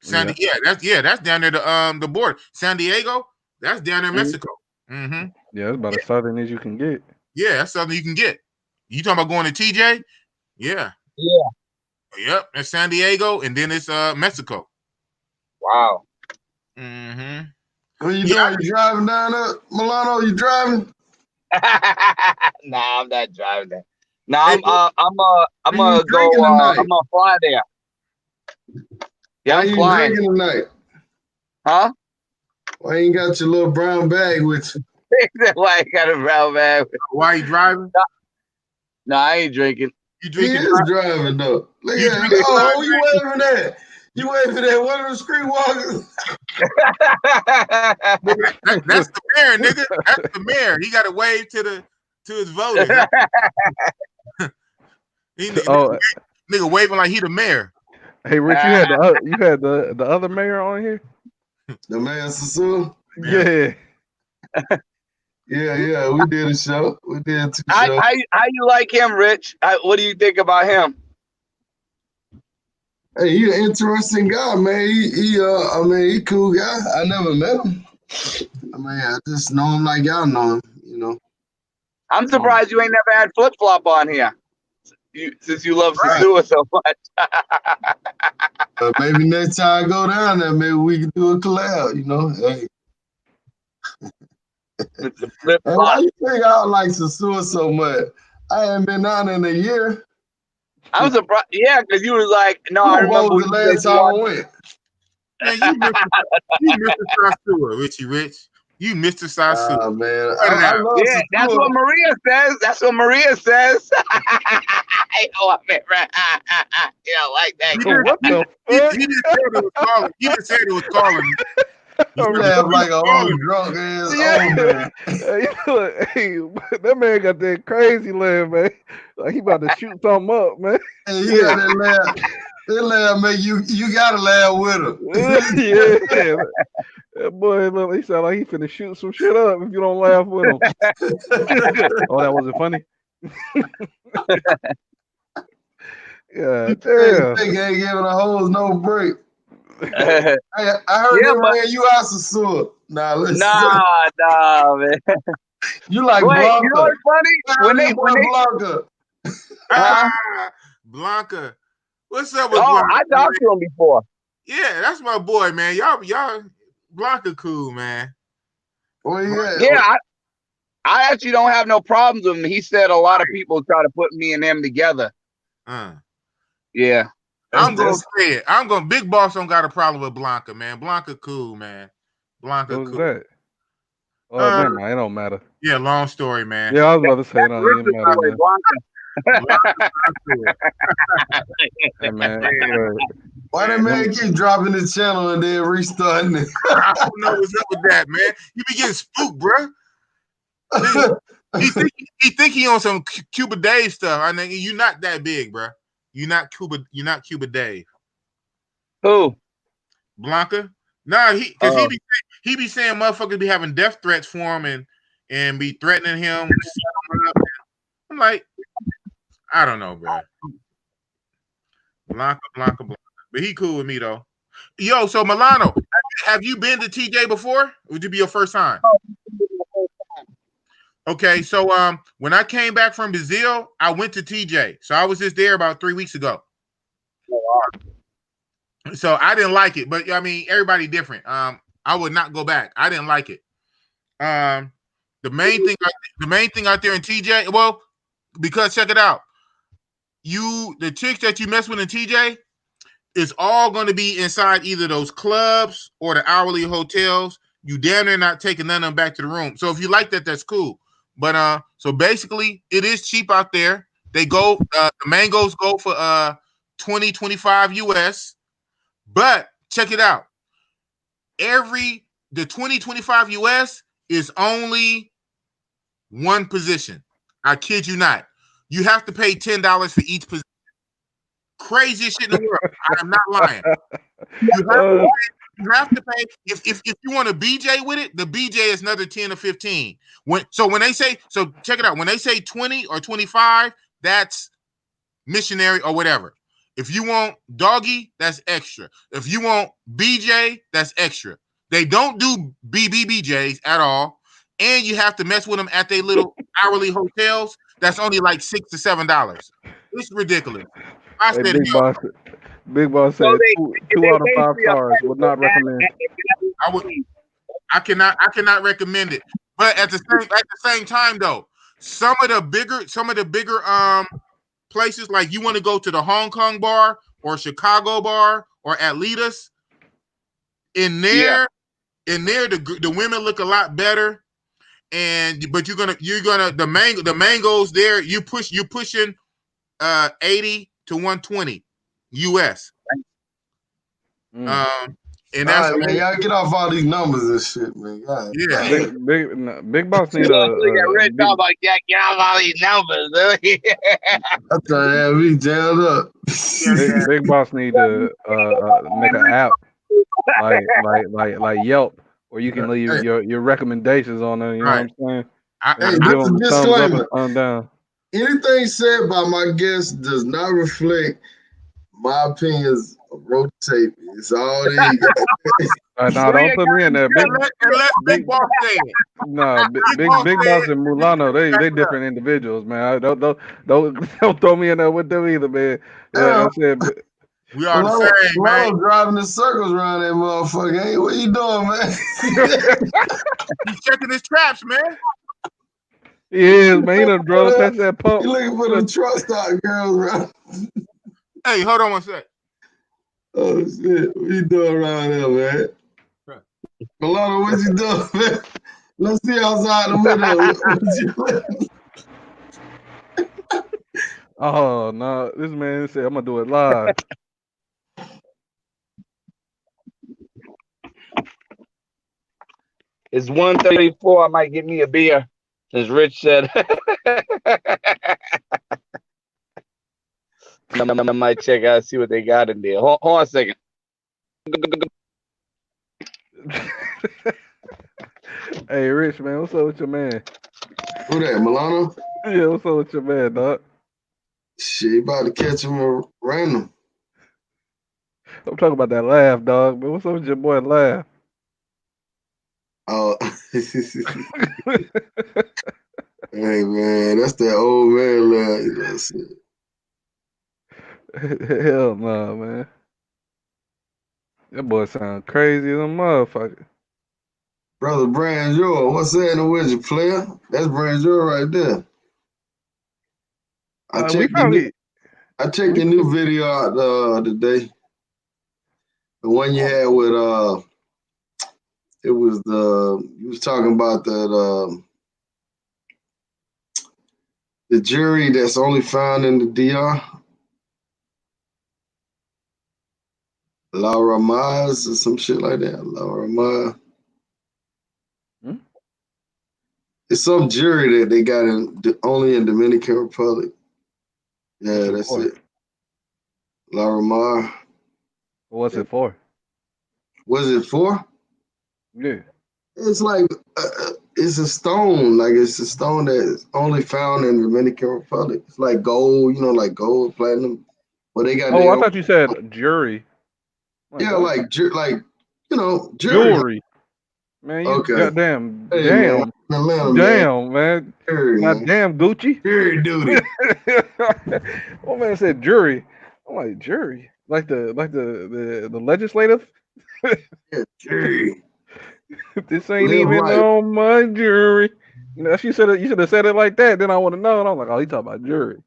That's down there the border. San Diego, that's down there in Mexico. Mm-hmm. Yeah, it's about as southern as you can get. Yeah, that's something you can get. You talking about going to TJ? Yeah. Yeah. Yep, it's San Diego, and then it's Mexico. Wow. Mm-hmm. What you doing? You driving down there, Milano? You driving? Nah, I'm not driving there. Nah, I'm gonna go. Tonight? I'm gonna fly there. Yeah, Why I'm you flying. drinking tonight? Huh? Why you ain't got your little brown bag with you? Why I got a brown bag? Why you driving? No, I ain't drinking. You drinking? He is driving though. Look at that. Oh, you waving that? You waving that? One of them streetwalkers? That's the mayor, nigga. That's the mayor. He got to wave to his voters. Nigga waving like he the mayor. Hey, Rich, you had the other mayor on here. The mayor Sosua? Yeah. Yeah, we did a show. We did 2 shows. How you like him, Rich? What do you think about him? Hey, he an interesting guy, man. He cool guy. I never met him. I mean, I just know him like y'all know him, you know. I'm surprised you ain't never had Flip Flop on here. Since you love Sosua so much. Maybe next time I go down there, maybe we can do a collab, you know. Hey. Why you think I like Sosua so much? I haven't been down in a year. I'm surprised. Yeah, because you was like, no, I remember the last time I went. Man, you Mr. Sosua, Richie Rich. You Mr. Sosua. Man, I love Sosua. That's what Maria says. That's what Maria says. Oh, man, you don't like that. What the fuck? He just said it was calling. He just said it was calling. You laugh like a old drunk ass old man. Hey, that man got that crazy laugh, man. Like he about to shoot something up, man. Hey, he got that laugh. That laugh, man. You gotta laugh with him. Yeah. That boy, look, he sound like he finna shoot some shit up if you don't laugh with him. Oh, that wasn't funny. Yeah, damn. They ain't giving a hose no break. I heard they ran you out Sosua. Nah, man. You like Wait, Blanca. you know what's funny? When they Blanca. Blanca. What's up with Blanca? I talked to him before. Yeah, that's my boy, man. Y'all Blanca cool, man. Well, yeah. I actually don't have no problems with him. He said a lot of people try to put me and him together. Yeah. I'm gonna say it. Bigg Boss don't got a problem with Blanca, man. Blanca cool, man. Blanca what was cool. That? Oh, never mind. It don't matter. Yeah, long story, man. Yeah, I was about to say it don't matter, man. Why that man keep dropping the channel and then restarting it? I don't know what's up with that, man. You be getting spooked, bro. He think he on some Cuba Dave stuff. I mean, you not that big, bro. You're not Cuba Dave. Who? Blanca? Nah, he be saying motherfuckers be having death threats for him and be threatening him. I'm like, I don't know, bro. Blanca. But he cool with me though. Yo, so Milano, have you been to TJ before? Would it be your first time? Okay, so when I came back from Brazil, I went to TJ. So I was just there about 3 weeks ago. So I didn't like it, but I mean everybody different. I would not go back. I didn't like it. The main thing out there in TJ, well, because check it out. The chicks that you mess with in TJ, it's all going to be inside either those clubs or the hourly hotels. You damn near not taking none of them back to the room. So if you like that, that's cool. But so basically, it is cheap out there. They go the mangoes go for $20-25 US. But check it out. The $20-25 US is only one position. I kid you not. You have to pay $10 for each position. craziest shit in the world. I am not lying. You have to pay. If you want to BJ with it, the BJ is another 10 or 15. When they say, so check it out. When they say 20 or 25, that's missionary or whatever. If you want doggy, that's extra. If you want BJ, that's extra. They don't do BBBJs at all. And you have to mess with them at their little hourly hotels. That's only like $6 to $7. It's ridiculous. I said, Bigg Boss said two out of 5 stars. Would not recommend. I cannot recommend it. But at the same time though, some of the bigger places, like you want to go to the Hong Kong bar or Chicago bar or Atletas, in there the women look a lot better. But you're gonna the mangoes there, you're pushing 80 to 120 US. And that's all right, man. Y'all get off all these numbers and shit, man. God, yeah. Bigg Boss need a get off all these numbers. I'm trying to have me jammed up. Bigg Boss need to make an app like Yelp, where you can leave your recommendations on there. You know what I'm saying? Give them thumbs up and thumbs down. Anything said by my guests does not reflect my opinions of rotating. It's all they got. No, don't put me in there. Bigg Boss say it. No, Bigg Boss and Mulano, they different individuals, man. Don't throw me in there with them either, man. I said, we are the same, man. Driving in circles around that motherfucker. Hey, what you doing, man? He's checking his traps, man. He is, man. He done drove past that pump. You looking for the truck stop girls, around? Hey, hold on one sec. Oh shit, what you doing around here, man? Milano, what you doing, man? Let's see outside the window. Oh no, this man said I'm gonna do it live. It's 1:34. I might get me a beer, as Rich said. I might check out, see what they got in there. Hold on a second. Hey, Rich, man, what's up with your man? Who that, Milano? Yeah, what's up with your man, dog? Shit, you about to catch him random. I'm talking about that laugh, dog. But what's up with your boy laugh? Oh, hey man, that's that old man laugh. That's it. Hell no, man. That boy sound crazy as a motherfucker. Brother Branjour, what's that with you, player? That's Branjour right there. I checked your new video out today. The one you had with it was you was talking about that the jury that's only found in the DR. La Ramaz or some shit like that. La Ramaz. It's some jury that they got only in Dominican Republic. Yeah, that's it. La Ramaz. What's it for? What's it for? Yeah. It's like it's a stone. Like it's a stone that's only found in Dominican Republic. It's like gold, like gold, platinum. But they got. Oh, I thought you said jury. Yeah, like jury. Jewelry. Man, you goddamn, damn, man. Goddamn Gucci. Jury duty. One man said jury. I'm like, jury? Like the legislative? Yeah, jury. This ain't even on my jury. If you should have said it like that, then I would have known. I'm like, oh, he talking about jury.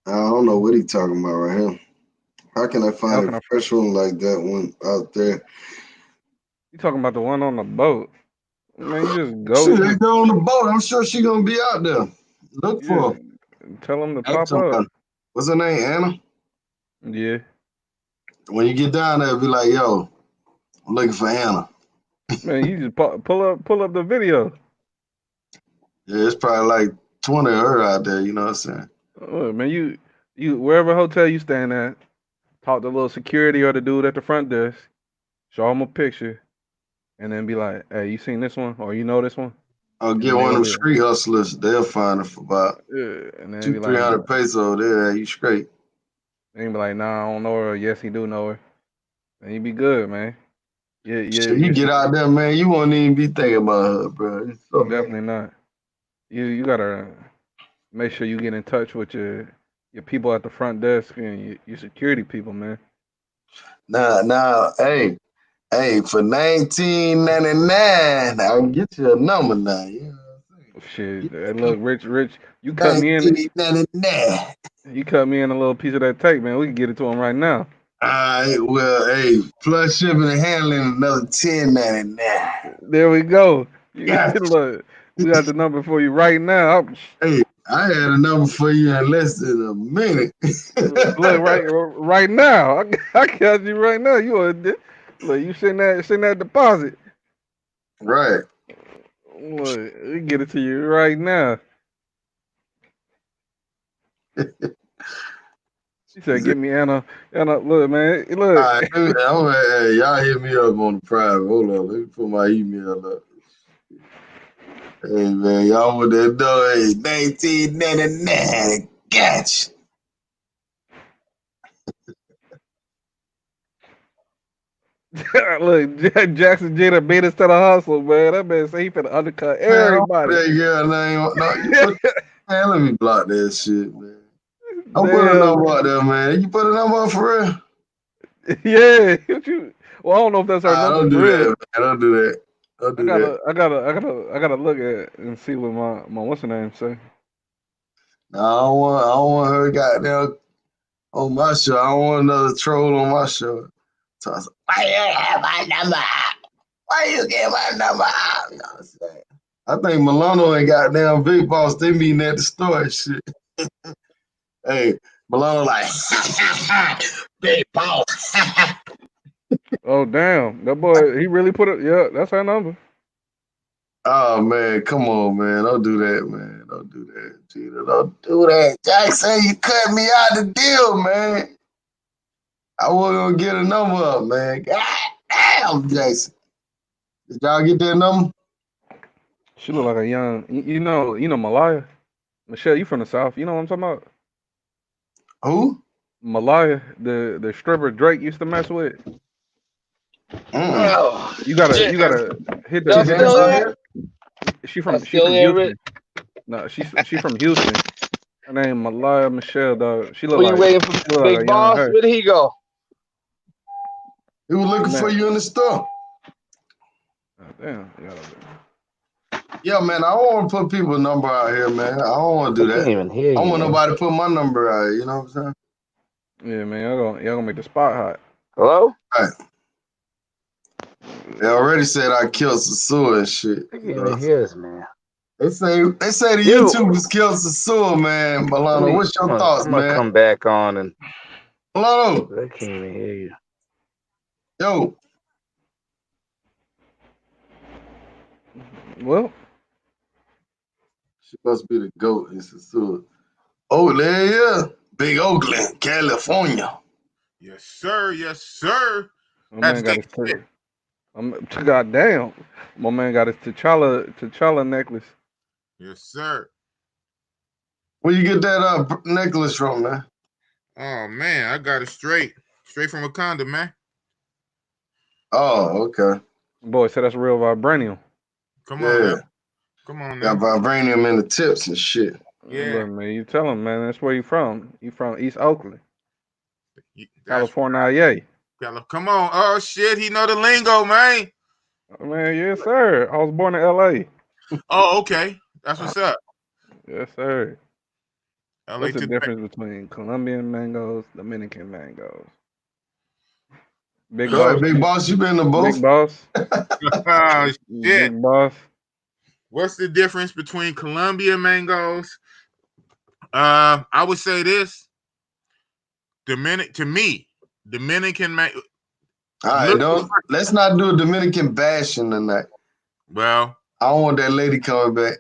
I don't know what he talking about right here. How can I find a fresh one like that one out there? You talking about the one on the boat? Man, you just go. Shit, they go on the boat. I'm sure she gonna be out there. Look for her. Tell them to pop up. What's her name? Anna? Yeah. When you get down there, be like, yo, I'm looking for Anna. Man, you just pull up the video. Yeah, it's probably like 20 of her out there, you know what I'm saying? Look, man, you wherever hotel you staying at, talk to the little security or the dude at the front desk, show him a picture, and then be like, "Hey, you seen this one or you know this one?" I'll And get then they one of gonna them be, street hustlers. They'll find it for about yeah, and then two, be three like, hundred pesos. There, you straight. "Nah, I don't know her." Or, yes, he do know her. And you be good, man. Yeah, yeah, Shit, you get out there, man. You won't even be thinking about her, bro. It's so many. definitely not. You gotta make sure you get in touch with your people at the front desk and your security people, man. Now, hey, for 19.99, I can get you a number now. You know what I'm Shit, saying? hey, look, Rich, you cut me in. 19.99. You cut me in a little piece of that tape, man. We can get it to him right now. All right, well, hey, plus shipping and handling another 10.99. There we go. You Yeah. look, we got the number for you right now. Hey, I had a number for you in less than a minute. Look, right now. I got you right now. Look, you send that deposit. Right. Look, we get it to you right now. He said, "Get me Anna. Anna, look, man. Look." All right, hey, y'all hit me up on the private. Hold on, let me put my email up. Hey, man, y'all with that dough, hey, 19.99. Gotcha. Look, Jackson Jada beat us to the hustle, man. That man say he finna undercut Man, I don't everybody. put that girl name. No, you put, man, let me block that shit, man. I'll put a Damn. number out there, man. You put a number up for real? Yeah. Well, I don't know if that's our Nah, number don't for do real. that, man. Don't do that. Don't I do that. gotta look at and see what my what's her name say. Nah, I don't want her goddamn on my show. I don't want another troll on my show. So I was like, why you have my number out? Why you get my number out? You know what I'm saying? I think Milano and goddamn Bigg Boss, they meeting at the store and shit. Hey, Milano like, Big Boss. Oh damn, that boy he really put it. Yeah, that's her number. Oh man, come on, man. Don't do that, man. Don't do that, Gina. Don't do that. Jackson, you cut me out the deal, man. I was gonna get a number up, man. God damn, Jackson. Did y'all get that number? She look like a young, you know Malaya, Michelle. You from the South? You know what I'm talking about? Who? Malaya, the stripper Drake used to mess with. Oh, You gotta shit. hit Y'all hit still that. there? She Y'all she still from there, Rich? Houston. No, she from Houston. Her name Malaya Michelle, dog. Were you waiting for She look like Big a young Boss? her. Where did he go? He was looking for Man, you in the store. oh, damn. Yeah, man. I don't want to put people's number out here, man. I don't want to I do can't that. even hear I you, want man. nobody to put my number out here. You know what I'm saying? Yeah, man. Y'all gonna make the spot hot. Hello? Right. They already said I killed Sosua and shit. I can't even hear this, man. They say the You. YouTubers killed Sosua, man. Milano, what's your thoughts, I'm gonna man? come back on and Milano, I can't even hear you. yo. Well, She must be the GOAT in Sosua. Oh, there he is. Big Oakland, California. Yes, sir. Yes, sir. my Had to man got take his God damn. My man got his T'Challa necklace. Yes, sir. Where you get that necklace from, man? Oh man, I got it straight from Wakanda, man. Oh, okay. Boy said that's real vibranium. Come on Yeah. now. Come on Got now. vibranium in the tips and shit. Yeah. Look, man, you tell him, man, that's where you from. You from East Oakland, That's California. come on. Oh shit, he know the lingo, man. Man, yes, sir. I was born in L.A. Oh, okay. That's what's up. Yes, sir. LA What's the to the difference between Colombian mangoes, Dominican mangoes? Big All right, boss. Big Boss, you been to both? Big boss. Oh shit. Big boss. What's the difference between Colombia mangoes? I would say this. Dominican mango. All right, let's not do a Dominican bashing tonight. Well, I don't want that lady coming back.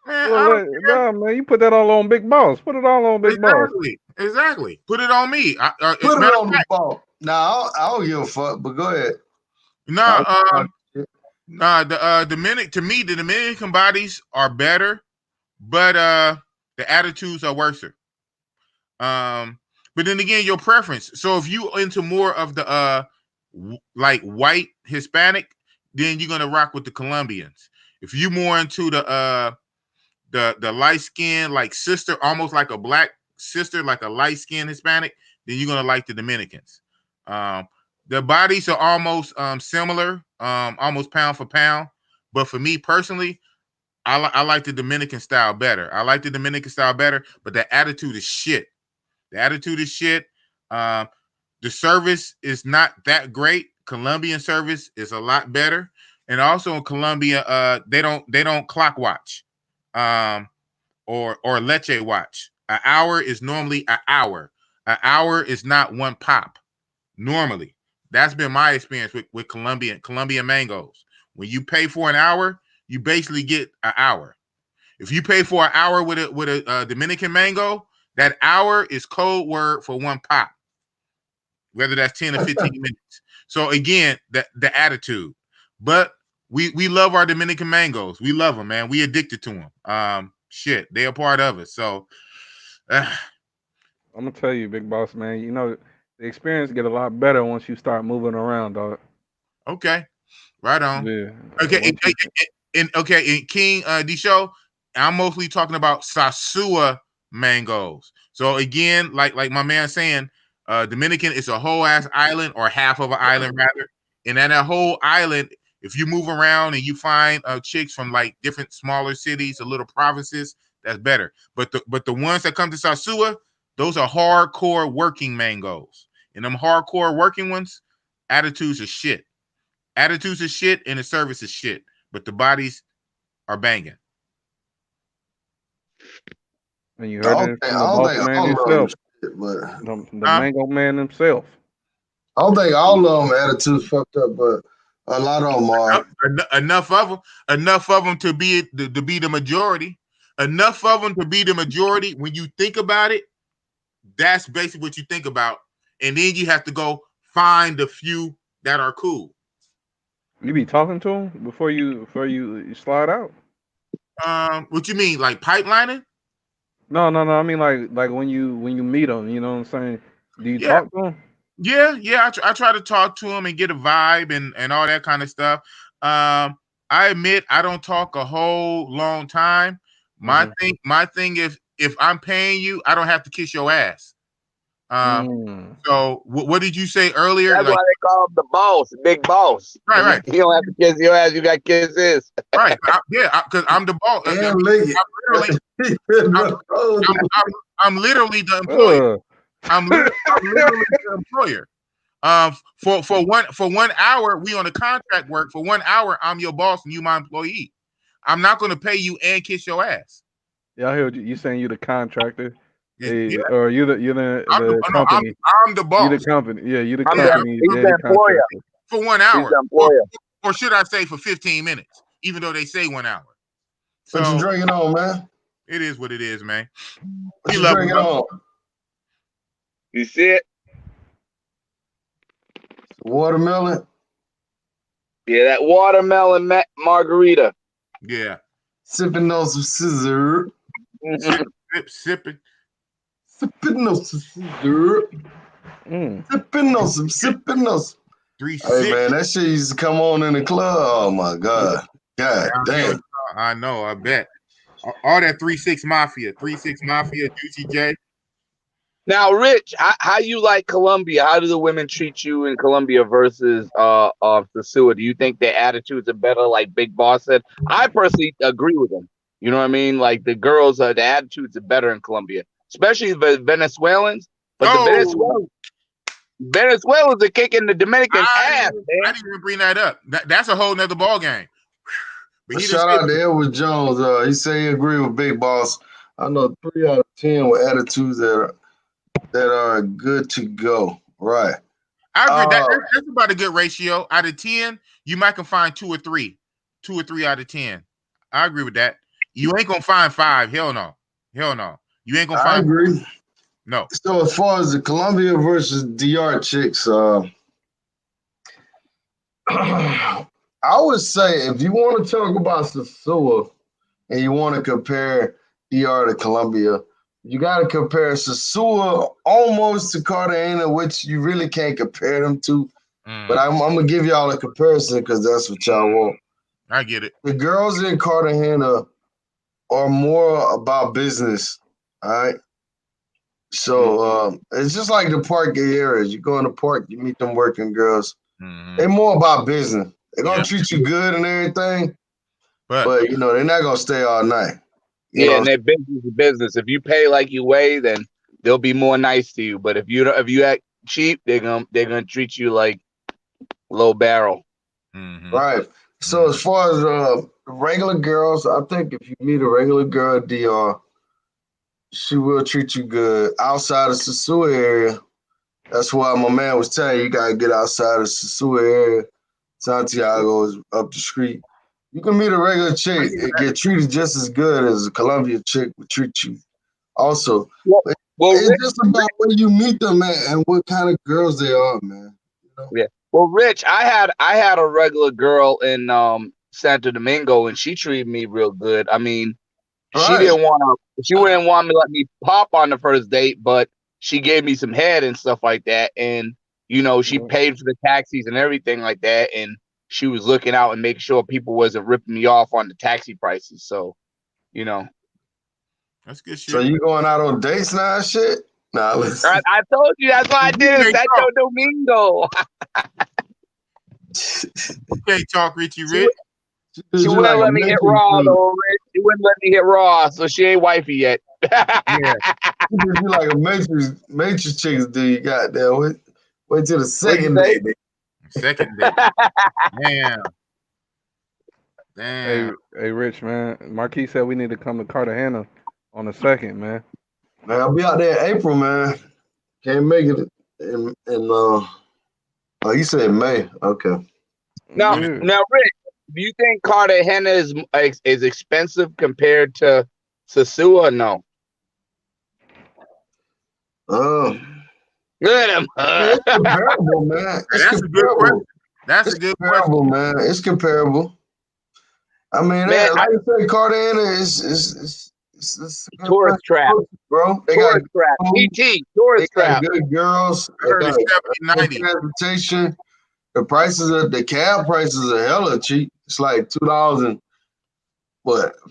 Man, I Well, don't care. nah, man, you put that all on Bigg Boss. Put it all on Bigg Boss. Exactly. Put it on me. Put it on the ball. Nah, I don't give a fuck. But go ahead. To me, the Dominican bodies are better, but the attitudes are worse. But then again, your preference. So if you into more of the like white Hispanic, then you're gonna rock with the Colombians. If you more into the light skin, like sister, almost like a black sister, like a light skin Hispanic, then you're gonna like the Dominicans. The bodies are almost similar, almost pound for pound. But for me personally, I like the Dominican style better. But the attitude is shit. The attitude is shit. The service is not that great. Colombian service is a lot better. And also in Colombia, they don't clock watch, or leche watch. An hour is normally an hour. An hour is not one pop. Normally, that's been my experience with Colombian mangoes. When you pay for an hour, you basically get an hour. If you pay for an hour with a Dominican mango, that hour is code word for one pop, whether that's 10 or 15 minutes. So again, the attitude. But we love our Dominican mangoes. We love them, man. We addicted to them. Shit, they are part of it. So I'm gonna tell you, Big Boss, man. You know, the experience get a lot better once you start moving around, dog. okay, right on. Yeah. Okay, and King D Show, I'm mostly talking about Sosua mangoes. So again, like my man saying, Dominican is a whole ass island, or half of an island rather. And at that whole island, if you move around and you find chicks from like different smaller cities or little provinces, that's better. But the ones that come to Sosua, those are hardcore working mangoes. And them hardcore working ones, attitudes are shit. Attitudes are shit and the service is shit. But the bodies are banging. And you heard it from the boss man himself. But the mango man himself. I don't think all of them attitudes fucked up, but a lot of them are. Enough of them to be the majority. Enough of them to be the majority. When you think about it, that's basically what you think about, and then you have to go find the few that are cool. You be talking to them before you slide out? What you mean, like pipelining? No. I mean like when you meet them, you know what I'm saying? Do you talk to them? Yeah. I try to talk to them and get a vibe and all that kind of stuff. I admit I don't talk a whole long time. My thing is, if I'm paying you, I don't have to kiss your ass. So what did you say earlier? That's why they call him the boss, Big Boss. Right. You don't have to kiss your ass; you got to kiss his. Right. Because I'm the boss. I'm literally the employer. I'm literally the employer. For 1 hour, we on a contract work. For 1 hour, I'm your boss and you my employee. I'm not going to pay you and kiss your ass. Yeah, I heard you saying you the contractor. Or you're the company. I'm the boss. You the company. Yeah, you the company. He's the employer. For 1 hour. He's the employer. Or should I say for 15 minutes, even though they say 1 hour. So, what you drinking on, man? It is what it is, man. What you drinking on? You see it? Watermelon? Yeah, that watermelon margarita. Yeah. Sipping on some scissor. Sipping. Sipping on some scissor. Sipping on some. 3 6. Hey, man, that shit used to come on in the club. Oh, my God. God damn. I know, I bet. All that 3-6 Mafia. 3-6 Mafia, Juicy J. Now, Rich, how you like Colombia? How do the women treat you in Colombia versus Sosua? Do you think their attitudes are better, like Bigg Boss said? I personally agree with him. You know what I mean? Like the girls, the attitudes are better in Colombia, especially the Venezuelans. But the Venezuelans are kicking the Dominican ass, man. I didn't even bring that up. That's a whole nother ball game. Shout out to Edward Jones. He said he agreed with Bigg Boss. I know 3 out of 10 with attitudes that are good to go. Right. I agree. That's about a good ratio. Out of 10, you might can find 2 or 3. 2 or 3 out of 10. I agree with that. you ain't gonna find 5. Hell no. Hell no. You ain't gonna I find 5. agree. No. So as far as the Colombia versus DR chicks, I would say if you want to talk about Sosua and you want to compare DR to Colombia, you got to compare Sosua almost to Cartagena, which you really can't compare them to. But I'm gonna give y'all a comparison because that's what y'all want. I get it. The girls in Cartagena are more about business. All right. So it's just like the park areas. You go in the park, you meet them working girls. They're more about business. They're gonna treat you good and everything, but you know they're not gonna stay all night. You know? And their business is business. If you pay like you weigh, then they'll be more nice to you. But if you act cheap, they're gonna treat you like low barrel. Right. So as far as regular girls, I think if you meet a regular girl at DR, she will treat you good. Outside of Sosua area, that's why my man was telling you gotta get outside of Sosua area. Santiago is up the street. You can meet a regular chick and get treated just as good as a Colombian chick would treat you. Also, it's just about where you meet them at and what kind of girls they are, man. You know? Yeah. Well, Rich, I had a regular girl in Santo Domingo, and she treated me real good. I mean, she wouldn't want me to let me pop on the first date, but she gave me some head and stuff like that. And, you know, she paid for the taxis and everything like that. And she was looking out and making sure people wasn't ripping me off on the taxi prices. So, you know. That's good shit. So you going out on dates now and shit? Nah, listen. I told you that's why I did it. Santo Domingo. You can't talk, Richie Rich. She wouldn't let me hit raw, though, Rich. She wouldn't let me hit raw, so she ain't wifey yet. Yeah. You like a matrix chicks do you got there. Wait till the second day. Second day. Damn. Hey, Rich, man. Marquis said we need to come to Cartagena on the 2nd, man. Man, I'll be out there in April, man. Can't make it in oh, you said May. Okay. Now, Rich, do you think Cartagena is expensive compared to Sosua? No. It's comparable, man. That's a good question. That's a good question, man. It's comparable. I mean, Man, like you say, Cartagena is tourist trap, bro. They tourist trap. Tourist trap. Good girls. They got 70, 90. Transportation. The cab prices are hella cheap. It's like $2 and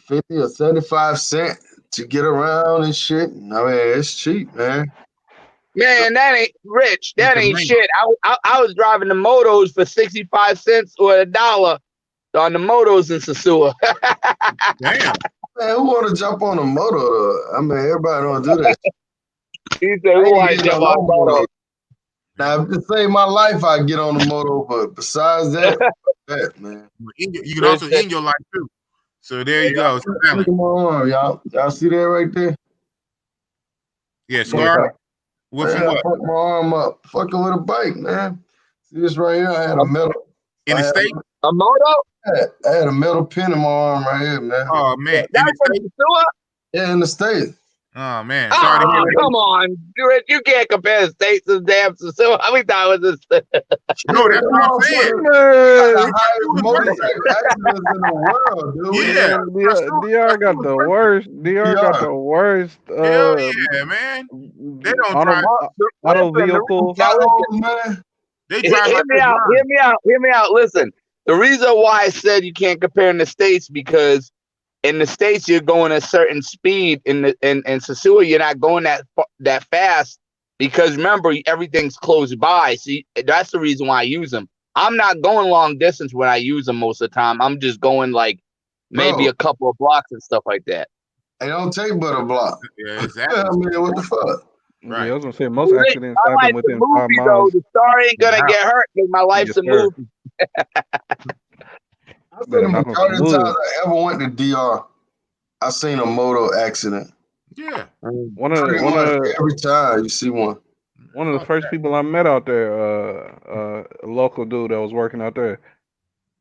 50 or 75 cents to get around and shit. I mean, it's cheap, man. Man, that ain't Rich. That ain't shit. I was driving the motos for 65 cents or $1 on the motos in Sosua. Damn. Man, who want to jump on a moto? I mean, everybody don't do that. He said, "Who want to jump on a moto?" Now, if it saved my life, I'd get on the moto. But besides that, man, you can also end your life too. So there you go. Look at my arm, y'all see that right there? Yeah, scar. What's I fucked my arm up, fucking with a bike, man. See this right here? I had a metal in the state. A moto? I had a metal pin in my arm right here, man. Oh man, in the state? Yeah, in the state. Oh man, sorry to hear that. Come on, you can't compare the states to damn Sosua. How many times was this? No, that's what I'm saying. The highest motorcycle accidents in the world, dude. Yeah, DR got the worst. DR got the worst. Hell yeah, man. They don't drive auto vehicles. Man. They drive. Hear me out. Listen, the reason why I said you can't compare in the states because in the states you're going a certain speed. In Sosua you're not going that fast because remember everything's close by. See, that's the reason why I use them. I'm not going long distance when I use them most of the time. I'm just going like maybe a couple of blocks and stuff like that. It don't take but a block. Yeah, exactly. I mean, what the fuck? Right. Yeah, I was gonna say most accidents happen within 5 miles. Though, the star ain't gonna get hurt because my life's a movie. I think the majority of times I ever went to DR, I seen a moto accident. Yeah. Every time you see one. One of the first people I met out there, a local dude that was working out there,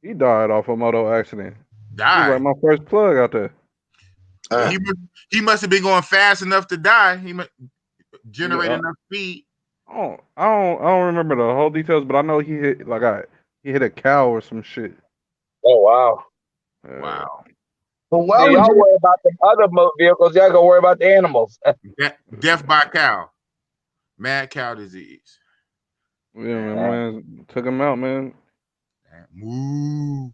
he died off a moto accident. Died. He was like my first plug out there. Yeah, he must have been going fast enough to die. He generate enough speed. I don't remember the whole details, but I know he hit a cow or some shit. Oh wow. Wow. But why See, would y'all you? worry about the other vehicles. Y'all gonna worry about the animals. Death by cow. Mad cow disease. Yeah, man, took him out, man. Moo.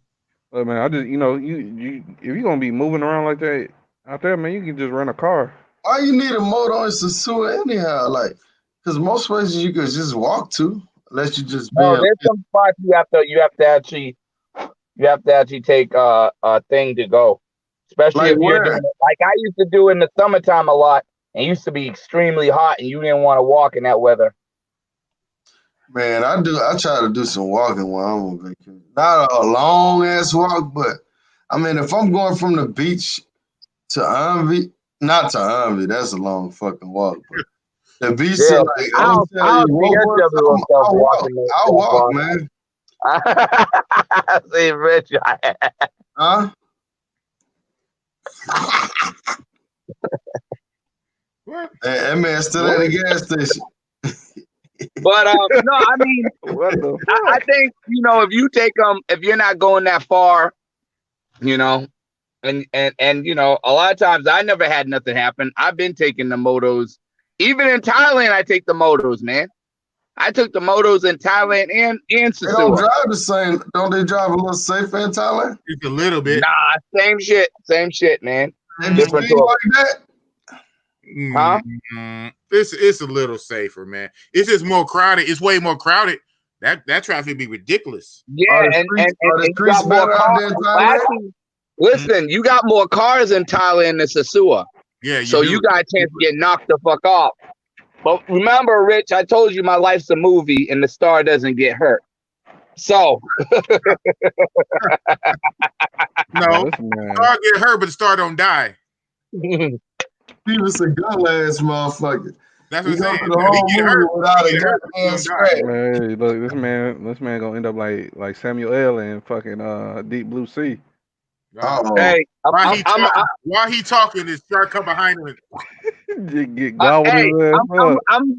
But man, I just you if you're gonna be moving around like that out there, man, you can just rent a car. Why you need a motor in Sosua anyhow? Like, because most places you could just walk to, unless you just No, being. there's some spots you have to actually take a thing to go. Especially Like if you're doing where? it. Like I used to do in the summertime a lot, and it used to be extremely hot, and you didn't want to walk in that weather. Man, I try to do some walking while I'm on vacation. Not a long ass walk, but I mean, if I'm going from the beach to Envy, not to Envy, that's a long fucking walk. But the beach Yeah, to like I don't see yourself walking I'll that walk, far. man. See, Rich. Huh? What? That man still at the gas station. But no, I mean, What the fuck? I think if you take them, if you're not going that far, and a lot of times I never had nothing happen. I've been taking the motos, even in Thailand. I take the motos, man. I took the motos in Thailand and They don't Sosua. drive the same. Don't they drive a little safer in Thailand? Just a little bit. Nah, same shit, man. They be Different speeding like that? Huh? It's a little safer, man. It's just more crowded. It's way more crowded. That traffic be ridiculous. Yeah, and you got more cars. Listen, you got more cars in Thailand than Sosua. Yeah, you got a chance to get knocked the fuck off. But remember, Rich, I told you my life's a movie and the star doesn't get hurt. So no, the star get hurt, but the star don't die. He was a gun ass motherfucker. That's what I'm saying. The whole movie without a goddamn scratch. Hey, look, this man gonna end up like Samuel L. in fucking Deep Blue Sea. Hey, while he talking, this shark come behind him. Get gobbled his ass up. I'm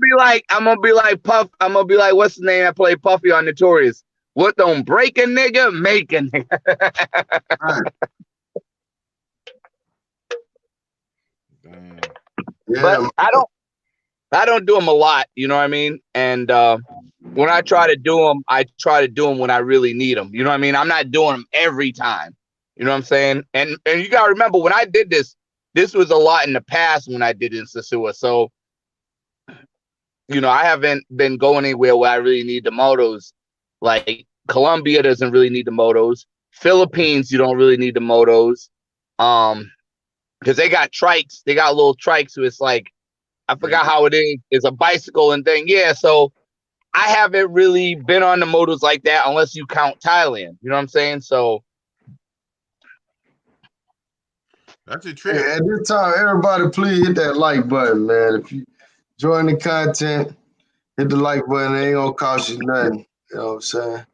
gonna be like Puff. I'm gonna be like, what's the name that played Puffy on Notorious? What don't break a nigga, make a nigga. But I don't do them a lot, you know what I mean? And when I try to do them, I try to do them when I really need them. You know what I mean? I'm not doing them every time. You know what I'm saying? And you gotta remember, when I did this was a lot in the past when I did it in Sosua. So, I haven't been going anywhere where I really need the motos. Like Colombia doesn't really need the motos. Philippines, you don't really need the motos. Because they got trikes. They got little trikes, so it's like, I forgot how it is. It's a bicycle and thing. Yeah, so I haven't really been on the motos like that unless you count Thailand. You know what I'm saying? So that's a trip. At this time, everybody please hit that like button, man. If you enjoying the content, hit the like button. It ain't gonna cost you nothing. You know what I'm saying?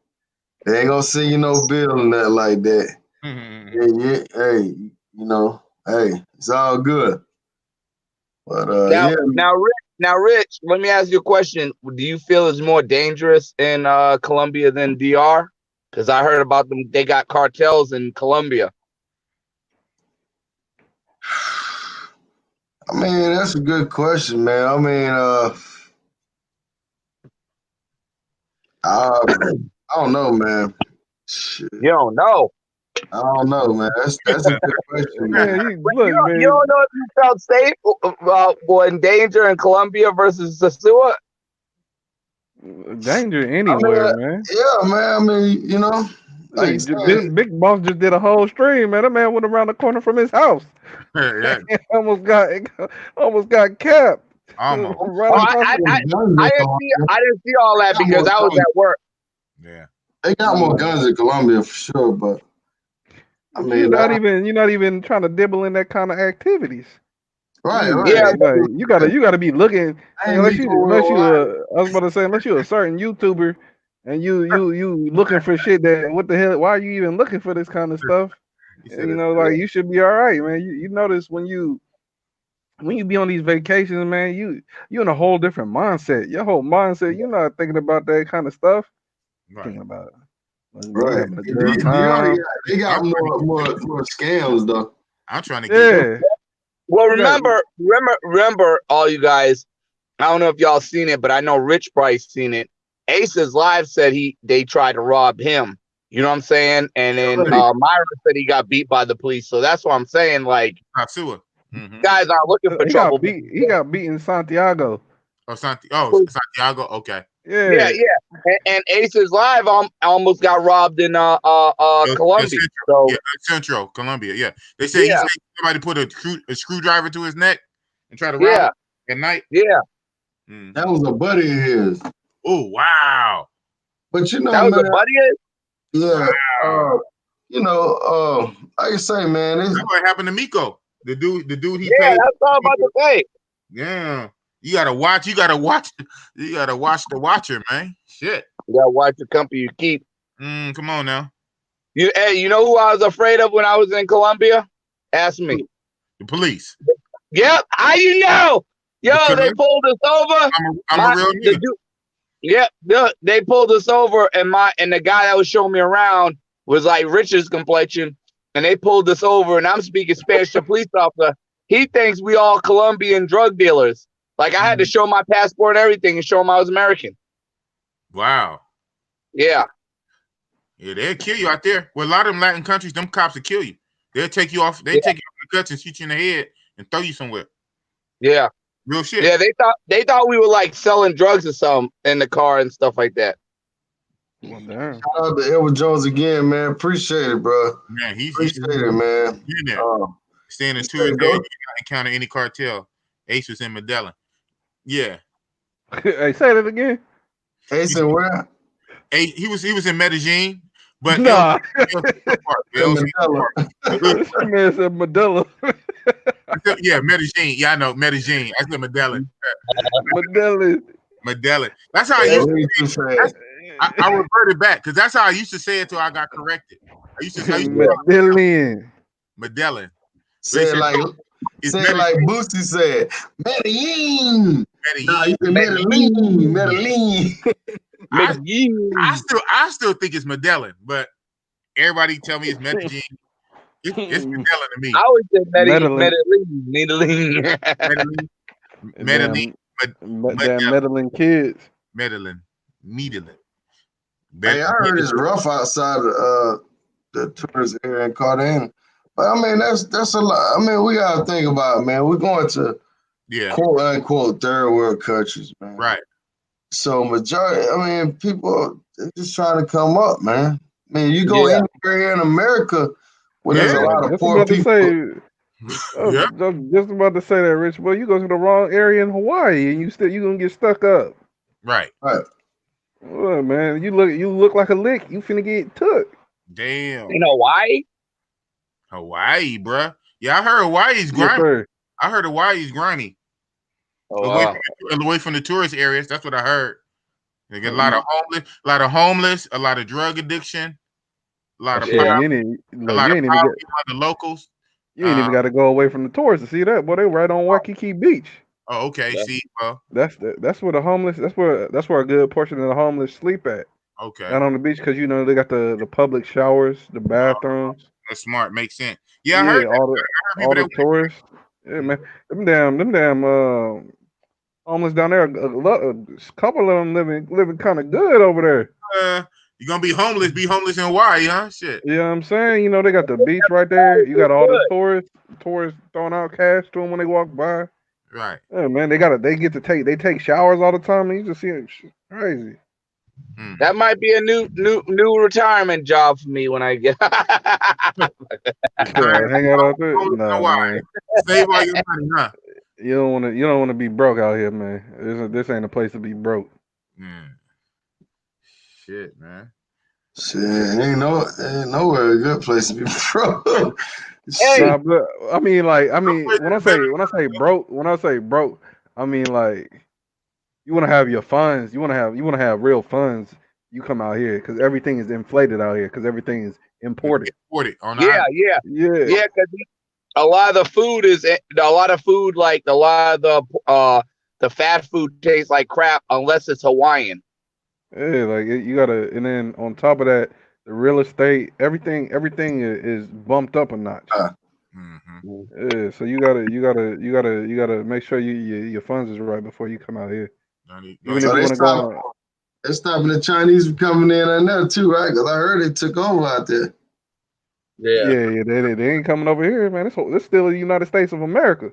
They ain't gonna send you no bill or nothing like that. Hey, hey, it's all good. But now, Rich, let me ask you a question. Do you feel it's more dangerous in Colombia than DR? Because I heard about them. They got cartels in Colombia. I mean, that's a good question, man. I mean, I don't know, man. Shit. You don't know. I don't know, man. That's a good question, man. You don't know if you felt safe or in danger in Colombia versus Sosua? Danger anywhere, man. Yeah, man. I mean, like Bigg Boss just did a whole stream, man. That man went around the corner from his house. Yeah. almost got capped. Almost. I didn't see all that because I was at work. Yeah. They got more guns in Colombia for sure, but I mean, you're not even trying to dibble in that kind of activities. Right. Yeah, like, you gotta be looking. Unless you I was about to say, unless you're a certain YouTuber and you looking for shit that, what the hell? Why are you even looking for this kind of stuff? You know, like you should be all right, man. You notice when you be on these vacations, man, you in a whole different mindset. Your whole mindset, you're not thinking about that kind of stuff. You're thinking about it. Like, Right. having a good time. They got more scams though. I'm trying to get. Well, remember, all you guys. I don't know if y'all seen it, but I know Rich Price seen it. Ace's Live said they tried to rob him. You know what I'm saying? And then Myra said he got beat by the police. So that's what I'm saying. Like, Sosua. Guys aren't looking for trouble. He got beat in Santiago. Santiago. Okay. Yeah. And Ace's Live almost got robbed in Colombia. Central Colombia. Yeah, they say he said somebody put a screwdriver to his neck and try to rob him at night. Yeah, that was a buddy of his. Oh wow! But you know, that was man, a buddy of his? Yeah. Wow. You know, like I say, man, that's what happened to Miko. The dude he paid. Yeah, that's all about to say. Yeah. You gotta watch the watcher, man. Shit. You gotta watch the company you keep. Come on now. You know who I was afraid of when I was in Colombia? Ask me. The police. Yep. How you know? Yo, they pulled us over. I'm a real nigga. Yep. They pulled us over, and the guy that was showing me around was like Richard's complexion, and they pulled us over, and I'm speaking Spanish to a police officer. He thinks we all Colombian drug dealers. Like, I had to show my passport and everything and show him I was American. Wow. Yeah. Yeah, they'll kill you out there. Well, a lot of them Latin countries, them cops will kill you. They'll take you off. Take you off the guts and shoot you in the head and throw you somewhere. Yeah. Real shit. Yeah, they thought we were like selling drugs or something in the car and stuff like that. Well, damn. Shout out to Edward Jones again, man. Appreciate it, bro. Man, appreciate it, man. He's in there. Staying in tours there. You can't encounter any cartel. Ace was in Medellin. Yeah. Hey, say that again. Ace in where? He was in Medellin, but nah. Man said Medellin. Yeah, Medellin. Yeah, I know Medellin. I said Medellin. Medellin. That's how I used to say it. I reverted back because that's how I used to say it till I got corrected. I used to say Medellin. Say it like Boosie said. Medellin. Medellin. I still think it's Medellin, but everybody tell me it's Medellin. It's Medellin to me. I always say Medellin. Medellin kids. Medellin. Hey, I heard it's rough outside the tourist area in Cartagena. But I mean, that's a lot. I mean, we gotta think about it, man. We're going to quote unquote third world countries, man. Right. So majority, I mean, people they're just trying to come up, man. I mean, you go anywhere here in America where there's a lot of poor people. Just about to say that, Rich. Boy, you go to the wrong area in Hawaii and you gonna get stuck up. Right. Well, man, you look like a lick. You finna get took. Damn. In Hawaii? Hawaii, bruh. Yeah, I heard Hawaii's grimy. I heard Hawaii's grimy. Away from the tourist areas. That's what I heard. They get a lot of homeless, a lot of drug addiction, a lot of poverty, the locals. You ain't even got to go away from the tourists to see that. Boy, they right on Waikiki Beach. Oh, okay. Yeah. See, well, that's where the homeless. That's where a good portion of the homeless sleep at. Okay. Out on the beach because they got the public showers, the bathrooms. That's smart. Makes sense. Yeah, I heard all the tourists. Yeah, man. Them damn homeless down there. A couple of them living kind of good over there. You're gonna be homeless in Hawaii, huh? Shit. Yeah, I'm saying, they got the beach right there. You got all the tourists throwing out cash to them when they walk by. Right. Yeah, man, they take showers all the time, and you just see it crazy. That might be a new retirement job for me when I get. Hang out out there. No, man. Save all your money, huh? You don't want to be broke out here, man. This ain't a place to be broke. Shit, man. Shit, ain't nowhere a good place to be broke. Nah, but I mean, when I say broke, I mean like you want to have your funds. You want to have real funds. You come out here because everything is inflated out here because everything is imported. Imported on the Yeah, island. yeah. Because a lot of the food is like a lot of the fast food tastes like crap unless it's Hawaiian. Yeah, like you gotta, and then on top of that, the real estate, everything is bumped up a notch. Yeah, so you gotta make sure your funds is right before you come out here. Even if you want to go on. They're stopping the Chinese from coming in on there too, right? Because I heard they took over out there. Yeah, they ain't coming over here, man. It's still the United States of America.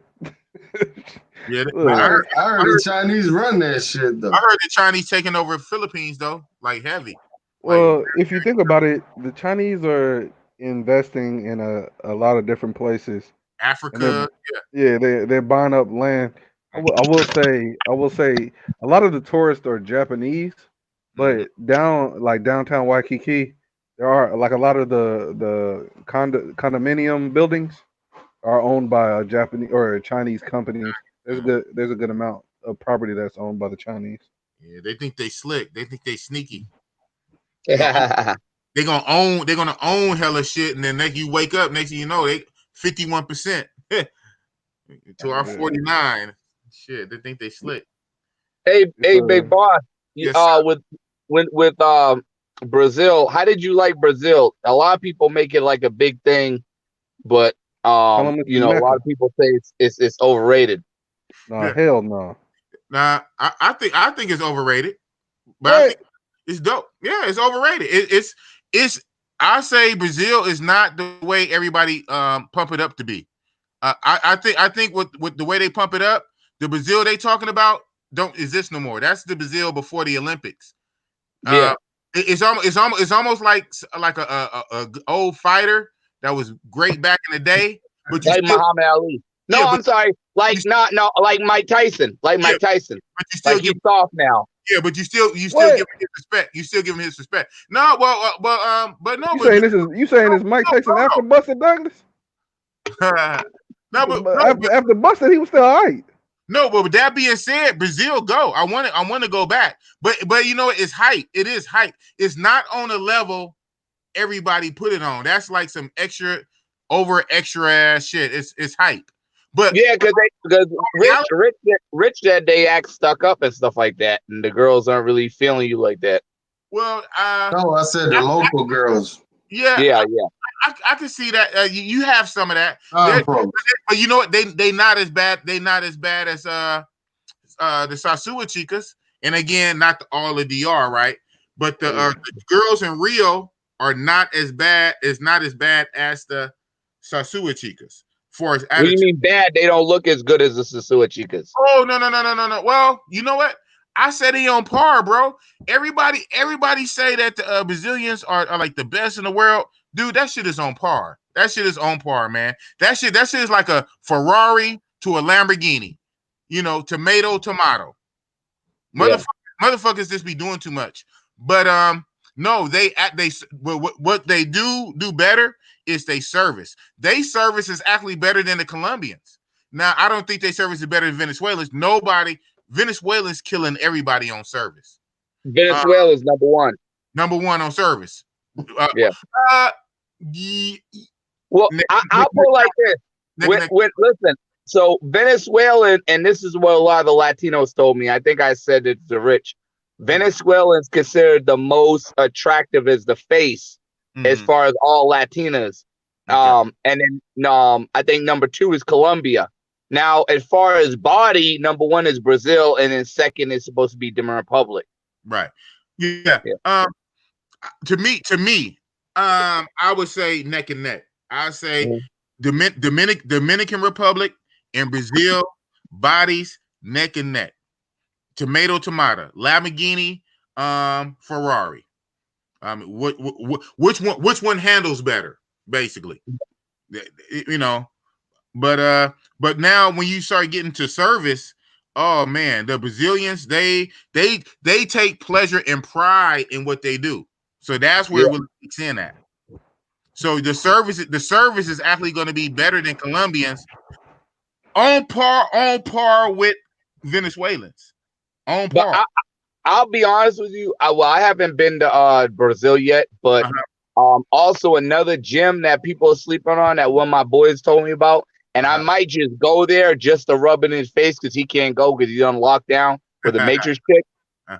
Yeah, I heard the Chinese run that shit though. I heard the Chinese taking over Philippines though, like heavy. Well, if you think about it, the Chinese are investing in a lot of different places. Africa, they're buying up land. I will say a lot of the tourists are Japanese, but downtown Waikiki, there are like a lot of the condominium buildings are owned by a Japanese or a Chinese company. There's a good amount of property that's owned by the Chinese. Yeah, they think they slick. They think they sneaky. They're gonna own hella shit, and then you wake up next thing you know they 51% to our 49. Shit, they think they slick. Hey, Big Boss. With Brazil, how did you like Brazil? A lot of people make it like a big thing, but a lot of people say it's overrated. No, hell no. Nah, I think it's overrated, but I think it's dope. Yeah, it's overrated. It's. I say Brazil is not the way everybody pump it up to be. I think with the way they pump it up, the Brazil they talking about don't exist no more. That's the Brazil before the Olympics. It's almost like a old fighter that was great back in the day, but like Muhammad Ali. No, I'm sorry. Like like Mike Tyson. Mike Tyson. But you still he's soft now. Yeah, but you still give him his respect. You still give him his respect. No, but no. You saying this Mike Tyson after Buster Douglas? After Buster, he was still all right. No, but with that being said, Brazil go. I want to go back, but you know it's hype. It is hype. It's not on a level everybody put it on. That's like some extra ass shit. It's hype. But yeah, because Rich that day act stuck up and stuff like that, and the girls aren't really feeling you like that. Well, no, I said the local girls. Yeah. I can see that. You have some of that, but you know what? They not as bad. They not as bad as the Sosua chicas, and again, not all of DR, right? But the girls in Rio are not as bad. Not as bad as the Sosua chicas. What do you mean bad? They don't look as good as the Sosua chicas. Oh no. Well, you know what? I said he on par, bro. Everybody say that the Brazilians are like the best in the world. Dude, that shit is on par. That shit is on par, man. That shit is like a Ferrari to a Lamborghini. You know, tomato. Motherfuckers just be doing too much. But no, what they do better is they service. They service is actually better than the Colombians. Now, I don't think they service is better than Venezuelans. Venezuelans killing everybody on service. Venezuela's number one. Number one on service. Well, I'll put it like this. Listen, so Venezuelan, and this is what a lot of the Latinos told me. I think I said it to Rich. Venezuelans considered the most attractive as the face as far as all Latinas. Okay. And then I think number 2 is Colombia. Now, as far as body, number 1 is Brazil, and then second is supposed to be Dominican Republic. Right. Yeah. To me, I would say neck and neck. I say Dominican Republic and Brazil bodies neck and neck. Tomato, Lamborghini, Ferrari. Which one handles better, basically? You know, but now when you start getting to service, oh man, the Brazilians they take pleasure and pride in what they do. So that's where it really kicks in at. So the service is actually going to be better than Colombians, on par with Venezuelans. On par. I'll be honest with you. I haven't been to Brazil yet, but Also another gym that people are sleeping on that one of my boys told me about, and I might just go there just to rub it in his face because he can't go because he's on lockdown with the Matrix chick.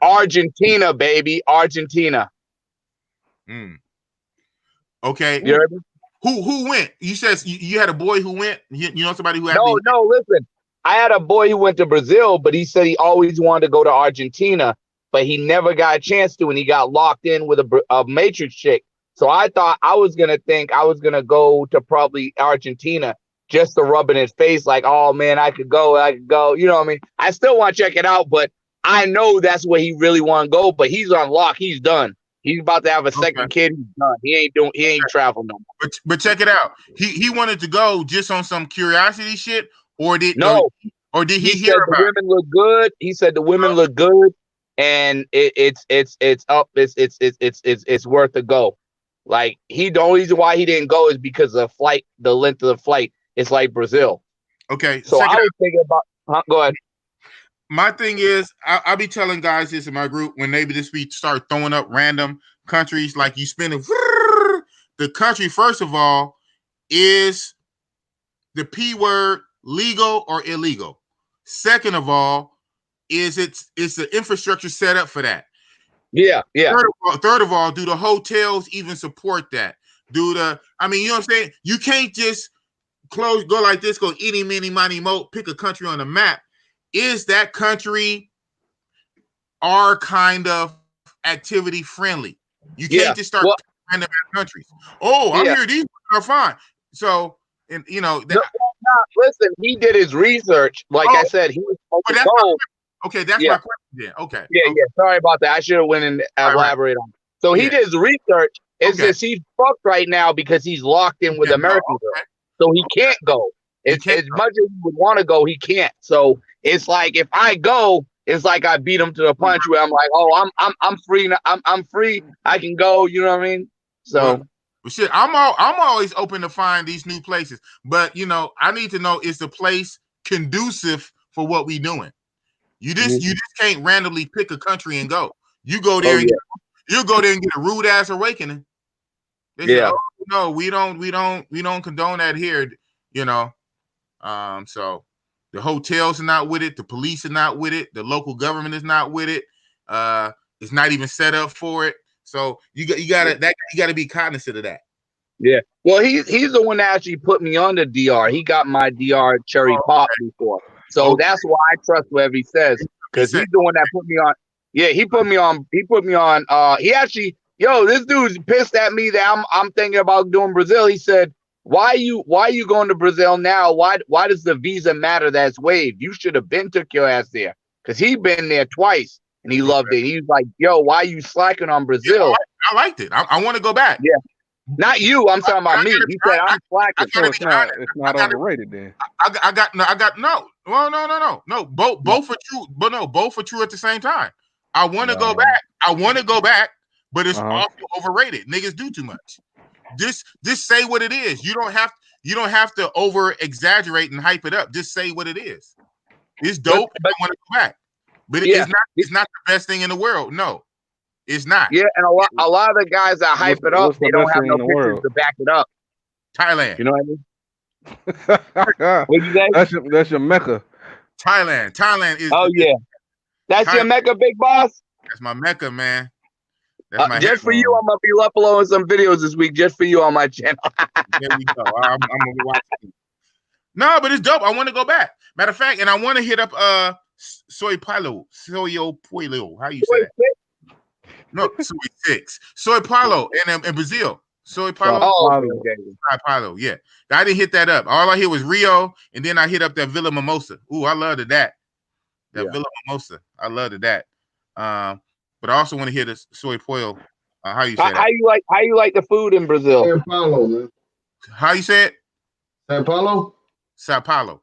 Argentina, baby, Argentina. Okay. You heard me? Who went? You said you had a boy who went. You know somebody who had. No. Listen, I had a boy who went to Brazil, but he said he always wanted to go to Argentina, but he never got a chance to, and he got locked in with a Matrix chick. So I thought I was gonna go to probably Argentina just to rub in his face, like, oh man, I could go. You know what I mean? I still want to check it out, but I know that's where he really want to go. But he's on lock. He's done. He's about to have a second kid. He's done. He ain't traveling no more. But check it out. He wanted to go just on some curiosity shit, or did he hear about? The women look good. He said the women look good, and it's worth a go. Like the only reason why he didn't go is because of the length of the flight. It's like Brazil. Okay, so I was thinking about. Go ahead. My thing is, I'll be telling guys this in my group when maybe this week start throwing up random countries like you spending. The country, first of all, is the P word legal or illegal. Second of all, is it's the infrastructure set up for that. Yeah. Third of all, do the hotels even support that? You know what I'm saying? You can't just go like this, go eeny, meeny, miny, mo, pick a country on the map. Is that country our kind of activity friendly? You can't just start random countries. Oh, I'm here. These are fine. So, and listen, he did his research. Like I said, he was supposed to go. Okay, that's my question. Yeah. Okay. Yeah. Sorry about that. I should have went and elaborated on it. So he did his research. It's just he's fucked right now because he's locked in with Americans. So he can't go. As much as he would want to go, he can't. So it's like if I go, it's like I beat him to the punch where I'm like, oh, I'm free. I'm free. I can go. You know what I mean? So shit, I'm always open to find these new places. But I need to know, is the place conducive for what we doing? You just can't randomly pick a country and go. You go there you'll go there and get a rude ass awakening. They say, oh, no, we don't condone that here. So the hotels are not with it, the police are not with it, the local government is not with it. It's not even set up for it. So you gotta be cognizant of that. Yeah. Well, he's the one that actually put me on the DR. He got my DR cherry pop before. So that's why I trust whatever he says. Because he's the one that put me on. Yeah, he put me on. He actually, this dude's pissed at me that I'm thinking about doing Brazil. He said, Why are you going to Brazil now? Why does the visa matter that it's waived? You should have took your ass there. Because he been there twice and he loved it. He was like, yo, why are you slacking on Brazil? Yeah, I liked it. I want to go back. Yeah. Not you. I'm talking about me. He said I'm slacking. So it's not overrated then. No. Both are true, but no, both are true at the same time. I want to go back. But it's also overrated. Niggas do too much. Just say what it is. You don't have to over exaggerate and hype it up. Just say what it is. It's dope. I want to go back. But it's not the best thing in the world. No. It's not. Yeah, and a lot of the guys that hype it up, they don't have no pictures to back it up. Thailand. You know what I mean? What you say? That's your Mecca. Thailand is. Oh yeah, that's your Mecca, Big Boss. That's my Mecca, man. That's my just for you, I'm gonna be uploading some videos this week just for you on my channel. There we go. I'm gonna watch it. No, but it's dope. I want to go back. Matter of fact, and I want to hit up Soy Paulo. How you say that? No, Soy Paulo in Brazil. Soy Paulo. Soy Paulo. Yeah, I didn't hit that up. All I hit was Rio, and then I hit up that Villa Mimosa. Ooh, I loved that. Villa Mimosa. I loved that. But I also want to hear this Soy Paulo. How you say that? How you like the food in Brazil? Sao Paulo, man. How you say it? Sao Paulo. Sao Paulo.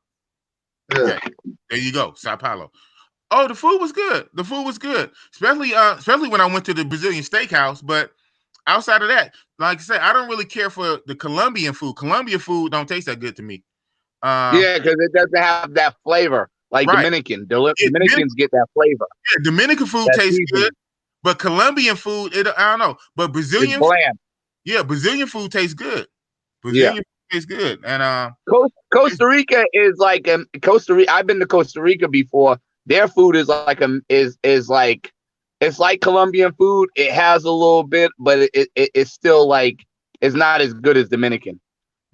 Yeah. Okay. There you go. Sao Paulo. Oh, the food was good. Especially when I went to the Brazilian steakhouse. But outside of that, like I said, I don't really care for the Colombian food. Colombian food don't taste that good to me. Yeah, because it doesn't have that flavor like Dominican. Dominicans get that flavor. Yeah, Dominican food tastes good, but Colombian food, I don't know. But Brazilian it's bland. Yeah, Brazilian food tastes good. Brazilian food tastes good, and Costa Rica is like Costa Rica. I've been to Costa Rica before. Their food is like is like it's like Colombian food. It has a little bit, but it's still like it's not as good as Dominican.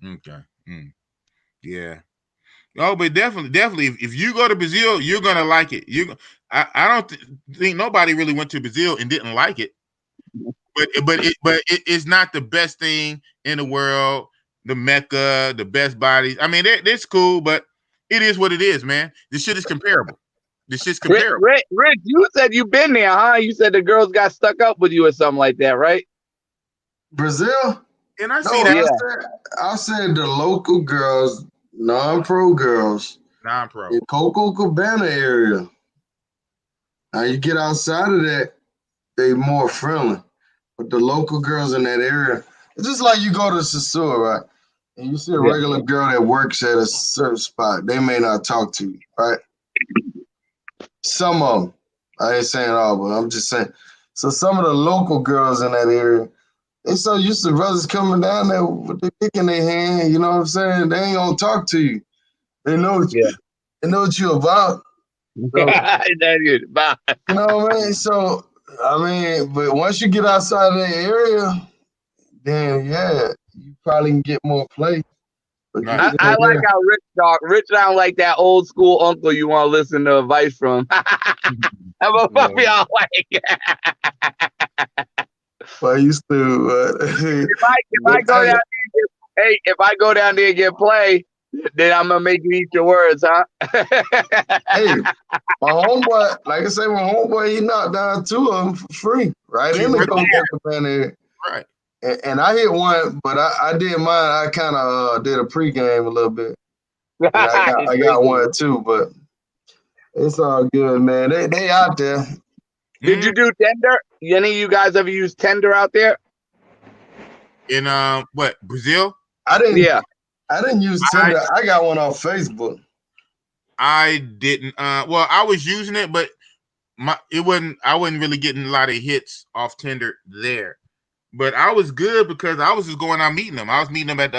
Okay. Yeah. Oh, but definitely, if you go to Brazil, you're gonna like it. I don't think nobody really went to Brazil and didn't like it. But it's not the best thing in the world. The Mecca, the best bodies. I mean, it's cool, but it is what it is, man. This shit is comparable. This shit's comparable. Rich, you said you've been there, huh? You said the girls got stuck up with you or something like that, right? Brazil? And I see that. I said the local girls, non-pro girls, non-pro in Copacabana area. Now you get outside of that, they more friendly. But the local girls in that area, it's just like you go to Sosua, right? And you see a regular girl that works at a certain spot, they may not talk to you, right? Some of them. I ain't saying all, but I'm just saying. So some of the local girls in that area, they so used to brothers coming down there with their dick in their hand, you know what I'm saying? They ain't gonna talk to you. They know what they know what you about. So, you know what I mean? So I mean, but once you get outside of that area, then you probably can get more play. I like how Rich talk. Rich sound like that old school uncle you want to listen to advice from. I'm a puppy all like. I used to. If I go down there and if I go down there and get play, then I'm gonna make you eat your words, huh? Hey, my homeboy, like I say, my homeboy, he knocked down 2 of them for free, right in the Copacabana area. Right. And I hit one, but I did mine. I kind of did a pregame a little bit. And I got one too, but it's all good, man. They out there. Did you do Tinder? Any of you guys ever use Tinder out there? In what, Brazil? I didn't use Tinder. I got one on Facebook. I didn't. Well, I was using it, but I wasn't really getting a lot of hits off Tinder there. But I was good because I was just going out meeting them. I was meeting them at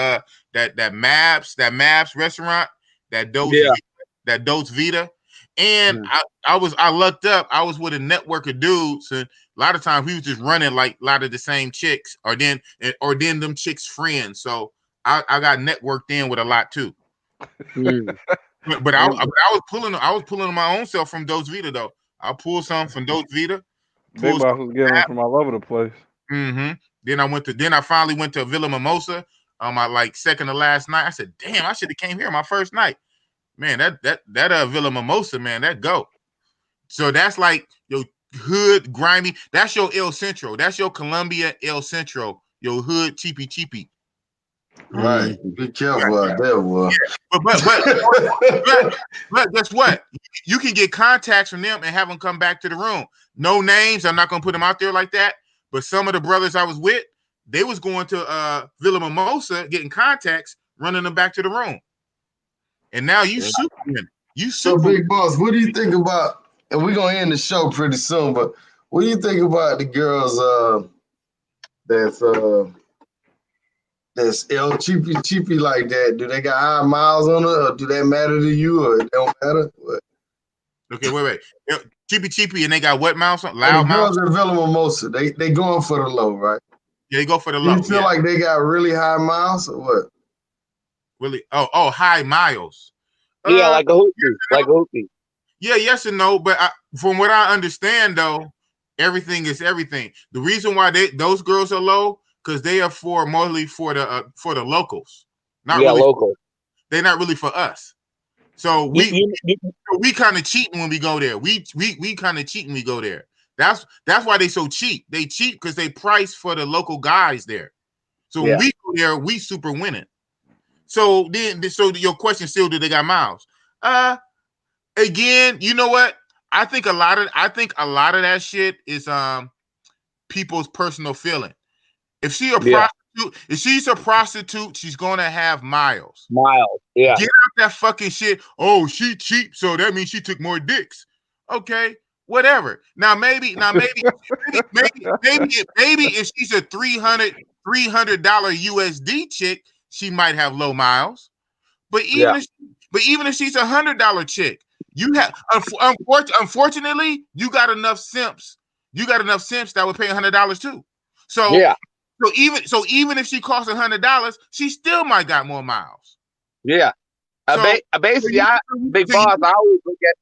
that Maps restaurant, that Dos Vita. And I lucked up. I was with a network of dudes, and a lot of times we was just running like a lot of the same chicks, or then them chicks' friends. So I got networked in with a lot too. But I was pulling on my own self from Dos Vita though. I pulled some from Dos Vita. Bigg Boss was getting them from all over the place. Mm-hmm. Then I finally went to Villa Mimosa on my second to last night. I said, damn, I should have came here my first night. Man, that Villa Mimosa, man, that go. So that's like your hood grimy. That's your El Centro. That's your Colombia El Centro. Your hood cheapy. Right. Be careful out there, boy. Yeah. But guess what? You can get contacts from them and have them come back to the room. No names. I'm not gonna put them out there like that. But some of the brothers I was with, they was going to Villa Mimosa, getting contacts, running them back to the room. And now you Superman. So Bigg Boss, what do you think about? And we're gonna end the show pretty soon, but what do you think about the girls that's El cheapy like that? Do they got high miles on it, or do that matter to you, or it don't matter? What? Okay, wait. Cheapy, and they got what miles on? Loud miles? Girls at Villa Mimosa, they going for the low, right? Yeah, they go for the low. You feel like they got really high miles, or what? Really? Oh, high miles. Yeah, like a hoopty. Yeah, yes and no, but from what I understand, though, everything is everything. The reason why those girls are low because they are mostly for the locals. Local. They're not really for us. So we kind of cheating when we go there. We kind of cheating when we go there. That's why they so cheap. They cheap because they price for the local guys there. So when we go there, we super winning. So your question still, do they got miles? Again, you know what? I think a lot of that shit is people's personal feeling. If she's a prostitute, she's gonna have miles. Yeah. Get out that fucking shit. Oh, she cheap, so that means she took more dicks. Okay, whatever. Now maybe if she's a 300 $300 USD chick, she might have low miles. But even if she's $100 chick, you have unfortunately you got enough simps. You got enough simps that would pay $100 too. So even if she costs $100, she still might got more miles. Yeah. Basically, Big Boss, I always look at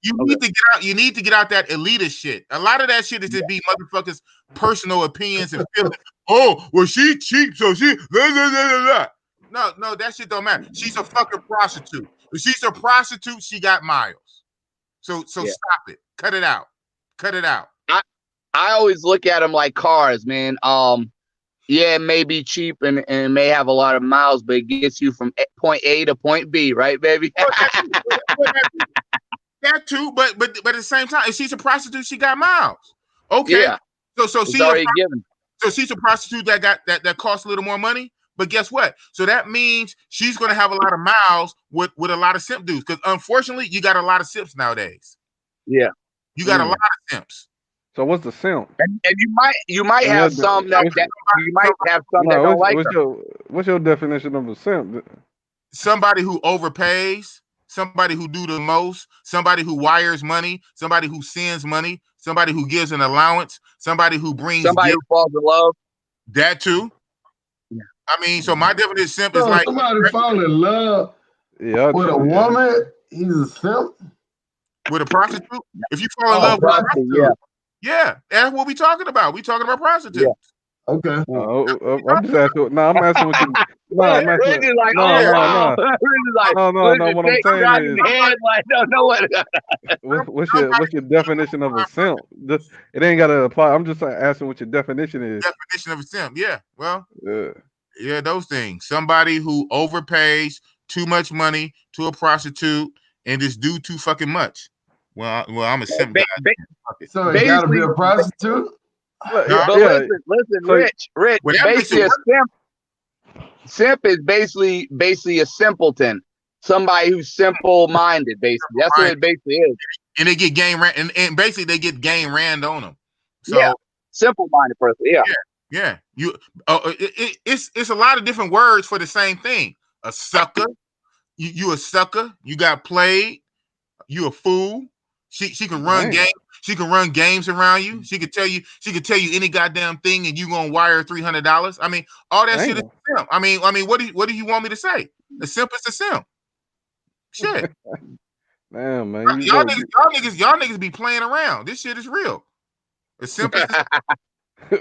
you need to get out that elitist shit. A lot of that shit is just be motherfuckers' personal opinions and feelings. Oh, well, she cheap, so she blah, blah, blah, blah. No, that shit don't matter. She's a fucking prostitute. If she's a prostitute, she got miles. So stop it. Cut it out. Cut it out. I always look at them like cars, man. Yeah, it may be cheap and it may have a lot of miles, but it gets you from point A to point B, right, baby? That too, but at the same time, if she's a prostitute, she got miles. Okay. Yeah. So she's already given. So she's a prostitute that costs a little more money. But guess what? So that means she's going to have a lot of miles with a lot of simp dudes. Because unfortunately, you got a lot of simps nowadays. Yeah. You got a lot of simps. So what's the simp? And you might have some that you might have some that don't like her. What's your definition of a simp? Somebody who overpays, somebody who do the most, somebody who wires money, somebody who sends money, somebody who gives an allowance, somebody who brings somebody who falls in love. That too. Yeah. I mean, so my definition of simp is like somebody fall in love with a woman. He's a simp. With a prostitute. If you fall in love with a prostitute, yeah, that's what we talking about. We talking about prostitutes. Yeah. Okay. I'm just asking. No, I'm asking what you. No, I'm asking. No. What I'm saying is, what's your definition of a simp? It ain't gotta apply. I'm just asking what your definition is. Definition of a simp. Yeah. Well. Yeah, those things. Somebody who overpays too much money to a prostitute and just do too fucking much. Well, I'm a simp guy. So you gotta be a prostitute? Listen, Rich. Basically, a simp is basically a simpleton. Somebody who's simple-minded, basically. That's what it basically is. And they get game ran, and basically they get game ran on them. So, yeah, simple-minded person. Yeah. Yeah. You. It's a lot of different words for the same thing. A sucker. You a sucker. You got played. You a fool. She can run games. She can run games around you. She could tell you any goddamn thing, and you gonna wire $300. I mean, all that shit is simp. I mean, what do you want me to say? The simp is the simp. Shit. Damn, man. Y'all niggas be playing around. This shit is real. The simp is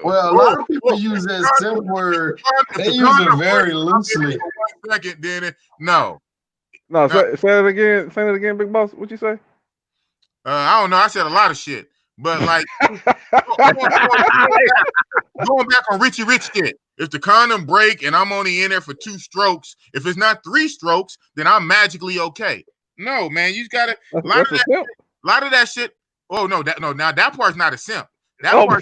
well, a lot of people use that simp word. They use it very loosely. Second, then no. Say it again. Say it again, Big Boss. What you say? I don't know. I said a lot of shit, but like going back on Richie Rich shit. If the condom break and I'm only in there for 2 strokes, if it's not 3 strokes, then I'm magically okay. No, man, you gotta a lot of that shit. Oh no, now that part's not a simp. That part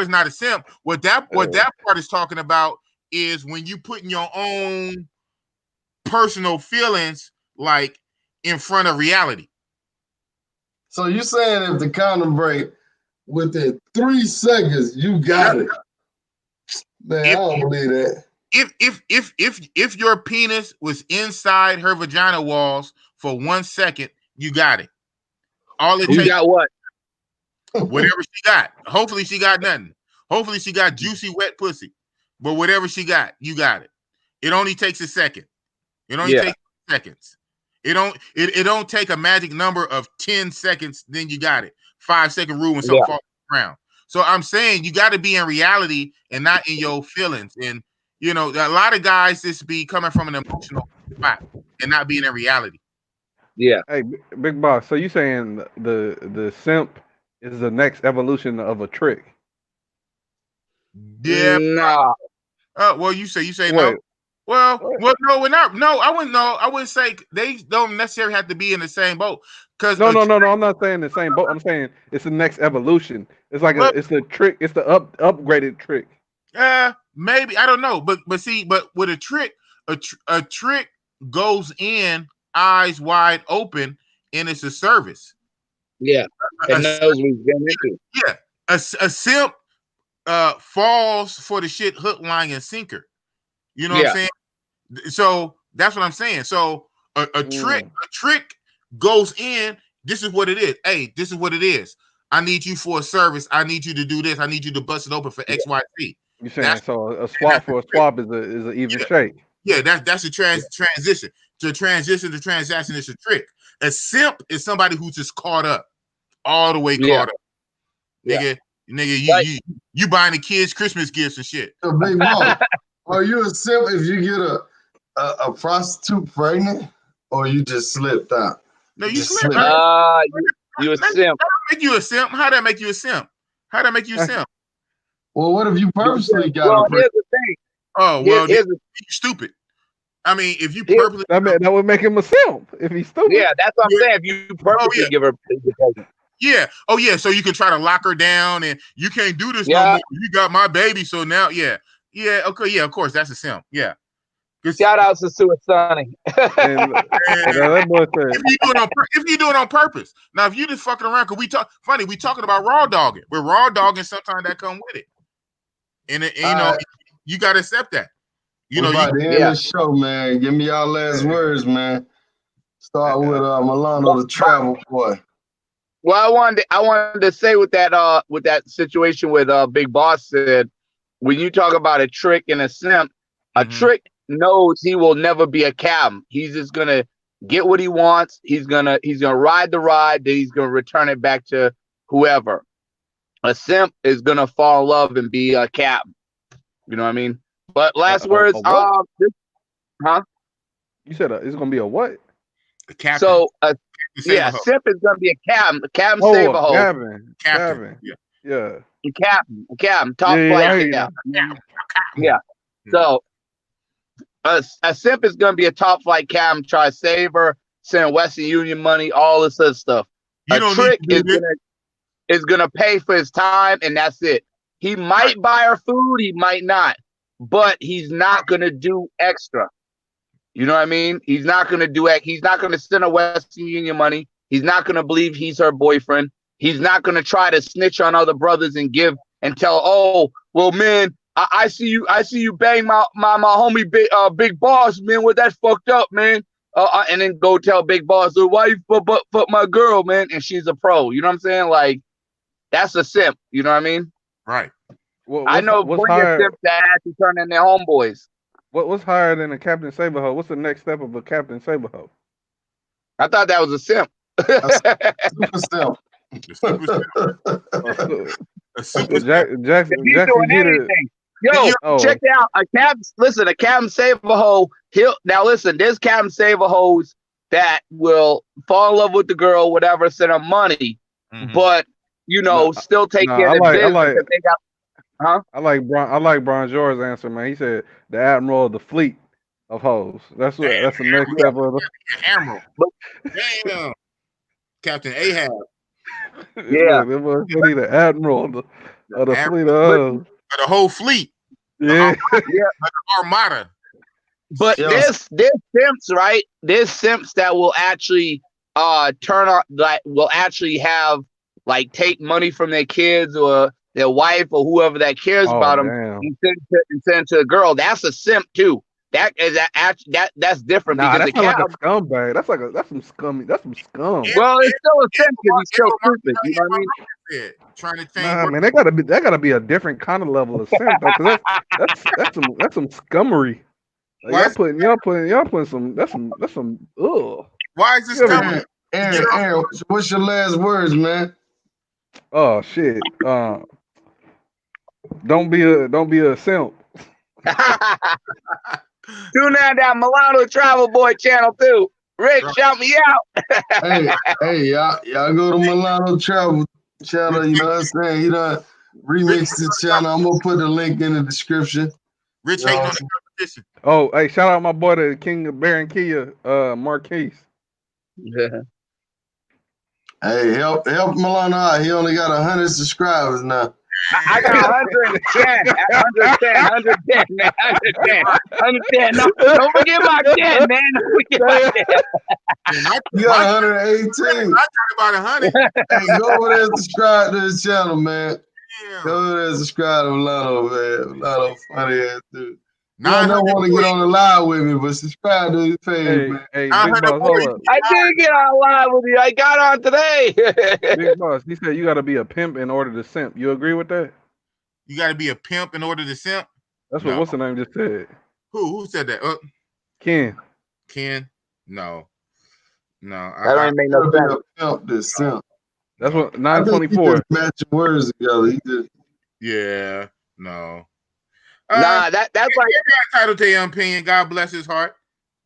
is not a simp. What that part is talking about is when you put in your own personal feelings like in front of reality. So you saying if the condom break within 3 seconds, you got it? Man, I don't believe that. If your penis was inside her vagina walls for 1 second, you got it. All it takes. You got what? Whatever she got. Hopefully she got nothing. Hopefully she got juicy wet pussy. But whatever she got, you got it. It only takes a second. It only takes seconds. It don't take a magic number of 10 seconds, then you got it. 5-second rule when something falls around. So I'm saying you got to be in reality and not in your feelings. And you know, a lot of guys just be coming from an emotional spot and not being in reality. Yeah. Hey, Big Boss. So you saying the simp is the next evolution of a trick? Yeah. No. Well, you say no. Well, no, we're not. No, I wouldn't. No, I wouldn't say they don't necessarily have to be in the same boat. Because no. I'm not saying the same boat. I'm saying it's the next evolution. It's like it's the trick. It's the upgraded trick. Maybe I don't know, but with a trick, a trick goes in eyes wide open, and it's a service. Yeah, it knows what he's getting into. Yeah, a simp falls for the shit hook, line, and sinker. You know what I'm saying? So that's what I'm saying. So a trick goes in. This is what it is. Hey, this is what it is. I need you for a service. I need you to do this. I need you to bust it open for X, Y, Z. You're saying so a swap for a swap is an even shake. Yeah, that's a transition. To transition to transaction is a trick. A simp is somebody who's just caught up, all the way caught up. Nigga, you buying the kids Christmas gifts and shit. So Big Boss, are you a simp if you get a prostitute pregnant, or you just slipped out? No, you slipped. You a simp. Make you a simp? How that make you a simp? How that make you a simp? Well, what if you purposely got well, a here's the thing. Oh, well, you're stupid. I mean, if you purposely... That would make him a simp if he's stupid. Yeah, that's what I'm saying. If you purposely give her... Yeah. Oh, yeah. So you can try to lock her down and you can't do this no more. You got my baby, so now, yeah. Okay, yeah, of course, that's a simp. Yeah. Shout out to Sosua Sonny. If you do it on purpose. Now, if you just fucking around, because we talking about raw dogging. We're raw dogging, sometimes that come with it. And you know, you got to accept that. You know, about to end the show, man. Give me y'all last words, man. Start with Milano, the travel boy. Well, I wanted to say with that situation with Bigg Boss said, when you talk about a trick and a simp, a trick knows he will never be a captain. He's just gonna get what he wants. He's gonna ride the ride, then he's gonna return it back to whoever. A simp is gonna fall in love and be a captain. You know what I mean? But last words, You said it's gonna be a what? A captain. So simp is gonna be a captain. A captain save a hoe. Captain. Yeah. A captain. Top flight. Yeah. So a simp is gonna be a top flight captain. Try to save her, send Western Union money, all this other stuff. A trick is gonna pay for his time, and that's it. He might buy her food, he might not, but he's not gonna do extra. You know what I mean? He's not gonna do it. He's not gonna send her Western Union money. He's not gonna believe he's her boyfriend. He's not gonna try to snitch on other brothers and give and tell, oh, well, man, I see you bang my homie Bigg Boss, man. What that's fucked up, man. And then go tell Bigg Boss, why you fuck my girl, man? And she's a pro. You know what I'm saying? Like, that's a simp. You know what I mean? Right. I know plenty of simps that had to turn in their homeboys. What's higher than a Captain Saberho? What's the next step of a Captain Saberho? I thought that was a simp. A super simp. Jackson Jeter. Yo, check it out. A Captain Saberho. There's Captain Saberhos that will fall in love with the girl, whatever, send her money, but still take care of their business. I like Bron George's answer, man. He said the admiral of the fleet of hoes. That's the next step of the admiral. Damn, Captain Ahab. Yeah, we need the admiral of the fleet of hoes. The whole fleet. Yeah, the armada. But there's simps, right? There's simps that will actually will actually have take money from their kids or their wife or whoever that cares about them and send to a girl. That's a simp too. That's different because that's not like a scumbag. That's some scum. Well, it's still a simp because he's still stupid. You know what I mean? Trying to think. Man, that gotta be a different kind of level of simp though, because that's some scummery. Y'all putting some. That's some. Ugh. Why is this coming? Aaron, what's your last words, man? Oh shit. Don't be a simp. Tune in that Milano Travel Boy channel too. Rick, shout me out. hey, y'all go to Milano Travel channel. You know what I'm saying? He done remixed the channel. I'm gonna put the link in the description. Rich hating on the competition. Oh, hey, shout out my boy, the King of Barranquilla, Marquise. Yeah. Hey, help Milano out. He only got 100 subscribers now. I got 110. 110, man. 110. No, don't forget my 10, man. Don't forget my 10. You got 118. I talk about 100. Hey, go over there and subscribe to this channel, man. Go there and subscribe to Milano, man. Milano, funny ass dude. You don't 900 want to get on the live with me, but subscribe to his page, man. Hey, Big Boss, hold up. I did get on live with you. I got on today. Big Boss, he said you got to be a pimp in order to simp. You agree with that? You got to be a pimp in order to simp? That's what what's the name just said. Who said that? Ken. No. That don't make no sense. Pimp this simp. That's what 924. Matching words together. He did. Yeah, no. Nah, that's like entitled to your opinion. God bless his heart.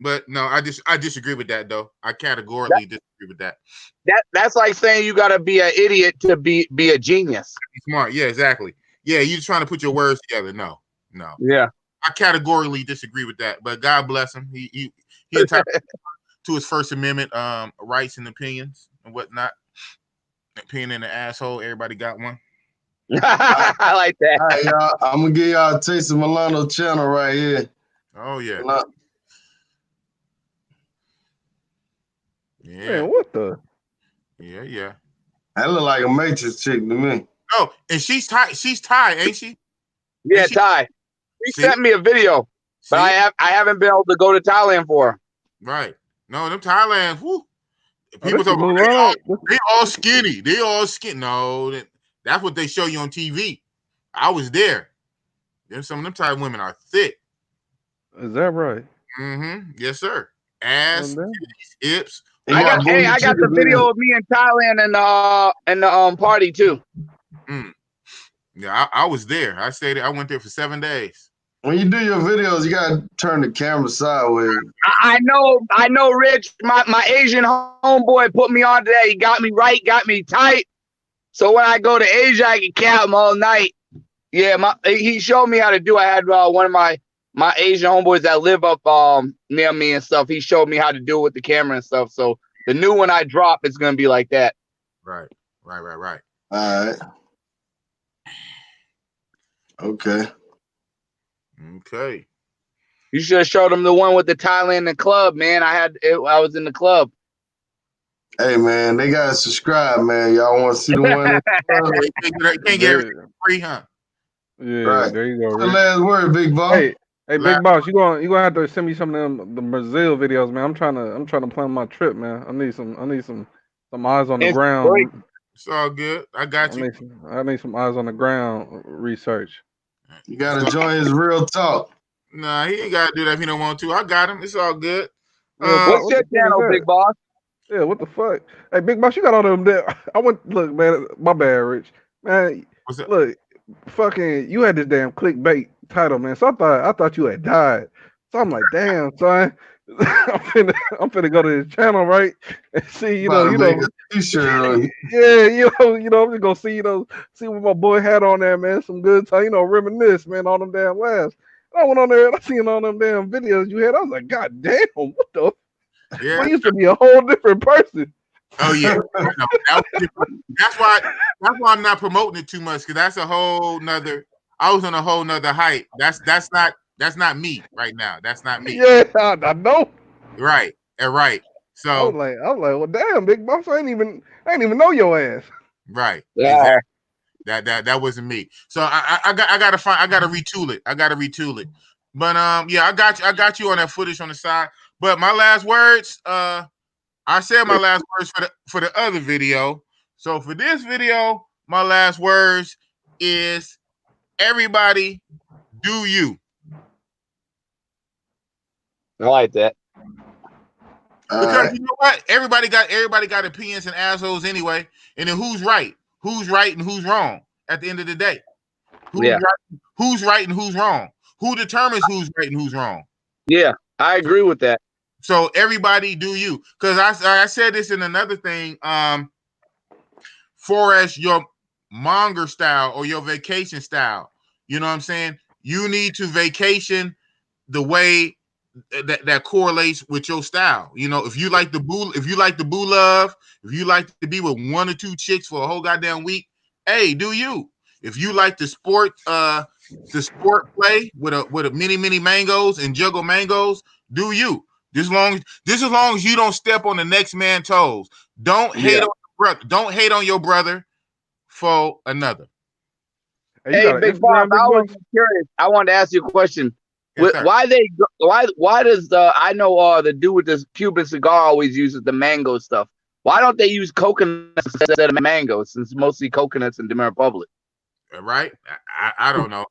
But no, I disagree with that though. I categorically disagree with that. That's like saying you gotta be an idiot to be a genius. Smart, yeah, exactly. Yeah, you're trying to put your words together. No. Yeah. I categorically disagree with that. But God bless him. He entitled to his First Amendment rights and opinions and whatnot. Opinion in the asshole. Everybody got one. I like that. All right, y'all. I'm gonna give y'all a taste of Milano channel right here. Oh yeah. Yeah. Man, what the? Yeah. That look like a Matrix chick to me. Oh, and she's Thai. She's Thai, ain't she? Yeah, Thai. He sent me a video, but I haven't been able to go to Thailand for her. Right. No, them Thailand. Whoo. People talk. They all skinny. They all skinny. No, that's what they show you on TV. I was there. Some of them Thai women are thick. Is that right? Mm-hmm. Yes, sir. Ass, hips. I got the video of me in Thailand and the party too. Yeah, I was there. I went there for 7 days. When you do your videos, you gotta turn the camera sideways. I know, Rich. My Asian homeboy put me on today. He got me right, got me tight. So when I go to Asia, I can count him all night. Yeah, he showed me how to do. I had one of my Asian homeboys that live up near me and stuff. He showed me how to do it with the camera and stuff. So the new one I drop is gonna be like that. Right. All right. Okay. You should have showed him the one with the Thailand club, man. I was in the club. Hey man, they gotta subscribe, man. Y'all want to see the one? You can't get it free, huh? Yeah, right. There you go. The last word, Big Boss. Hey, Big Boss, you gonna have to send me some of them the Brazil videos, man. I'm trying to plan my trip, man. I need some eyes on the ground. Great. It's all good. I got you. I need some eyes on the ground research. You gotta join his real talk. Nah, he ain't gotta do that if he don't want to. I got him. It's all good. What's your channel, Big Boss? Yeah, what the fuck? Hey, Big Boss, you got all them there. Look, man, my bad, Rich. Man, look, fucking, you had this damn clickbait title, man. So I thought you had died. So I'm like, damn, son. I'm finna go to his channel, right? And see, you know. T-shirt. Yeah, I'm just gonna see, see what my boy had on there, man. Some good time, reminisce, man, all them damn laughs. I went on there and I seen all them damn videos you had. I was like, God damn, what the? Yeah, I used to be a whole different person. Oh yeah, that's why I'm not promoting it too much, because that's a whole nother. I was on a whole nother height. That's not me right now. That's not me. Yeah, I know. Right. So I was like, well, damn, Big Boss, I ain't even know your ass. Right. Yeah. Exactly. That wasn't me. So I gotta retool it. But yeah, I got you on that footage on the side. But my last words, I said my last words for the other video. So for this video, my last words is everybody do you. I like that. Because you know what? Everybody got opinions and assholes anyway. And then who's right? Who's right and who's wrong at the end of the day? Who's right and who's wrong? Who determines who's right and who's wrong? Yeah, I agree with that. So everybody do you. Because I said this in another thing. For as your monger style or your vacation style, you know what I'm saying? You need to vacation the way that correlates with your style. If you like the boo love, if you like to be with one or two chicks for a whole goddamn week, hey, do you? If you like the sport play with a many mangoes and juggle mangoes, do you? Just as long as you don't step on the next man's toes. Don't hate on your brother. Don't hate on your brother for another. Hey, you got an Big Boss, Instagram, Big I was Boss? curious. I wanted to ask you a question. Yes, sir. Why does I know the dude with this Cuban cigar always uses the mango stuff. Why don't they use coconuts instead of mangoes, since mostly coconuts in Dominican Republic? Right? I don't know.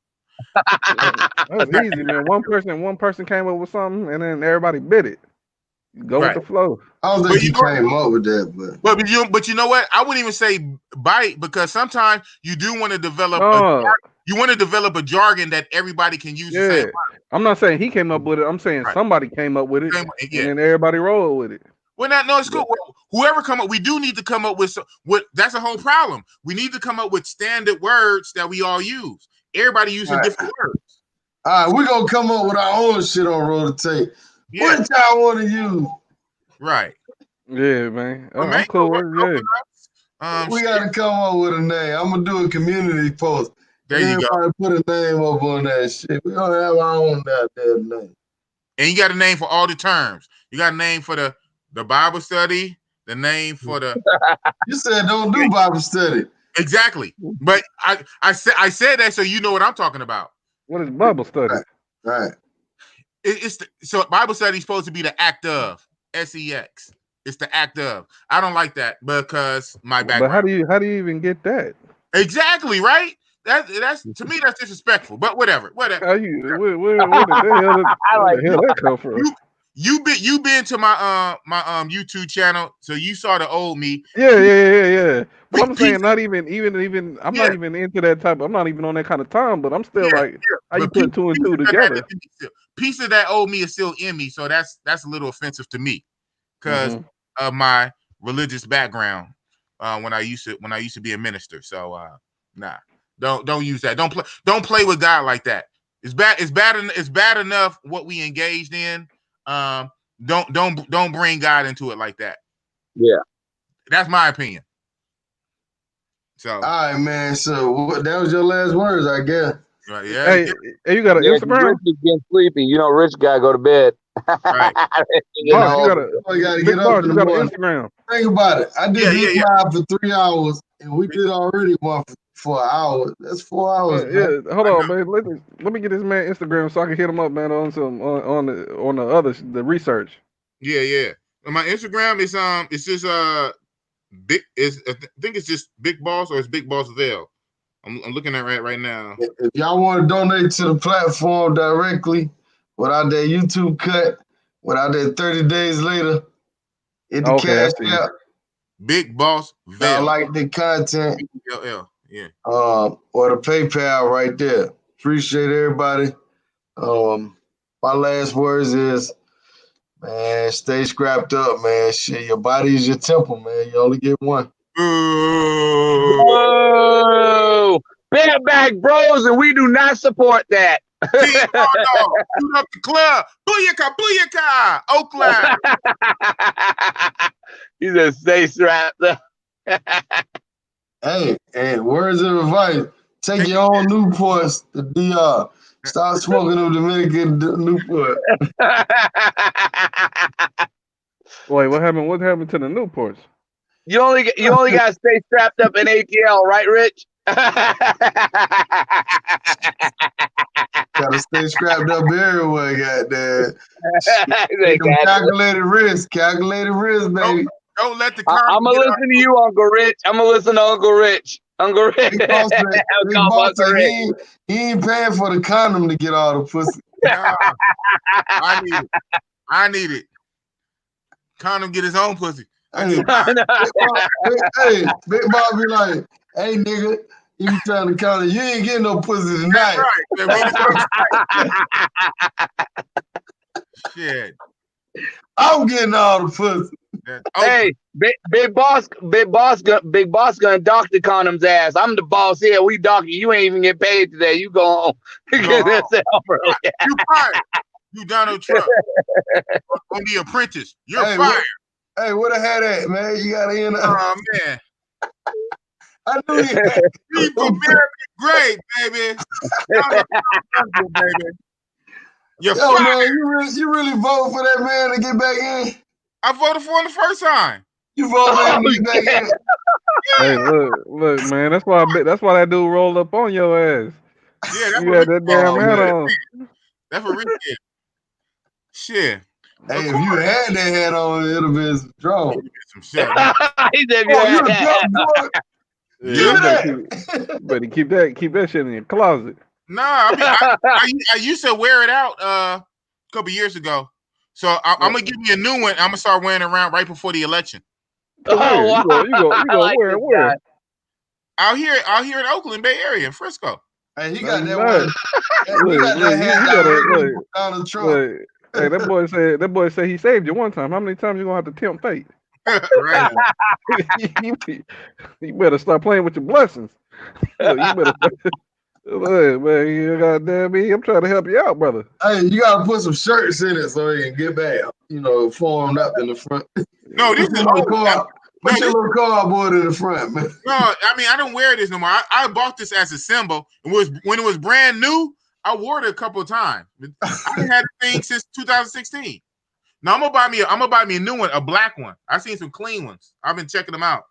That was easy, man. One person came up with something, and then everybody bit it. Go with Right. the flow. I don't think he came up with that, but you know what? I wouldn't even say bite, because sometimes you do want to develop a jargon that everybody can use. The same. I'm not saying he came up with it. I'm saying somebody came up with it, and then everybody rolled with it. Well, no, it's cool. Well, whoever come up, we do need to come up with what. That's a whole problem. We need to come up with standard words that we all use. Everybody using different words. All right, we're gonna come up with our own shit on Roll the Tape. Yeah. What y'all want to use? Right. Yeah, man. I'm cool with it. We gotta come up with a name. I'm gonna do a community post. There you go. Everybody put a name up on that shit. We don't have our own goddamn name. And you got a name for all the terms. You got a name for the Bible study. The name for the. You said don't do Bible study. Exactly. But I said that so you know what I'm talking about. What is Bible study? Right. So Bible study is supposed to be the act of sex. It's the act of. I don't like that because my background. But how do you even get that? Exactly, right? That's to me that's disrespectful. But whatever. Where the hell that come from? You been to my YouTube channel, so you saw the old me. Yeah. But I'm saying not even I'm not even into that type. I'm not even on that kind of time. But I'm still like, how you put two and two together? Piece of that old me is still in me, so that's a little offensive to me because of my religious background. When I used to be a minister, so nah, don't use that. Don't play with God like that. It's bad enough what we engaged in. Don't bring God into it like that. Yeah, that's my opinion. So all right, man. So that was your last words, I guess. Right, yeah. Hey, you got an Instagram? Rich is getting sleepy. You know, Rich gotta go to bed. Right. You gotta get up in the morning. Instagram. Think about it. I did this live for 3 hours, and we did already one for an hour. That's 4 hours. Yeah, hold on, man. Let me get this man Instagram so I can hit him up, man, on some on the research. Yeah. My Instagram is it's just big is I think it's just Bigg Boss or it's Bigg Boss Vale. I'm looking at right now. If y'all want to donate to the platform directly without that YouTube cut, without that 30 days later, hit the cash out. Bigg Boss Vale. I like the content. BLL, yeah. Or the PayPal right there. Appreciate everybody. My last words is, man, stay scrapped up, man. Shit, your body is your temple, man. You only get one. Whoa! Bareback Bros, and we do not support that. Shoot up the club. Booyaka, Oakland. You just stay strapped up. Hey, words of advice. Take your own Newports to DR. Stop smoking them Dominican Newport. Wait, what happened? What happened to the Newports? You only got to stay strapped up in ATL, right, Rich? Gotta stay strapped up everywhere, goddamn. Calculated risk, baby. Don't let the. I'm gonna listen to you, Uncle Rich. I'm gonna listen to Uncle Rich. Uncle Rich. Big Boss said he ain't paying for the condom to get all the pussy. Nah, I need it. Condom get his own pussy. Big Boss be like, hey nigga, you be trying to condom, you ain't getting no pussy tonight. Right. Shit. I'm getting all the pussy. Hey, Big Boss gonna dock the condom's ass. I'm the boss here. We docking. You ain't even get paid today. You go home. You fired. You Donald Trump. On The Apprentice. You're fired. Hey, where the hat at, man? You gotta end up. Oh man. I knew you had people very great, baby. You're fired. Man, you really vote for that man to get back in? I voted for him the first time. You vote me back in. Hey, look, man. That's why that dude rolled up on your ass. Yeah, that's You what had Rich that did. damn hat on. That's what Rich did. Shit. Hey, if you had that hat on, it'd have been some trouble. Some shit. He said, Oh, you a good boy. Yeah, you better keep that shit in your closet. Nah, I mean, I used to wear it out a couple years ago. So I'm gonna give me a new one. I'm gonna start wearing it around right before the election. Oh, wow. You go like where? Where? Out here in Oakland, Bay Area, in Frisco. Hey, he No, got you that not. one. He got that hat You better directly from Donald Trump. look. Hey, that boy said he saved you one time. How many times you gonna have to tempt fate? Right. You better stop playing with your blessings. Look, you better. Look, man, you goddamn me. I'm trying to help you out, brother. Hey, you gotta put some shirts in it so he can get back. You know, formed up in the front. No, this is old. Put your little cardboard in the front, man. No, I mean I don't wear this no more. I bought this as a symbol. When it was brand new. I wore it a couple of times. I've had the thing since 2016. Now I'm gonna buy me a new one, a black one. I've seen some clean ones. I've been checking them out.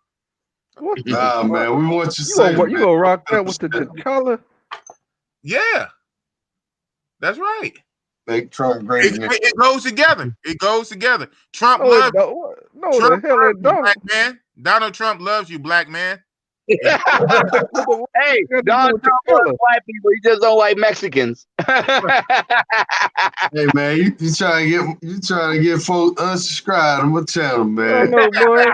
What the Nah, fuck? man, we want you You safe. gonna rock that with the color? Yeah, that's right. Make Trump great again. It goes together. It goes together. Trump No, loves no, Trump the hell it don't. black man. Donald Trump loves you, black man. Hey, Donald Trump loves white people. He just don't like Mexicans. Hey man, you trying to get folks unsubscribed to my channel, man. No, boy.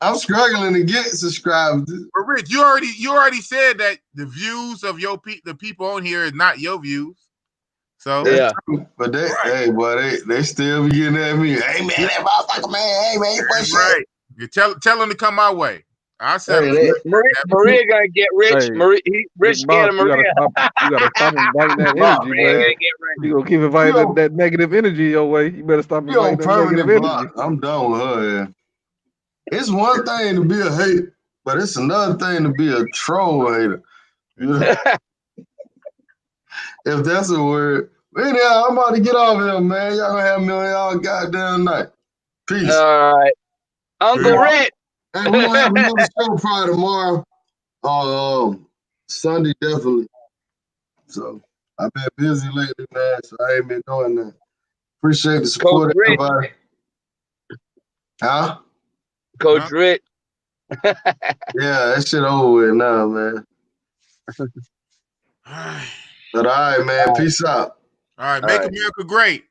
I'm struggling to get subscribed. But Rich, you already said that the views of the people on here is not your views. So that's true. But they still be getting at me. Hey man, that motherfucker, man. Hey man, that's right. You tell them to come my way. I said Maria gonna get rich. Hey, Rich scared of Maria. You gotta stop inviting that energy, man. You gonna keep inviting that negative energy your way. You better stop inviting that negative energy. I'm done with her. Yeah. It's one thing to be a hater, but it's another thing to be a troll hater. If that's a word. But anyhow, I'm about to get off here, man. Y'all gonna have me on y'all goddamn night. Peace. All right. Uncle Rich. Hey, we're gonna have another show probably tomorrow. Sunday definitely. So I've been busy lately, man. So I ain't been doing that. Appreciate the support, everybody. Huh? Coach Rich. Yeah, that shit over with now, man. But all right, man. Peace out. All right, make America great.